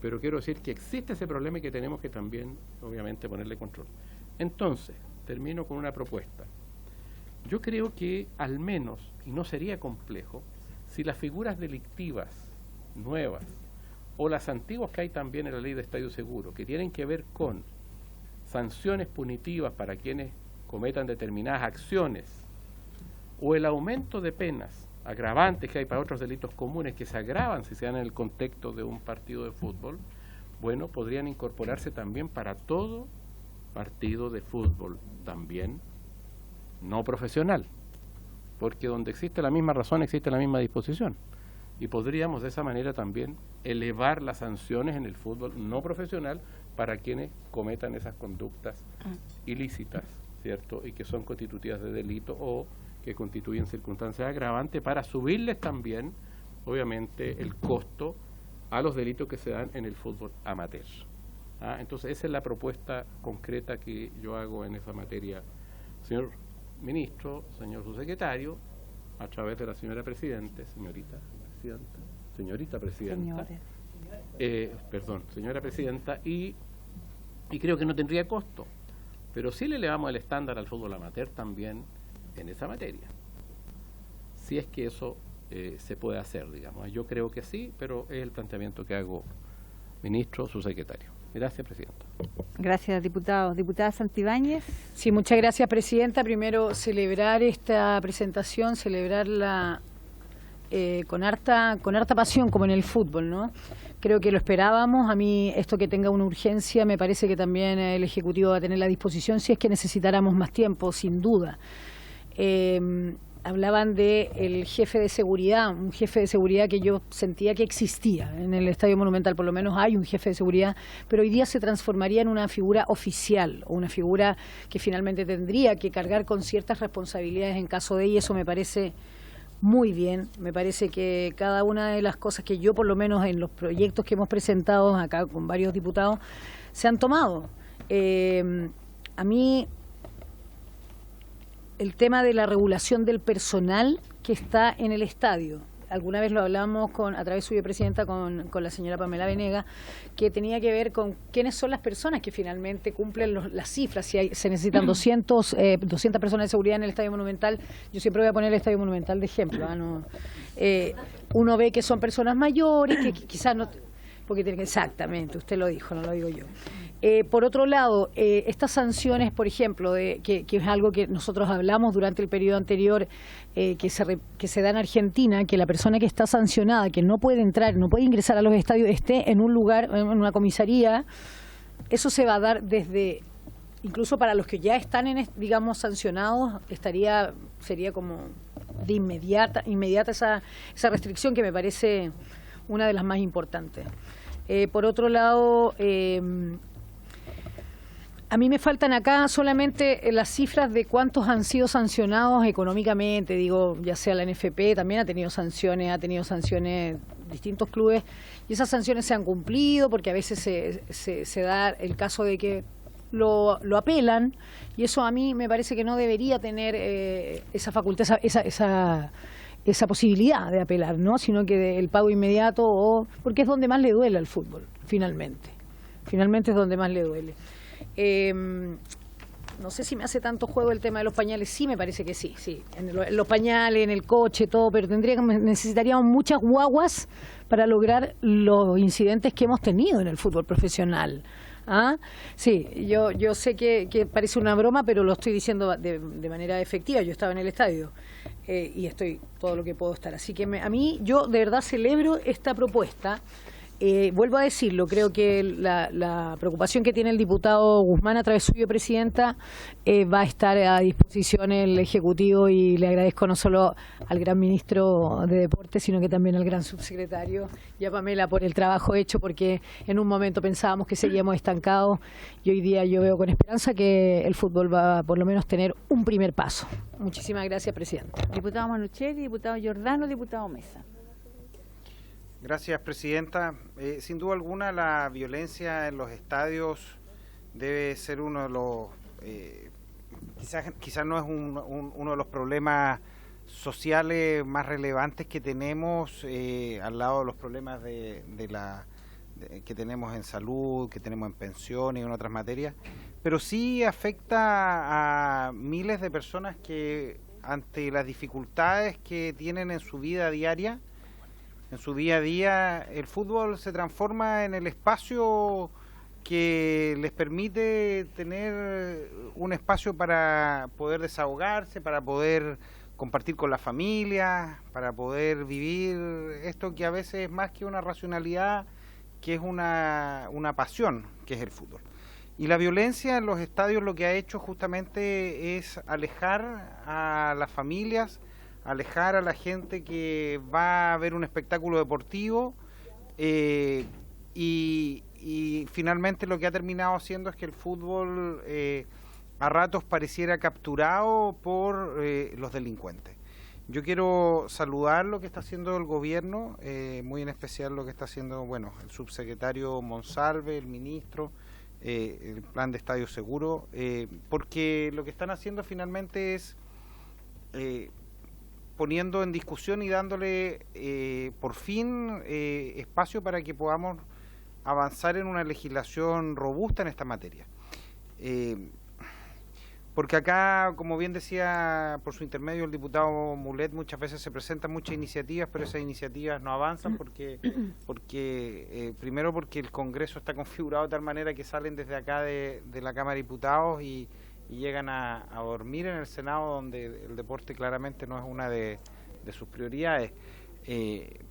pero quiero decir que existe ese problema y que tenemos que también, obviamente, ponerle control. Entonces, termino con una propuesta. Yo creo que al menos, y no sería complejo, si las figuras delictivas nuevas o las antiguas que hay también en la ley de estadio seguro, que tienen que ver con sanciones punitivas para quienes cometan determinadas acciones, o el aumento de penas agravantes que hay para otros delitos comunes que se agravan si se dan en el contexto de un partido de fútbol, bueno, podrían incorporarse también para todo partido de fútbol, también no profesional, porque donde existe la misma razón existe la misma disposición, y podríamos de esa manera también elevar las sanciones en el fútbol no profesional para quienes cometan esas conductas ilícitas, ¿cierto? Y que son constitutivas de delito o que constituyen circunstancias agravantes, para subirles también, obviamente, el costo a los delitos que se dan en el fútbol amateur. Entonces, esa es la propuesta concreta que yo hago en esa materia, señor ministro, señor subsecretario, a través de la señora presidenta, señora presidenta, y creo que no tendría costo, pero sí le elevamos el estándar al fútbol amateur también en esa materia, si es que eso se puede hacer, digamos. Yo creo que sí, pero es el planteamiento que hago, ministro, subsecretario. Gracias, presidenta. Gracias, diputado. Diputada Santibáñez. Sí, muchas gracias, presidenta. Primero, celebrar esta presentación, celebrarla con harta pasión, como en el fútbol, ¿no? Creo que lo esperábamos. A mí, esto que tenga una urgencia, me parece que también el Ejecutivo va a tener la disposición si es que necesitáramos más tiempo, sin duda. Hablaban del jefe de seguridad, un jefe de seguridad que yo sentía que existía en el Estadio Monumental, por lo menos hay un jefe de seguridad, pero hoy día se transformaría en una figura oficial, o una figura que finalmente tendría que cargar con ciertas responsabilidades en caso de, y eso me parece muy bien. Me parece que cada una de las cosas que yo, por lo menos en los proyectos que hemos presentado acá con varios diputados, se han tomado. A mí, el tema de la regulación del personal que está en el estadio, alguna vez lo hablamos a través suya, Presidenta, con la señora Pamela Venega, que tenía que ver con quiénes son las personas que finalmente cumplen las cifras. Si se necesitan 200 personas de seguridad en el Estadio Monumental, yo siempre voy a poner el Estadio Monumental de ejemplo. Uno ve que son personas mayores, que quizás no... Porque tiene que, exactamente, usted lo dijo, no lo digo yo. Por otro lado, estas sanciones, por ejemplo, que es algo que nosotros hablamos durante el periodo anterior, que se da en Argentina, que la persona que está sancionada, que no puede entrar, no puede ingresar a los estadios, esté en un lugar, en una comisaría, eso se va a dar desde, incluso para los que ya están, digamos, sancionados, sería como de inmediata esa restricción, que me parece una de las más importantes. Por otro lado, a mí me faltan acá solamente las cifras de cuántos han sido sancionados económicamente, digo, ya sea la NFP, también ha tenido sanciones distintos clubes, y esas sanciones se han cumplido, porque a veces se da el caso de que lo apelan, y eso a mí me parece que no debería tener esa facultad, esa posibilidad de apelar, ¿no? Sino que el pago inmediato, porque es donde más le duele al fútbol, finalmente es donde más le duele. No sé si me hace tanto juego el tema de los pañales, sí, me parece que sí, en los pañales, en el coche, todo, pero necesitaríamos muchas guaguas para lograr los incidentes que hemos tenido en el fútbol profesional. ¿Ah? Sí, yo sé que parece una broma, pero lo estoy diciendo de manera efectiva. Yo estaba en el estadio y estoy todo lo que puedo estar. Así que yo de verdad celebro esta propuesta. Vuelvo a decirlo, creo que la preocupación que tiene el diputado Guzmán a través suyo, Presidenta, va a estar a disposición el Ejecutivo, y le agradezco no solo al gran ministro de Deportes, sino que también al gran subsecretario y a Pamela por el trabajo hecho, porque en un momento pensábamos que seguíamos estancados y hoy día yo veo con esperanza que el fútbol va a por lo menos tener un primer paso. Muchísimas gracias, Presidenta. Diputado Manuchelli, diputado Giordano, diputado Mesa. Gracias, Presidenta. Sin duda alguna, la violencia en los estadios debe ser uno de los... quizás no es uno de los problemas sociales más relevantes que tenemos, al lado de los problemas que tenemos en salud, que tenemos en pensiones y en otras materias, pero sí afecta a miles de personas que, ante las dificultades que tienen en su vida diaria, en su día a día, el fútbol se transforma en el espacio que les permite tener un espacio para poder desahogarse, para poder compartir con la familia, para poder vivir esto que a veces es más que una racionalidad, que es una pasión, que es el fútbol. Y la violencia en los estadios lo que ha hecho justamente es alejar a las familias, alejar a la gente que va a ver un espectáculo deportivo, y finalmente lo que ha terminado haciendo es que el fútbol a ratos pareciera capturado por los delincuentes. Yo quiero saludar lo que está haciendo el gobierno, muy en especial lo que está haciendo, bueno, el subsecretario Monsalve, el ministro, el plan de estadio seguro, porque lo que están haciendo finalmente es poniendo en discusión y dándole por fin espacio para que podamos avanzar en una legislación robusta en esta materia. Porque acá, como bien decía por su intermedio el diputado Mulet, muchas veces se presentan muchas iniciativas, pero esas iniciativas no avanzan primero porque el Congreso está configurado de tal manera que salen desde acá de la Cámara de Diputados y llegan a dormir en el Senado, donde el deporte claramente no es una de sus prioridades.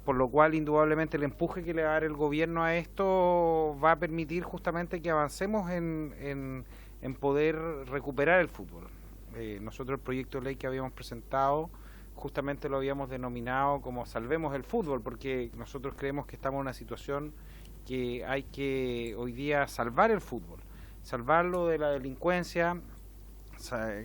Por lo cual, indudablemente, el empuje que le va a dar el gobierno a esto va a permitir justamente que avancemos en poder recuperar el fútbol. Nosotros el proyecto de ley que habíamos presentado justamente lo habíamos denominado como Salvemos el Fútbol, porque nosotros creemos que estamos en una situación que hay que hoy día salvar el fútbol, salvarlo de la delincuencia,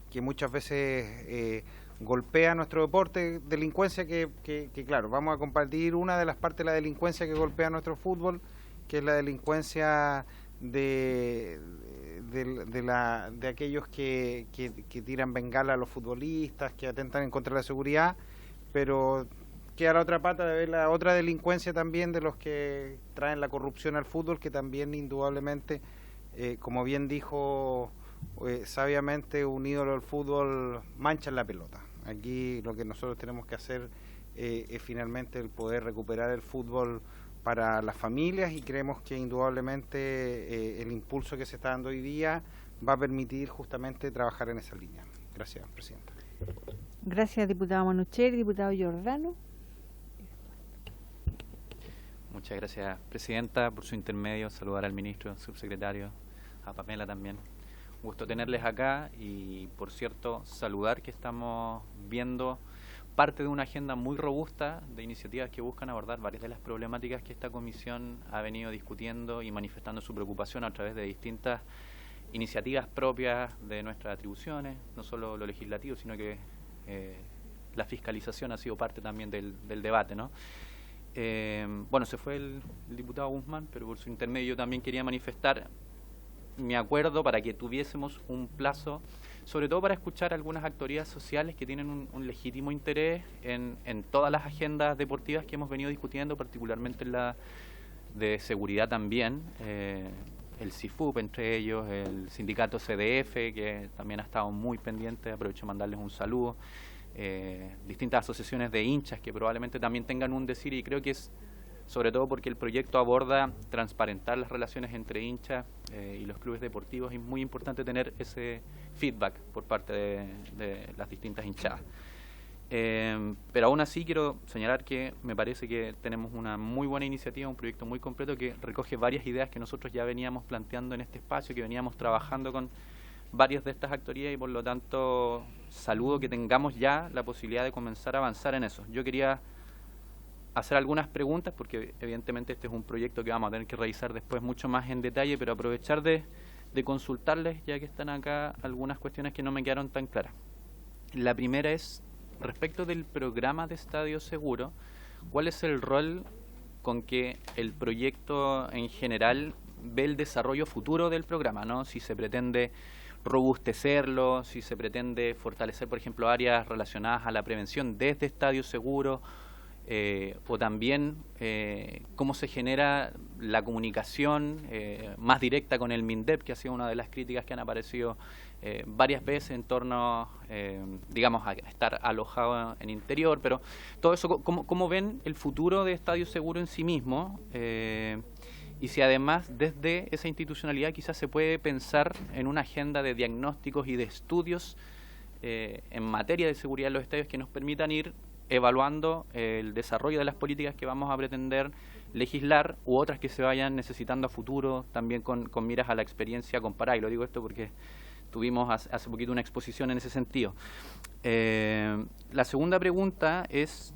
que muchas veces golpea nuestro deporte, delincuencia que claro, vamos a compartir una de las partes de la delincuencia que golpea nuestro fútbol, que es la delincuencia de aquellos que tiran bengala a los futbolistas, que atentan en contra de la seguridad, pero queda la otra pata de ver la otra delincuencia también de los que traen la corrupción al fútbol, que también indudablemente, como bien dijo sabiamente un ídolo del fútbol, manchan la pelota. Aquí lo que nosotros tenemos que hacer es finalmente el poder recuperar el fútbol para las familias, y creemos que indudablemente el impulso que se está dando hoy día va a permitir justamente trabajar en esa línea. Gracias, Presidenta. Gracias, diputado Manucheri. Diputado Giordano. Muchas gracias, Presidenta, por su intermedio. Saludar al ministro, subsecretario, a Pamela también. Un gusto tenerles acá y, por cierto, saludar que estamos viendo parte de una agenda muy robusta de iniciativas que buscan abordar varias de las problemáticas que esta comisión ha venido discutiendo y manifestando su preocupación a través de distintas iniciativas propias de nuestras atribuciones, no solo lo legislativo, sino que la fiscalización ha sido parte también del debate, ¿no? Bueno, se fue el diputado Guzmán, pero por su intermedio yo también quería manifestar mi acuerdo para que tuviésemos un plazo, sobre todo para escuchar algunas autoridades sociales que tienen un legítimo interés en todas las agendas deportivas que hemos venido discutiendo, particularmente en la de seguridad también, el CIFUP entre ellos, el sindicato CDF, que también ha estado muy pendiente, aprovecho de mandarles un saludo, distintas asociaciones de hinchas que probablemente también tengan un decir, y creo que es sobre todo porque el proyecto aborda transparentar las relaciones entre hinchas y los clubes deportivos, y es muy importante tener ese feedback por parte de las distintas hinchadas. Pero aún así quiero señalar que me parece que tenemos una muy buena iniciativa, un proyecto muy completo que recoge varias ideas que nosotros ya veníamos planteando en este espacio, que veníamos trabajando con varias de estas actorías, y por lo tanto saludo que tengamos ya la posibilidad de comenzar a avanzar en eso. Yo quería hacer algunas preguntas porque evidentemente este es un proyecto que vamos a tener que revisar después mucho más en detalle, pero aprovechar de consultarles, ya que están acá, algunas cuestiones que no me quedaron tan claras. La primera es respecto del programa de Estadio Seguro. ¿Cuál es el rol con que el proyecto en general ve el desarrollo futuro del programa, ¿no? Si se pretende robustecerlo, si se pretende fortalecer, por ejemplo, áreas relacionadas a la prevención desde Estadio Seguro, o también cómo se genera la comunicación más directa con el MINDEP, que ha sido una de las críticas que han aparecido varias veces en torno, digamos, a estar alojado en interior, pero todo eso, ¿cómo ven el futuro de Estadio Seguro en sí mismo? Y si además desde esa institucionalidad quizás se puede pensar en una agenda de diagnósticos y de estudios en materia de seguridad en los estadios que nos permitan ir evaluando el desarrollo de las políticas que vamos a pretender legislar, u otras que se vayan necesitando a futuro, también con miras a la experiencia comparada. Y lo digo esto porque tuvimos hace poquito una exposición en ese sentido. La segunda pregunta es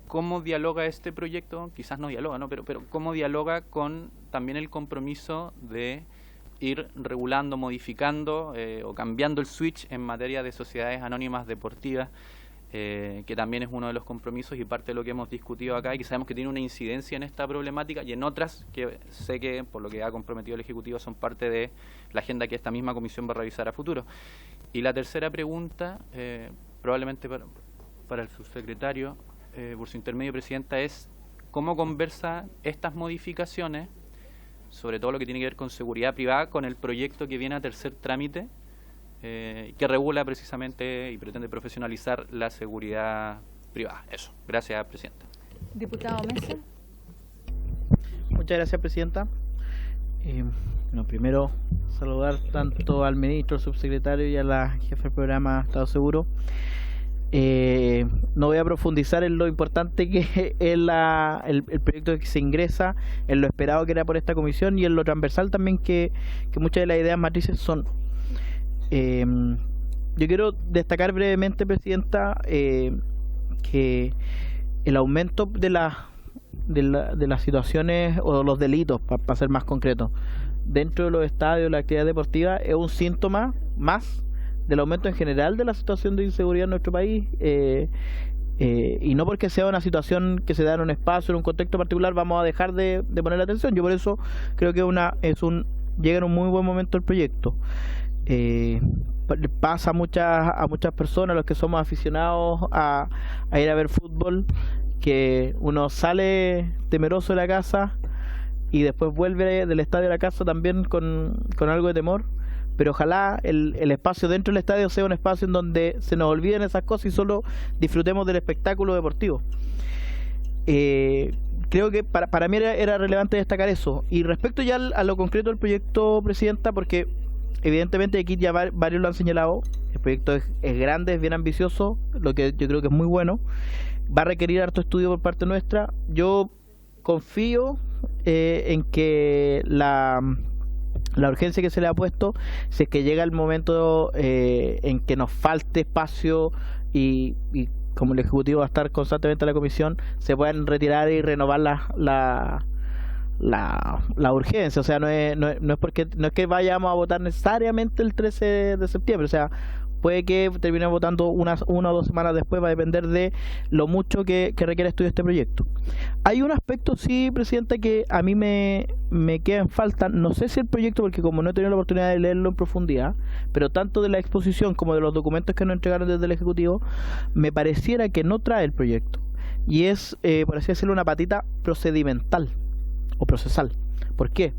cómo dialoga este proyecto, quizás no dialoga, ¿no? Pero cómo dialoga con también el compromiso de ir regulando, modificando o cambiando el switch en materia de sociedades anónimas deportivas, que también es uno de los compromisos y parte de lo que hemos discutido acá, y que sabemos que tiene una incidencia en esta problemática y en otras que sé que, por lo que ha comprometido el Ejecutivo, son parte de la agenda que esta misma comisión va a revisar a futuro. Y la tercera pregunta, probablemente para el subsecretario, por su intermedio, Presidenta, es cómo conversa estas modificaciones, sobre todo lo que tiene que ver con seguridad privada, con el proyecto que viene a tercer trámite, que regula precisamente y pretende profesionalizar la seguridad privada. Eso. Gracias, Presidenta. Diputado Mesa. Muchas gracias, Presidenta. Bueno, primero saludar tanto al ministro, al subsecretario y a la jefa del programa Estado Seguro. No voy a profundizar en lo importante que es el proyecto que se ingresa, en lo esperado que era por esta comisión y en lo transversal también que muchas de las ideas matrices son. Yo quiero destacar brevemente, Presidenta, que el aumento de las situaciones o los delitos, para ser más concreto, dentro de los estadios, la actividad deportiva, es un síntoma más del aumento en general de la situación de inseguridad en nuestro país, y no porque sea una situación que se da en un espacio, en un contexto particular, vamos a dejar de poner atención. Yo por eso creo que llega en un muy buen momento el proyecto. Pasa a muchas personas, los que somos aficionados a ir a ver fútbol, que uno sale temeroso de la casa y después vuelve del estadio a la casa también con algo de temor, pero ojalá el espacio dentro del estadio sea un espacio en donde se nos olviden esas cosas y solo disfrutemos del espectáculo deportivo. Creo que para mí era relevante destacar eso. Y respecto ya a lo concreto del proyecto, Presidenta, porque evidentemente aquí ya varios lo han señalado, el proyecto es grande, es bien ambicioso, lo que yo creo que es muy bueno, va a requerir harto estudio por parte nuestra. Yo confío en que la urgencia que se le ha puesto, si es que llega el momento en que nos falte espacio y como el Ejecutivo va a estar constantemente en la comisión, se puedan retirar y renovar la urgencia. O sea, no es que vayamos a votar necesariamente el 13 de septiembre, o sea, puede que terminemos votando una o 2 semanas después, va a depender de lo mucho que requiere estudio este proyecto. Hay un aspecto, sí, Presidenta, que a mí me queda en falta, no sé si el proyecto, porque como no he tenido la oportunidad de leerlo en profundidad, pero tanto de la exposición como de los documentos que nos entregaron desde el Ejecutivo, me pareciera que no trae el proyecto, y es, por así decirlo, una patita procedimental o procesal. ¿Por qué?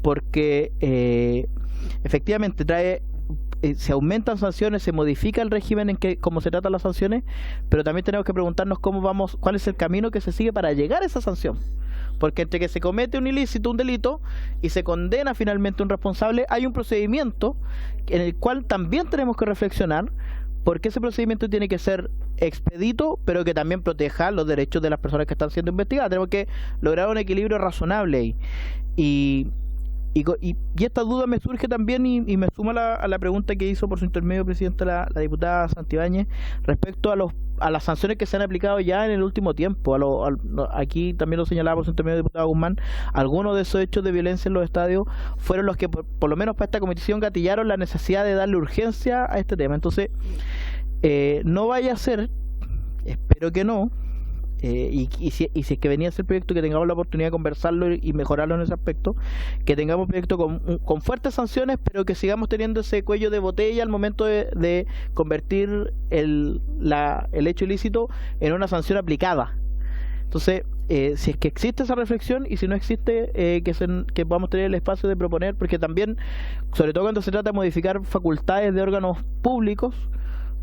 Porque efectivamente trae, se aumentan sanciones, se modifica el régimen en que cómo se tratan las sanciones, pero también tenemos que preguntarnos cuál es el camino que se sigue para llegar a esa sanción, porque entre que se comete un ilícito, un delito, y se condena finalmente a un responsable, hay un procedimiento en el cual también tenemos que reflexionar, porque ese procedimiento tiene que ser expedito, pero que también proteja los derechos de las personas que están siendo investigadas. Tenemos que lograr un equilibrio razonable ahí. Y esta duda me surge también y me suma a la pregunta que hizo por su intermedio, Presidenta, la diputada Santibáñez, respecto a las sanciones que se han aplicado ya en el último tiempo. Aquí también lo señalaba por su intermedio, diputado Guzmán, algunos de esos hechos de violencia en los estadios fueron los que, por lo menos para esta comisión, gatillaron la necesidad de darle urgencia a este tema. Entonces, no vaya a ser, espero que no, y si es que venía a ser proyecto, que tengamos la oportunidad de conversarlo y mejorarlo en ese aspecto, que tengamos un proyecto con fuertes sanciones, pero que sigamos teniendo ese cuello de botella al momento de convertir el hecho ilícito en una sanción aplicada. Entonces, si es que existe esa reflexión, y si no existe, que podamos tener el espacio de proponer, porque también, sobre todo cuando se trata de modificar facultades de órganos públicos,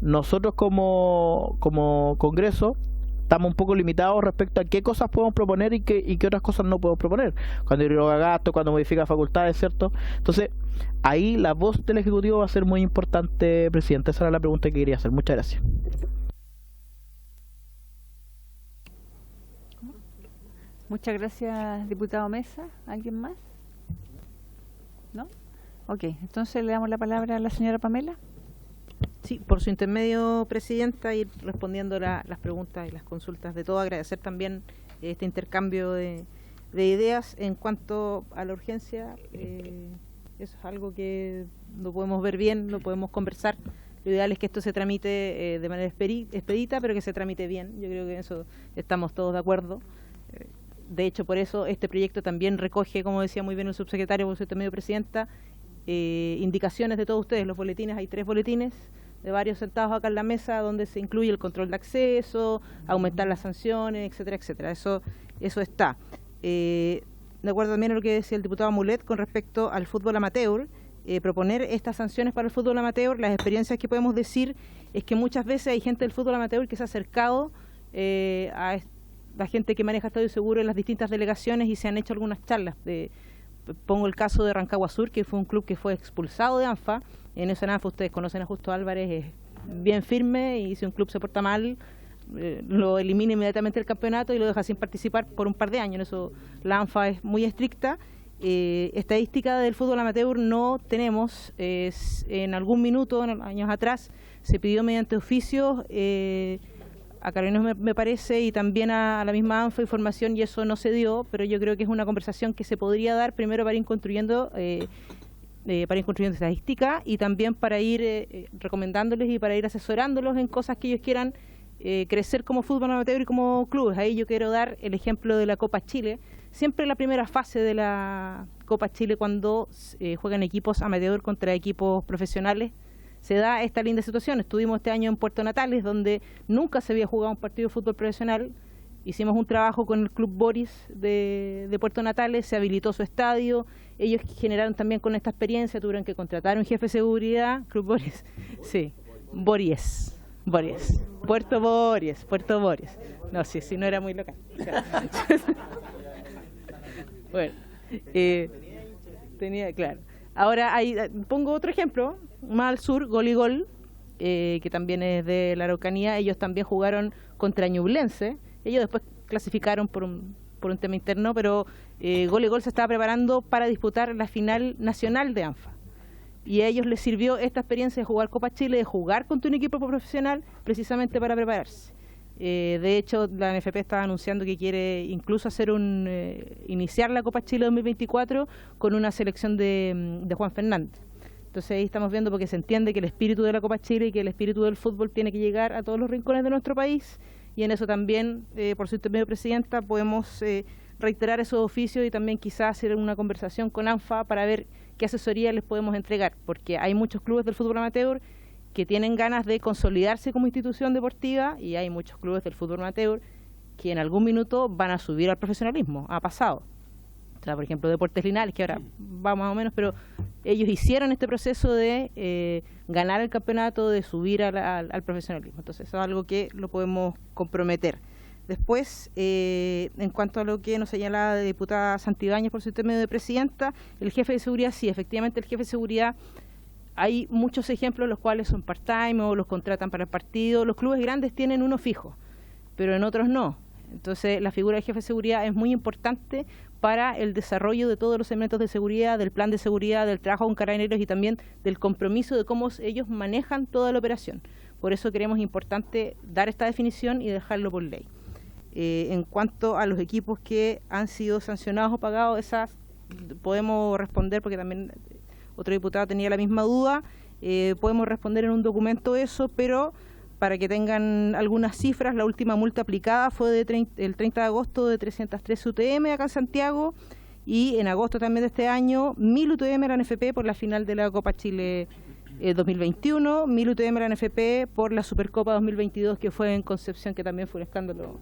nosotros como Congreso estamos un poco limitados respecto a qué cosas podemos proponer y qué otras cosas no podemos proponer. Cuando eroga gasto, cuando modifica facultades, ¿cierto? Entonces, ahí la voz del Ejecutivo va a ser muy importante, Presidente. Esa era la pregunta que quería hacer. Muchas gracias. Muchas gracias, diputado Mesa. ¿Alguien más? ¿No? Ok, entonces le damos la palabra a la señora Pamela. Sí, por su intermedio, Presidenta, ir respondiendo las preguntas y las consultas de todo. Agradecer también este intercambio de ideas en cuanto a la urgencia. Eso es algo que lo podemos ver bien, lo podemos conversar. Lo ideal es que esto se tramite de manera expedita, pero que se tramite bien. Yo creo que en eso estamos todos de acuerdo. De hecho, por eso este proyecto también recoge, como decía muy bien el subsecretario, por su intermedio, Presidenta, indicaciones de todos ustedes. Los boletines, hay 3 boletines de varios sentados acá en la mesa, donde se incluye el control de acceso, aumentar las sanciones, etcétera, etcétera. Eso está. De acuerdo también a lo que decía el diputado Mulet con respecto al fútbol amateur, proponer estas sanciones para el fútbol amateur. Las experiencias que podemos decir es que muchas veces hay gente del fútbol amateur que se ha acercado a la gente que maneja Estadio Seguro en las distintas delegaciones y se han hecho algunas charlas. Pongo el caso de Rancagua Sur, que fue un club que fue expulsado de ANFA. En esa ANFA ustedes conocen a Justo Álvarez, es bien firme, y si un club se porta mal, lo elimina inmediatamente del campeonato y lo deja sin participar por un par de años. En eso la ANFA es muy estricta. Estadística del fútbol amateur no tenemos. En algún minuto, años atrás, se pidió mediante oficios a Carabineros, me parece, y también a la misma ANFA información, y eso no se dio, pero yo creo que es una conversación que se podría dar primero para ir construyendo estadística, y también para ir recomendándoles y para ir asesorándolos en cosas que ellos quieran crecer como fútbol amateur y como clubes. Ahí yo quiero dar el ejemplo de la Copa Chile. Siempre la primera fase de la Copa Chile, cuando juegan equipos amateur contra equipos profesionales, se da esta linda situación. Estuvimos este año en Puerto Natales, donde nunca se había jugado un partido de fútbol profesional. Hicimos un trabajo con el Club Boris de Puerto Natales, se habilitó su estadio, ellos generaron también con esta experiencia, tuvieron que contratar un jefe de seguridad, Club Boris, sí, Bories, Puerto Bories, no, sí, no era muy local. Bueno, tenía, claro. Ahora pongo otro ejemplo, más al sur, Gol y Gol, que también es de la Araucanía, ellos también jugaron contra Ñublense, ellos después clasificaron por un tema interno, pero Gol y Gol se estaba preparando para disputar la final nacional de ANFA. Y a ellos les sirvió esta experiencia de jugar Copa Chile, de jugar contra un equipo profesional, precisamente para prepararse. De hecho, la NFP estaba anunciando que quiere incluso hacer iniciar la Copa Chile 2024 con una selección de Juan Fernández. Entonces ahí estamos viendo, porque se entiende que el espíritu de la Copa Chile y que el espíritu del fútbol tiene que llegar a todos los rincones de nuestro país, y en eso también, por su intermedio, Presidenta, podemos reiterar esos oficios y también quizás hacer una conversación con ANFA para ver qué asesoría les podemos entregar, porque hay muchos clubes del fútbol amateur que tienen ganas de consolidarse como institución deportiva, y hay muchos clubes del fútbol amateur que en algún minuto van a subir al profesionalismo, ha pasado. O sea, por ejemplo, Deportes Linares, que ahora va más o menos, pero ellos hicieron este proceso de ganar el campeonato, de subir al profesionalismo. Entonces, eso es algo que lo podemos comprometer. Después, en cuanto a lo que nos señala la diputada Santibáñez por su intermedio de Presidenta, el jefe de seguridad, sí, efectivamente el jefe de seguridad, hay muchos ejemplos los cuales son part-time o los contratan para el partido. Los clubes grandes tienen uno fijo, pero en otros no. Entonces, la figura del jefe de seguridad es muy importante para el desarrollo de todos los elementos de seguridad, del plan de seguridad, del trabajo con carabineros y también del compromiso de cómo ellos manejan toda la operación. Por eso creemos importante dar esta definición y dejarlo por ley. En cuanto a los equipos que han sido sancionados o pagados, esas podemos responder, porque también otro diputado tenía la misma duda, podemos responder en un documento eso, pero para que tengan algunas cifras, la última multa aplicada fue el 30 de agosto de 303 UTM acá en Santiago, y en agosto también de este año 1000 UTM a la NFP por la final de la Copa Chile 2021, 1000 UTM a la NFP por la Supercopa 2022 que fue en Concepción, que también fue un escándalo.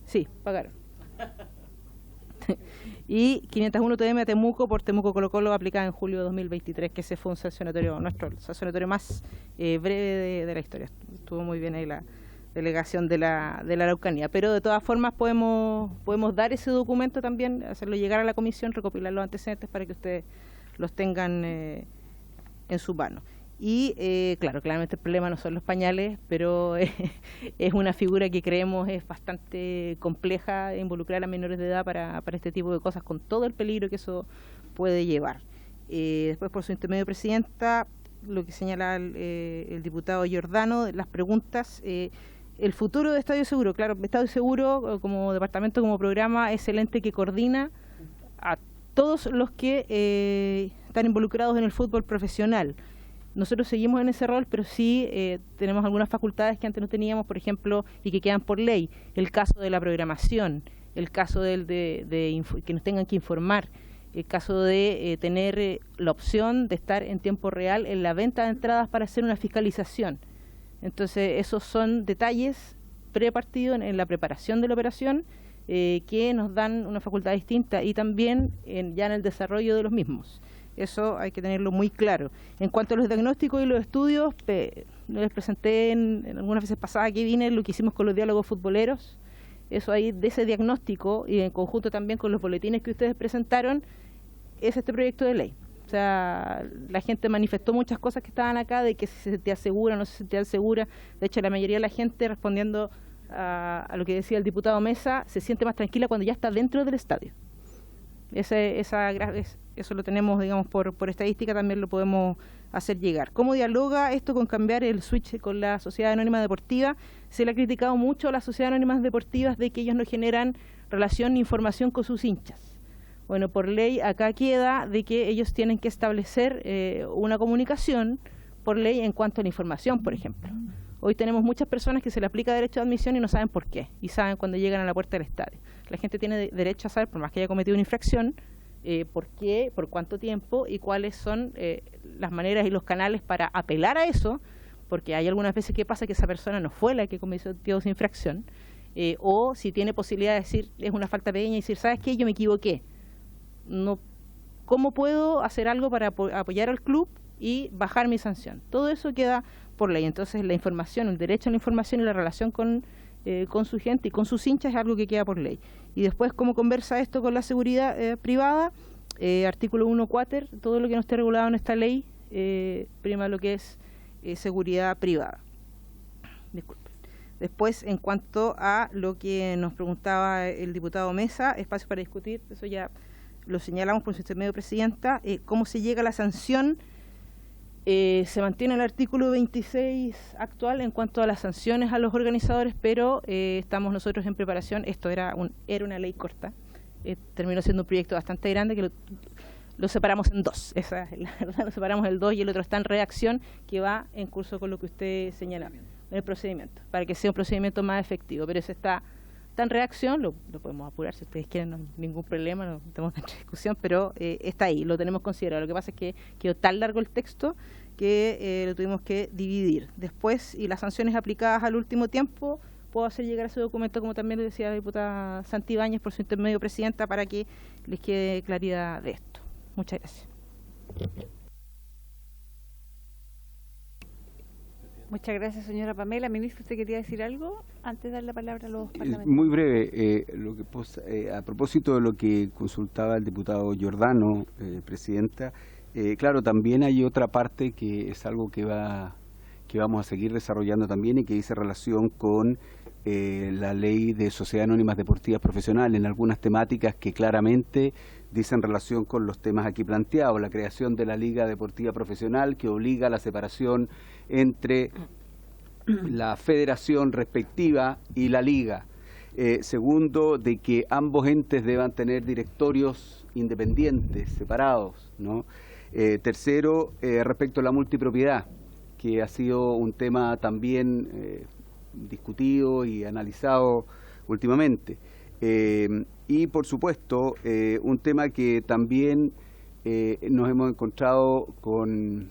Sí, pagaron. Y 501 UTM a Temuco por Temuco Colo Colo, aplicada en julio de 2023, que ese fue un sancionatorio, el sancionatorio más breve de la historia. Estuvo muy bien ahí la delegación de la Araucanía, pero de todas formas podemos dar ese documento también, hacerlo llegar a la comisión, recopilar los antecedentes para que ustedes los tengan en su mano. Y claro, claramente el problema no son los pañales, pero es una figura que creemos es bastante compleja involucrar a menores de edad para este tipo de cosas, con todo el peligro que eso puede llevar. Después, por su intermedio, Presidenta, lo que señala el diputado Giordano, las preguntas, el futuro de Estadio Seguro. Claro, Estadio Seguro como departamento, como programa, es el ente que coordina a todos los que están involucrados en el fútbol profesional. Nosotros seguimos en ese rol, pero sí tenemos algunas facultades que antes no teníamos, por ejemplo, y que quedan por ley. El caso de la programación, el caso de que nos tengan que informar, el caso de tener la opción de estar en tiempo real en la venta de entradas para hacer una fiscalización. Entonces, esos son detalles prepartido en la preparación de la operación que nos dan una facultad distinta, y también ya en el desarrollo de los mismos. Eso hay que tenerlo muy claro. En cuanto a los diagnósticos y los estudios, les presenté en algunas veces pasadas que vine lo que hicimos con los diálogos futboleros. Eso ahí, de ese diagnóstico, y en conjunto también con los boletines que ustedes presentaron, es este proyecto de ley. O sea, la gente manifestó muchas cosas que estaban acá, de que se sentía segura, no se sentía segura. De hecho, la mayoría de la gente, respondiendo a lo que decía el diputado Mesa, se siente más tranquila cuando ya está dentro del estadio. Eso lo tenemos, digamos, por estadística, también lo podemos hacer llegar. ¿Cómo dialoga esto con cambiar el switch con la Sociedad Anónima Deportiva? Se le ha criticado mucho a las sociedades anónimas deportivas de que ellos no generan relación ni información con sus hinchas. Bueno, por ley acá queda de que ellos tienen que establecer una comunicación por ley en cuanto a la información, por ejemplo. Hoy tenemos muchas personas que se le aplica derecho de admisión y no saben por qué, y saben cuando llegan a la puerta del estadio. La gente tiene derecho a saber, por más que haya cometido una infracción, por qué, por cuánto tiempo y cuáles son las maneras y los canales para apelar a eso, porque hay algunas veces que pasa que esa persona no fue la que cometió esa infracción, o si tiene posibilidad de decir, es una falta pequeña, y decir, ¿sabes qué? Yo me equivoqué. No, ¿cómo puedo hacer algo para apoyar al club y bajar mi sanción? Todo eso queda por ley. Entonces la información, el derecho a la información y la relación con su gente y con sus hinchas es algo que queda por ley. Y después, ¿cómo conversa esto con la seguridad privada? Artículo 1.4, todo lo que no esté regulado en esta ley prima lo que es seguridad privada. Disculpen. Después, en cuanto a lo que nos preguntaba el diputado Mesa, espacio para discutir, eso ya lo señalamos por su intermedio, Presidenta. ¿Cómo se llega a la sanción? Se mantiene el artículo 26 actual en cuanto a las sanciones a los organizadores, pero estamos nosotros en preparación. Esto era una ley corta, terminó siendo un proyecto bastante grande que lo separamos en dos. Esa es la verdad, lo separamos en dos, y el otro está en redacción, que va en curso con lo que usted señala, en el procedimiento, para que sea un procedimiento más efectivo. Pero ese está en redacción, lo podemos apurar si ustedes quieren, no hay ningún problema, no tenemos tanta discusión, pero está ahí, lo tenemos considerado. Lo que pasa es que quedó tan largo el texto que lo tuvimos que dividir. Después, y las sanciones aplicadas al último tiempo, puedo hacer llegar ese documento, como también le decía la diputada Santibáñez, por su intermedio, Presidenta, para que les quede claridad de esto. Muchas gracias. Muchas gracias, señora Pamela. Ministro, ¿usted quería decir algo antes de dar la palabra a los parlamentarios? Muy breve, a propósito de lo que consultaba el diputado Giordano, Presidenta, claro, también hay otra parte que es algo que vamos a seguir desarrollando también, y que dice relación con la ley de sociedades anónimas deportivas profesionales, en algunas temáticas que claramente dicen relación con los temas aquí planteados: la creación de la Liga Deportiva Profesional, que obliga a la separación entre la federación respectiva y la liga. Segundo, de que ambos entes deban tener directorios independientes, separados, ¿no? Tercero, respecto a la multipropiedad, que ha sido un tema también discutido y analizado últimamente. Y por supuesto, un tema que también nos hemos encontrado con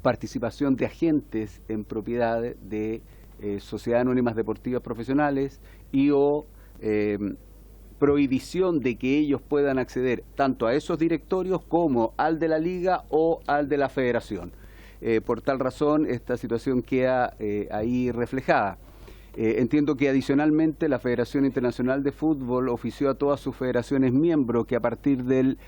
participación de agentes en propiedad de sociedades anónimas deportivas profesionales o prohibición de que ellos puedan acceder tanto a esos directorios como al de la liga o al de la federación. Por tal razón, esta situación queda ahí reflejada. Entiendo que adicionalmente la Federación Internacional de Fútbol ofició a todas sus federaciones miembros que a partir del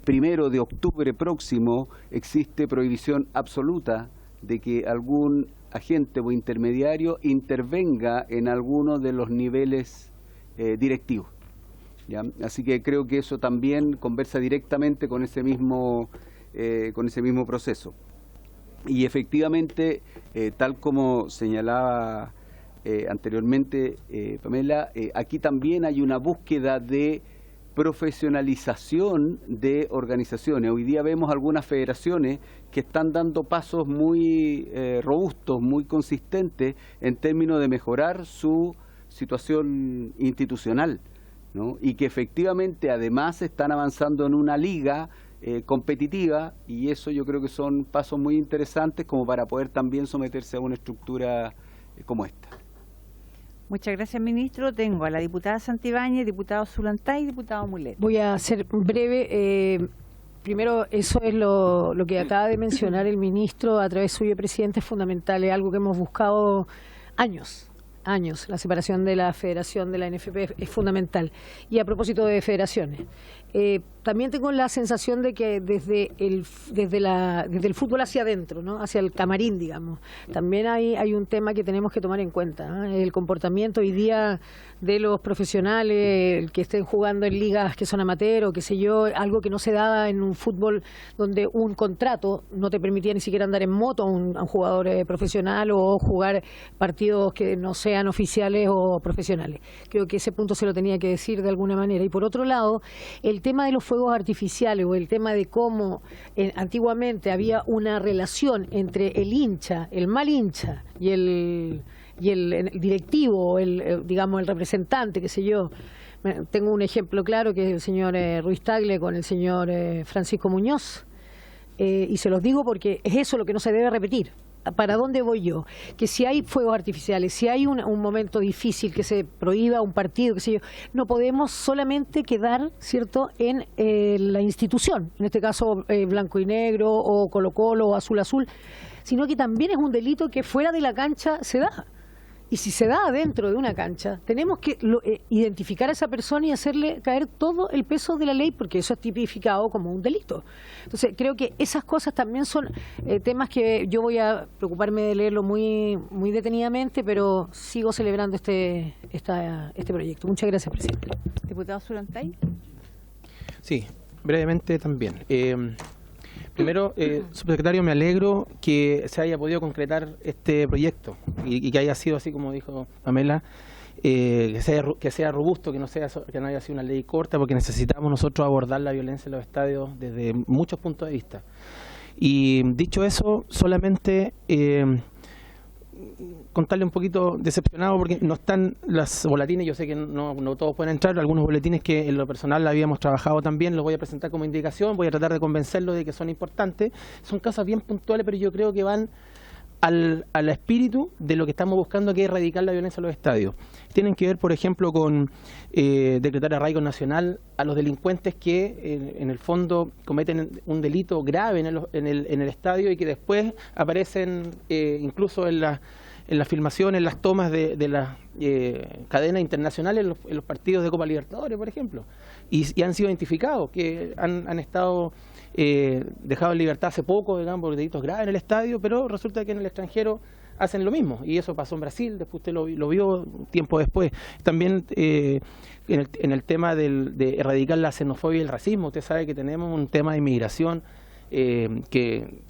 1 de octubre próximo existe prohibición absoluta de que algún agente o intermediario intervenga en alguno de los niveles directivos, ¿ya? Así que creo que eso también conversa directamente con ese mismo proceso. Y efectivamente, tal como señalaba anteriormente Pamela, aquí también hay una búsqueda de profesionalización de organizaciones. Hoy día vemos algunas federaciones que están dando pasos muy robustos, muy consistentes en términos de mejorar su situación institucional, ¿no? Y que efectivamente además están avanzando en una liga competitiva, y eso yo creo que son pasos muy interesantes como para poder también someterse a una estructura como esta. Muchas gracias, ministro. Tengo a la diputada Santibáñez, diputado Zulantay y diputado Mulet. Voy a ser breve. Primero, eso es lo que acaba de mencionar el ministro a través suyo, presidente, es fundamental, es algo que hemos buscado años. La separación de la federación de la NFP es fundamental. Y a propósito de federaciones, también tengo la sensación de que desde el fútbol hacia adentro, ¿no? Hacia el camarín, digamos, también hay un tema que tenemos que tomar en cuenta, ¿no? El comportamiento hoy día de los profesionales que estén jugando en ligas que son amateur o qué sé yo, algo que no se daba en un fútbol donde un contrato no te permitía ni siquiera andar en moto a un jugador profesional o jugar partidos que no sean oficiales o profesionales. Creo que ese punto se lo tenía que decir de alguna manera. Y por otro lado, el tema de los fuegos artificiales o el tema de cómo antiguamente había una relación entre el hincha, el mal hincha y el directivo, digamos el representante, qué sé yo. Tengo un ejemplo claro que es el señor Ruiz Tagle con el señor Francisco Muñoz, y se los digo porque es eso lo que no se debe repetir. ¿para dónde voy yo? Que si hay fuegos artificiales, si hay un momento difícil que se prohíba un partido, qué sé yo, no podemos solamente quedar, ¿cierto?, en la institución, en este caso blanco y negro o Colo-Colo o azul-azul, sino que también es un delito que fuera de la cancha se da. Y si se da dentro de una cancha, tenemos que identificar a esa persona y hacerle caer todo el peso de la ley, porque eso es tipificado como un delito. Entonces, creo que esas cosas también son temas que yo voy a preocuparme de leerlo muy detenidamente, pero sigo celebrando este proyecto. Muchas gracias, presidente. Diputado Zulantay. Sí, brevemente también. Primero, subsecretario, me alegro que se haya podido concretar este proyecto y que haya sido así como dijo Pamela, que sea robusto, que no haya sido una ley corta, porque necesitamos nosotros abordar la violencia en los estadios desde muchos puntos de vista. Y dicho eso, solamente contarle un poquito decepcionado porque no están las boletines, yo sé que no todos pueden entrar, algunos boletines que en lo personal habíamos trabajado también, los voy a presentar como indicación, voy a tratar de convencerlos de que son importantes, son cosas bien puntuales, pero yo creo que van al espíritu de lo que estamos buscando, que es erradicar la violencia en los estadios. Tienen que ver, por ejemplo, con decretar arraigo nacional a los delincuentes que en el fondo cometen un delito grave en el estadio y que después aparecen incluso en las filmaciones, en las tomas de las cadenas internacionales en los partidos de Copa Libertadores, por ejemplo, y han sido identificados, que han estado dejados en libertad hace poco, digamos, por delitos graves en el estadio, pero resulta que en el extranjero hacen lo mismo, y eso pasó en Brasil, después usted lo vio tiempo después. También en el tema de erradicar la xenofobia y el racismo, usted sabe que tenemos un tema de inmigración que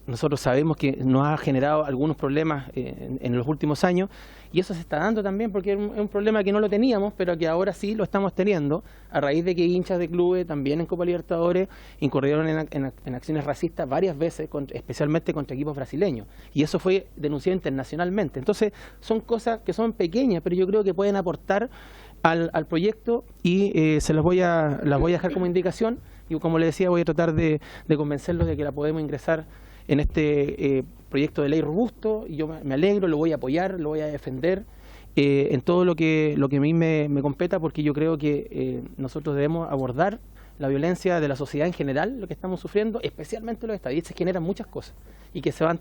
nosotros sabemos que nos ha generado algunos problemas en los últimos años, y eso se está dando también porque es un problema que no lo teníamos, pero que ahora sí lo estamos teniendo, a raíz de que hinchas de clubes, también en Copa Libertadores, incurrieron en acciones racistas varias veces, especialmente contra equipos brasileños, y eso fue denunciado internacionalmente. Entonces, son cosas que son pequeñas, pero yo creo que pueden aportar al proyecto, y se las voy a dejar como indicación, y como le decía, voy a tratar de convencerlos de que la podemos ingresar en este proyecto de ley robusto, y yo me alegro, lo voy a apoyar, lo voy a defender en todo lo que a mí me competa, porque yo creo que nosotros debemos abordar la violencia de la sociedad en general, lo que estamos sufriendo, especialmente los estadios, se generan muchas cosas, y que se van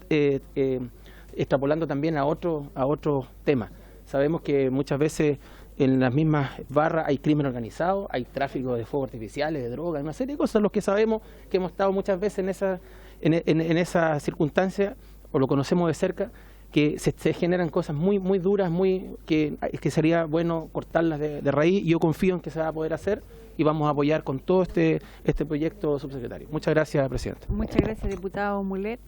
extrapolando también a otros temas. Sabemos que muchas veces en las mismas barras hay crimen organizado, hay tráfico de fuegos artificiales, de drogas, una serie de cosas, los que sabemos que hemos estado muchas veces en esa circunstancia, o lo conocemos de cerca, que se generan cosas muy duras, que sería bueno cortarlas de raíz, y yo confío en que se va a poder hacer, y vamos a apoyar con todo este proyecto, subsecretario. Muchas gracias, presidenta. Muchas gracias, diputado Mulet.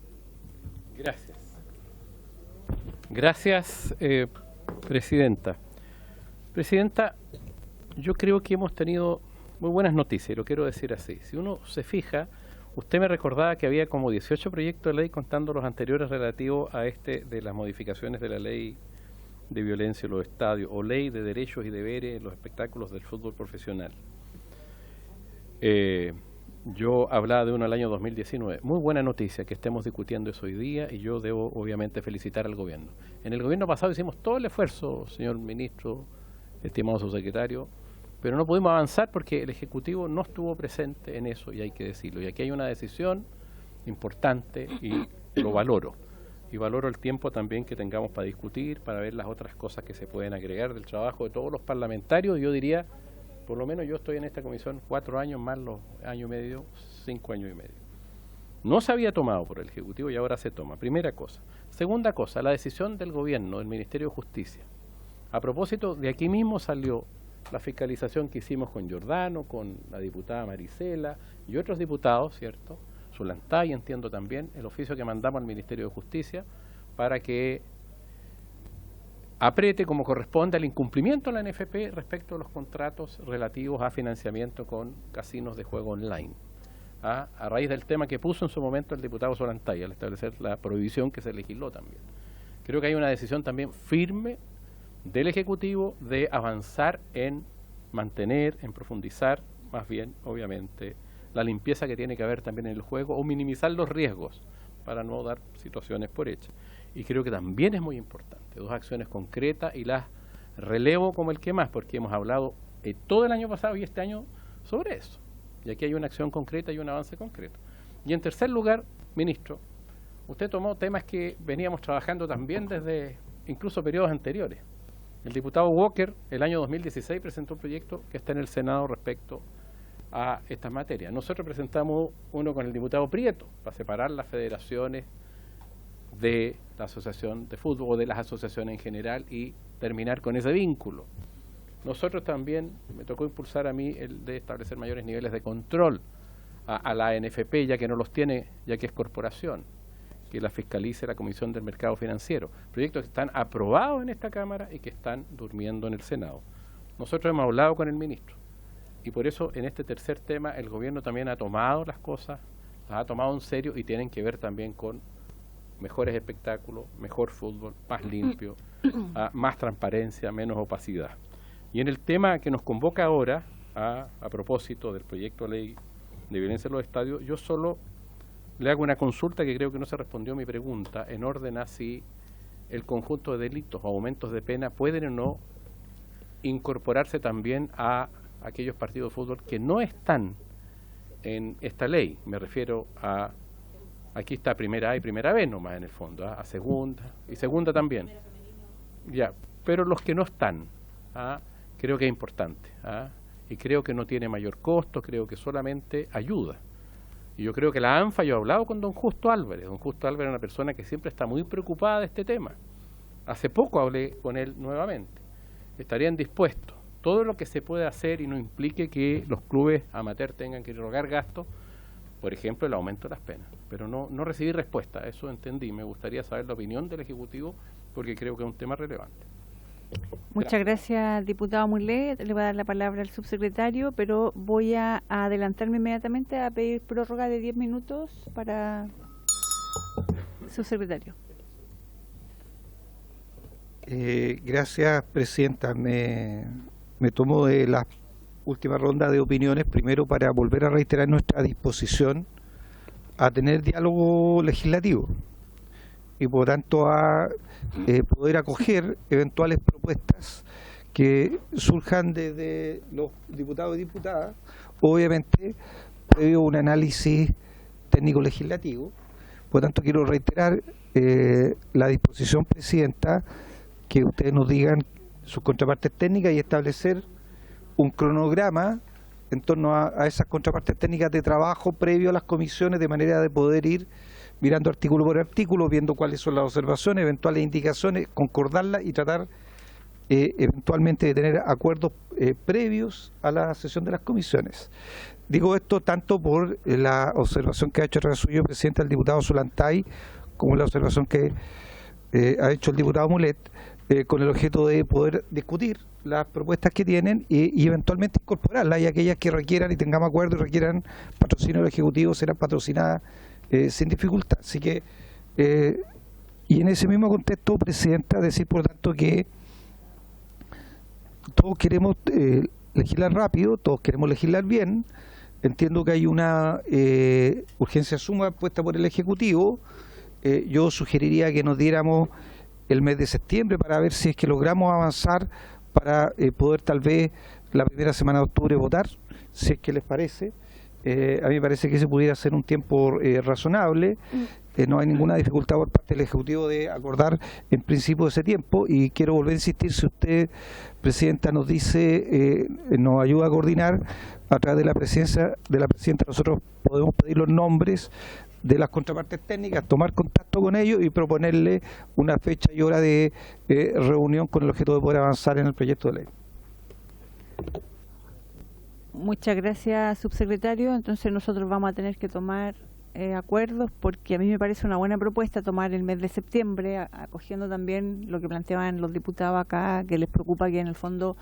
Gracias, presidenta. Presidenta, yo creo que hemos tenido muy buenas noticias, y lo quiero decir así. Si uno se fija, usted me recordaba que había como 18 proyectos de ley, contando los anteriores relativos a de las modificaciones de la ley de violencia en los estadios, o ley de derechos y deberes en los espectáculos del fútbol profesional. Yo hablaba de uno al año 2019. Muy buena noticia que estemos discutiendo eso hoy día, y yo debo obviamente felicitar al gobierno. En el gobierno pasado hicimos todo el esfuerzo, señor ministro, estimado subsecretario, pero no pudimos avanzar porque el Ejecutivo no estuvo presente en eso, y hay que decirlo. Y aquí hay una decisión importante, y lo valoro. Y valoro el tiempo también que tengamos para discutir, para ver las otras cosas que se pueden agregar del trabajo de todos los parlamentarios. Yo diría, por lo menos yo estoy en esta comisión 4 años más los año y medio, 5 años y medio. No se había tomado por el Ejecutivo y ahora se toma. Primera cosa. Segunda cosa, la decisión del gobierno, del Ministerio de Justicia. A propósito, de aquí mismo salió la fiscalización que hicimos con Giordano, con la diputada Marisela y otros diputados, ¿cierto? Zulantay, entiendo también, el oficio que mandamos al Ministerio de Justicia para que apriete como corresponde al incumplimiento de la NFP respecto a los contratos relativos a financiamiento con casinos de juego online. A raíz del tema que puso en su momento el diputado Zulantay, al establecer la prohibición que se legisló también. Creo que hay una decisión también firme del Ejecutivo de avanzar en mantener, en profundizar, más bien, obviamente, la limpieza que tiene que haber también en el juego, o minimizar los riesgos para no dar situaciones por hechas. Y creo que también es muy importante, 2 acciones concretas y las relevo como el que más, porque hemos hablado todo el año pasado y este año sobre eso. Y aquí hay una acción concreta y un avance concreto. Y en tercer lugar, ministro, usted tomó temas que veníamos trabajando también desde incluso periodos anteriores. El diputado Walker, el año 2016, presentó un proyecto que está en el Senado respecto a estas materias. Nosotros presentamos uno con el diputado Prieto para separar las federaciones de la asociación de fútbol o de las asociaciones en general y terminar con ese vínculo. Nosotros también, me tocó impulsar a mí el de establecer mayores niveles de control a la ANFP, ya que no los tiene, ya que es corporación, que la fiscalice la Comisión del Mercado Financiero. Proyectos que están aprobados en esta Cámara y que están durmiendo en el Senado. Nosotros hemos hablado con el ministro y por eso en este tercer tema el gobierno también ha tomado las cosas, las ha tomado en serio y tienen que ver también con mejores espectáculos, mejor fútbol, más limpio, más transparencia, menos opacidad. Y en el tema que nos convoca ahora, a propósito del proyecto de ley de violencia en los estadios, yo solo le hago una consulta que creo que no se respondió a mi pregunta, en orden a si el conjunto de delitos o aumentos de pena pueden o no incorporarse también a aquellos partidos de fútbol que no están en esta ley. Me refiero a, aquí está primera A y primera B nomás en el fondo, a segunda y segunda también. Ya, pero los que no están, creo que es importante, y creo que no tiene mayor costo, creo que solamente ayuda. Y yo creo que la ANFA, yo he hablado con don Justo Álvarez. Don Justo Álvarez es una persona que siempre está muy preocupada de este tema. Hace poco hablé con él nuevamente. Estarían dispuestos. Todo lo que se puede hacer y no implique que los clubes amateur tengan que erogar gastos, por ejemplo, el aumento de las penas. Pero no recibí respuesta, eso entendí. Me gustaría saber la opinión del Ejecutivo porque creo que es un tema relevante. Muchas gracias, diputado Mulet. Le voy a dar la palabra al subsecretario, pero voy a adelantarme inmediatamente a pedir prórroga de 10 minutos para el subsecretario. Gracias, presidenta. Me tomo de la última ronda de opiniones, primero para volver a reiterar nuestra disposición a tener diálogo legislativo y por tanto a poder acoger eventuales propuestas que surjan desde los diputados y diputadas, obviamente previo a un análisis técnico legislativo. Por tanto quiero reiterar la disposición, presidenta, que ustedes nos digan sus contrapartes técnicas y establecer un cronograma en torno a esas contrapartes técnicas de trabajo previo a las comisiones, de manera de poder ir mirando artículo por artículo, viendo cuáles son las observaciones, eventuales indicaciones, concordarlas y tratar eventualmente de tener acuerdos previos a la sesión de las comisiones. Digo esto tanto por la observación que ha hecho a través suyo, presidente, el diputado Solantay, como la observación que ha hecho el diputado Mulet, con el objeto de poder discutir las propuestas que tienen y eventualmente incorporarlas, y aquellas que requieran y tengamos acuerdo y requieran patrocinio del Ejecutivo serán patrocinadas sin dificultad. Así que, y en ese mismo contexto, presidenta, decir por tanto que todos queremos legislar rápido, todos queremos legislar bien. Entiendo que hay una urgencia suma puesta por el Ejecutivo. Yo sugeriría que nos diéramos el mes de septiembre para ver si es que logramos avanzar para poder tal vez la primera semana de octubre votar, si es que les parece. A mí me parece que ese pudiera ser un tiempo razonable. No hay ninguna dificultad por parte del Ejecutivo de acordar en principio ese tiempo, y quiero volver a insistir, si usted, presidenta, nos dice, nos ayuda a coordinar a través de la presidenta, nosotros podemos pedir los nombres de las contrapartes técnicas, tomar contacto con ellos y proponerle una fecha y hora de reunión con el objeto de poder avanzar en el proyecto de ley. Muchas gracias, subsecretario. Entonces nosotros vamos a tener que tomar acuerdos, porque a mí me parece una buena propuesta tomar el mes de septiembre, acogiendo también lo que planteaban los diputados acá, que les preocupa que en el fondo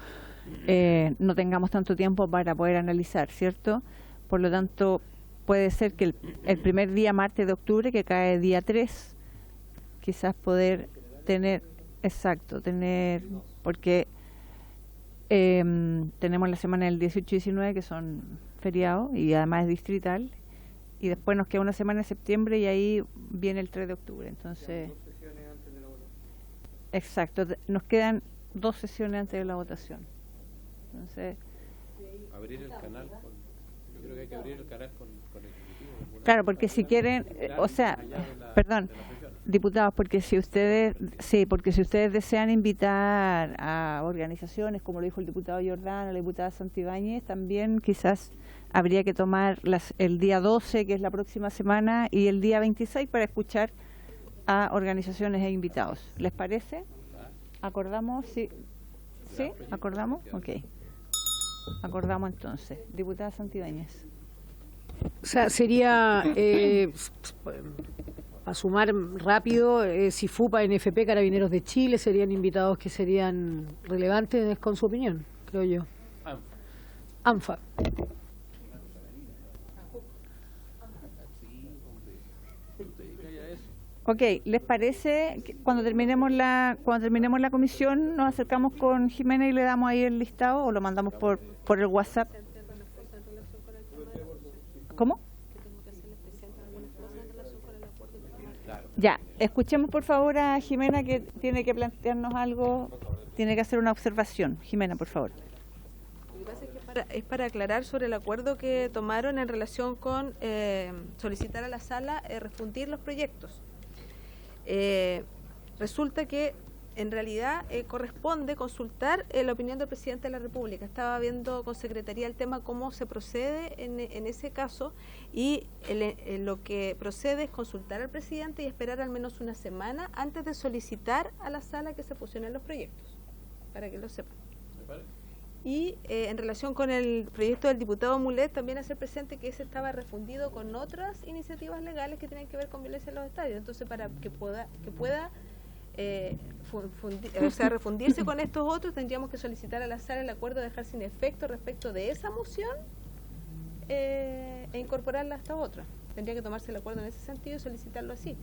no tengamos tanto tiempo para poder analizar, ¿cierto? Por lo tanto, puede ser que el primer día, martes de octubre, que cae día 3, quizás poder tener, porque tenemos la semana del 18 y 19, que son feriados, y además es distrital, y después nos queda una semana en septiembre y ahí viene el 3 de octubre. Entonces, exacto, nos quedan 2 sesiones antes de la votación. Entonces, abrir el canal yo creo que hay que abrir el canal con el Ejecutivo. Claro, porque si quieren, o sea, perdón, diputados, porque si ustedes desean invitar a organizaciones, como lo dijo el diputado Jordán, la diputada Santibáñez, también quizás habría que tomar el día 12, que es la próxima semana, y el día 26 para escuchar a organizaciones e invitados. ¿Les parece? ¿Acordamos? Sí. ¿Sí? ¿Acordamos? Ok. Acordamos entonces. Diputada Santibáñez. O sea, sería, a sumar rápido, SIFUPA, NFP, Carabineros de Chile, serían invitados que serían relevantes con su opinión, creo yo. ANFA. Ok, ¿les parece que cuando terminemos la comisión nos acercamos con Jimena y le damos ahí el listado o lo mandamos por el WhatsApp? ¿Cómo? Ya, escuchemos por favor a Jimena, que tiene que plantearnos algo, tiene que hacer una observación. Jimena, por favor. Lo que pasa es que es para aclarar sobre el acuerdo que tomaron en relación con solicitar a la sala refundir los proyectos. Resulta que en realidad corresponde consultar la opinión del presidente de la República. Estaba viendo con Secretaría el tema cómo se procede en ese caso y lo que procede es consultar al presidente y esperar al menos una semana antes de solicitar a la sala que se fusionen los proyectos, para que lo sepan. Y en relación con el proyecto del diputado Mulet, también hacer presente que ese estaba refundido con otras iniciativas legales que tienen que ver con violencia en los estadios. Entonces, para que pueda refundirse con estos otros, tendríamos que solicitar a la sala el acuerdo de dejar sin efecto respecto de esa moción e incorporarla a esta otra. Tendría que tomarse el acuerdo en ese sentido y solicitarlo así.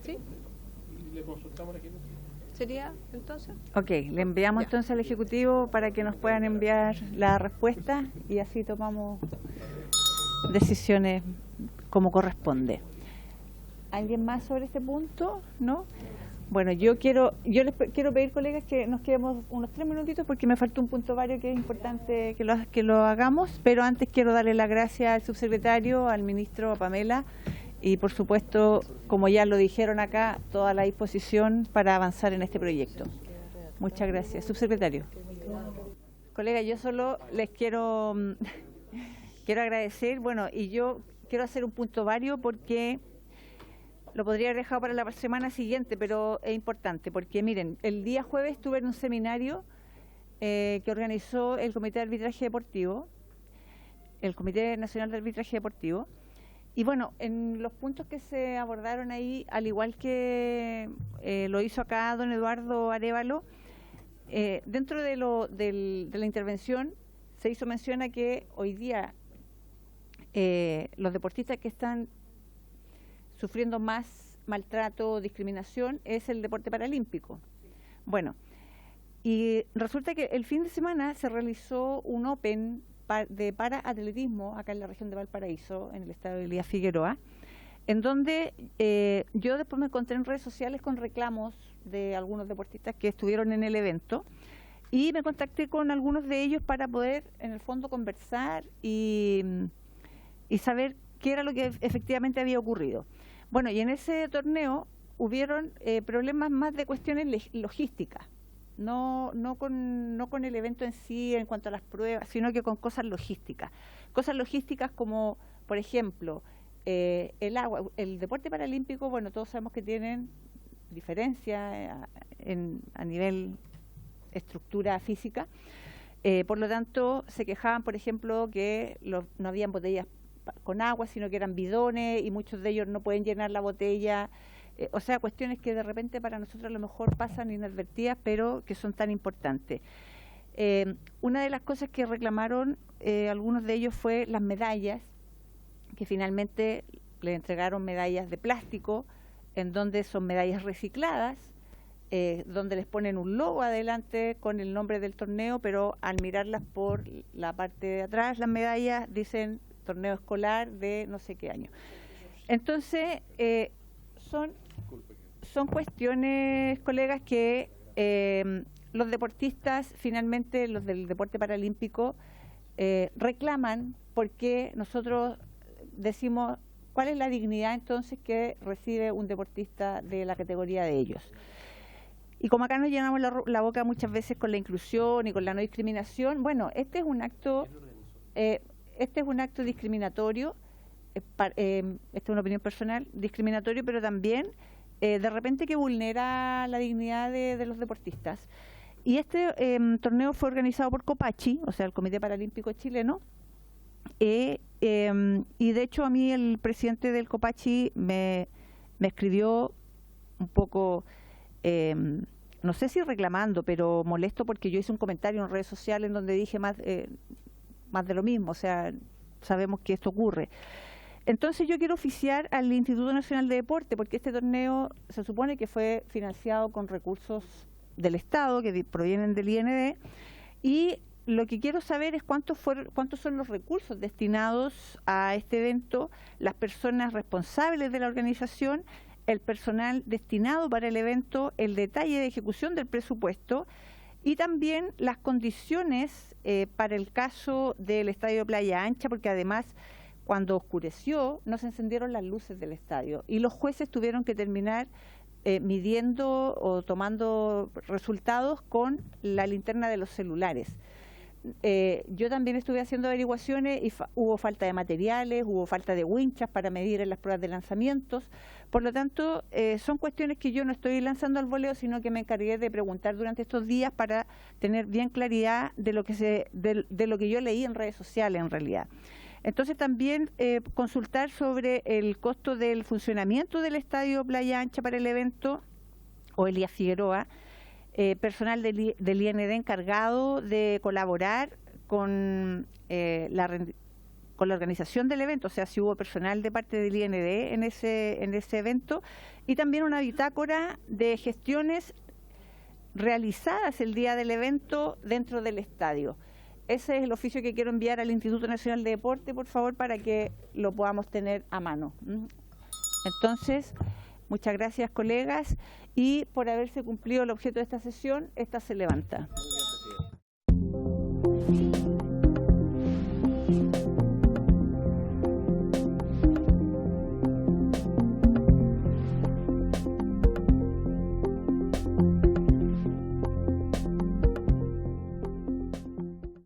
¿Sí? Y le consultamos al Ejecutivo. ¿Sería entonces? Ok, le enviamos entonces al Ejecutivo para que nos puedan enviar la respuesta y así tomamos decisiones como corresponde. ¿Alguien más sobre este punto? ¿No? Bueno, yo les quiero pedir, colegas, que nos quedemos unos 3 minutitos porque me falta un punto varios que es importante que lo hagamos, pero antes quiero darle las gracias al subsecretario, al ministro, a Pamela, y por supuesto, como ya lo dijeron acá, toda la disposición para avanzar en este proyecto. Muchas gracias. Subsecretario. Colega, yo solo les quiero agradecer, bueno, y yo quiero hacer un punto vario porque lo podría haber dejado para la semana siguiente, pero es importante, porque miren, el día jueves estuve en un seminario que organizó el Comité de Arbitraje Deportivo, el Comité Nacional de Arbitraje Deportivo, y bueno, en los puntos que se abordaron ahí, al igual que lo hizo acá don Eduardo Arévalo, dentro de la intervención se hizo mención a que hoy día los deportistas que están sufriendo más maltrato o discriminación es el deporte paralímpico. Bueno, y resulta que el fin de semana se realizó un Open de paraatletismo acá en la región de Valparaíso, en el estadio Elías Figueroa, en donde yo después me encontré en redes sociales con reclamos de algunos deportistas que estuvieron en el evento y me contacté con algunos de ellos para poder en el fondo conversar y saber qué era lo que efectivamente había ocurrido. Bueno, y en ese torneo hubieron problemas más de cuestiones logísticas, no con el evento en sí en cuanto a las pruebas, sino que con cosas logísticas. Cosas logísticas como, por ejemplo, el agua. El deporte paralímpico, bueno, todos sabemos que tienen diferencia a nivel estructura física. Por lo tanto, se quejaban, por ejemplo, que no habían botellas con agua, sino que eran bidones y muchos de ellos no pueden llenar la botella. O sea, cuestiones que de repente para nosotros a lo mejor pasan inadvertidas, pero que son tan importantes. Una de las cosas que reclamaron algunos de ellos fue las medallas, que finalmente le entregaron medallas de plástico, en donde son medallas recicladas, donde les ponen un logo adelante con el nombre del torneo, pero al mirarlas por la parte de atrás, las medallas dicen torneo escolar de no sé qué año. Entonces, son cuestiones, colegas, que los deportistas, finalmente los del deporte paralímpico, reclaman, porque nosotros decimos cuál es la dignidad entonces que recibe un deportista de la categoría de ellos. Y como acá nos llenamos la boca muchas veces con la inclusión y con la no discriminación, bueno, este es un acto discriminatorio, esta es una opinión personal, discriminatorio, pero también de repente que vulnera la dignidad de los deportistas. Y este torneo fue organizado por Copachi, o sea, el Comité Paralímpico Chileno, y de hecho a mí el presidente del Copachi me escribió un poco, no sé si reclamando, pero molesto, porque yo hice un comentario en redes sociales en donde dije más de lo mismo, o sea, sabemos que esto ocurre. Entonces yo quiero oficiar al Instituto Nacional de Deporte, porque este torneo se supone que fue financiado con recursos del Estado, que provienen del IND, y lo que quiero saber es cuántos son los recursos destinados a este evento, las personas responsables de la organización, el personal destinado para el evento, el detalle de ejecución del presupuesto y también las condiciones para el caso del Estadio Playa Ancha, porque además cuando oscureció no se encendieron las luces del estadio y los jueces tuvieron que terminar midiendo o tomando resultados con la linterna de los celulares. Yo también estuve haciendo averiguaciones y hubo falta de materiales, hubo falta de winchas para medir en las pruebas de lanzamientos. Por lo tanto, son cuestiones que yo no estoy lanzando al voleo, sino que me encargué de preguntar durante estos días para tener bien claridad de lo que yo leí en redes sociales en realidad. Entonces también consultar sobre el costo del funcionamiento del Estadio Playa Ancha para el evento, o Elías Figueroa, personal del IND encargado de colaborar con la organización del evento, o sea, si hubo personal de parte del IND en ese evento, y también una bitácora de gestiones realizadas el día del evento dentro del estadio. Ese es el oficio que quiero enviar al Instituto Nacional de Deporte, por favor, para que lo podamos tener a mano. Entonces, muchas gracias, colegas, y por haberse cumplido el objeto de esta sesión, esta se levanta.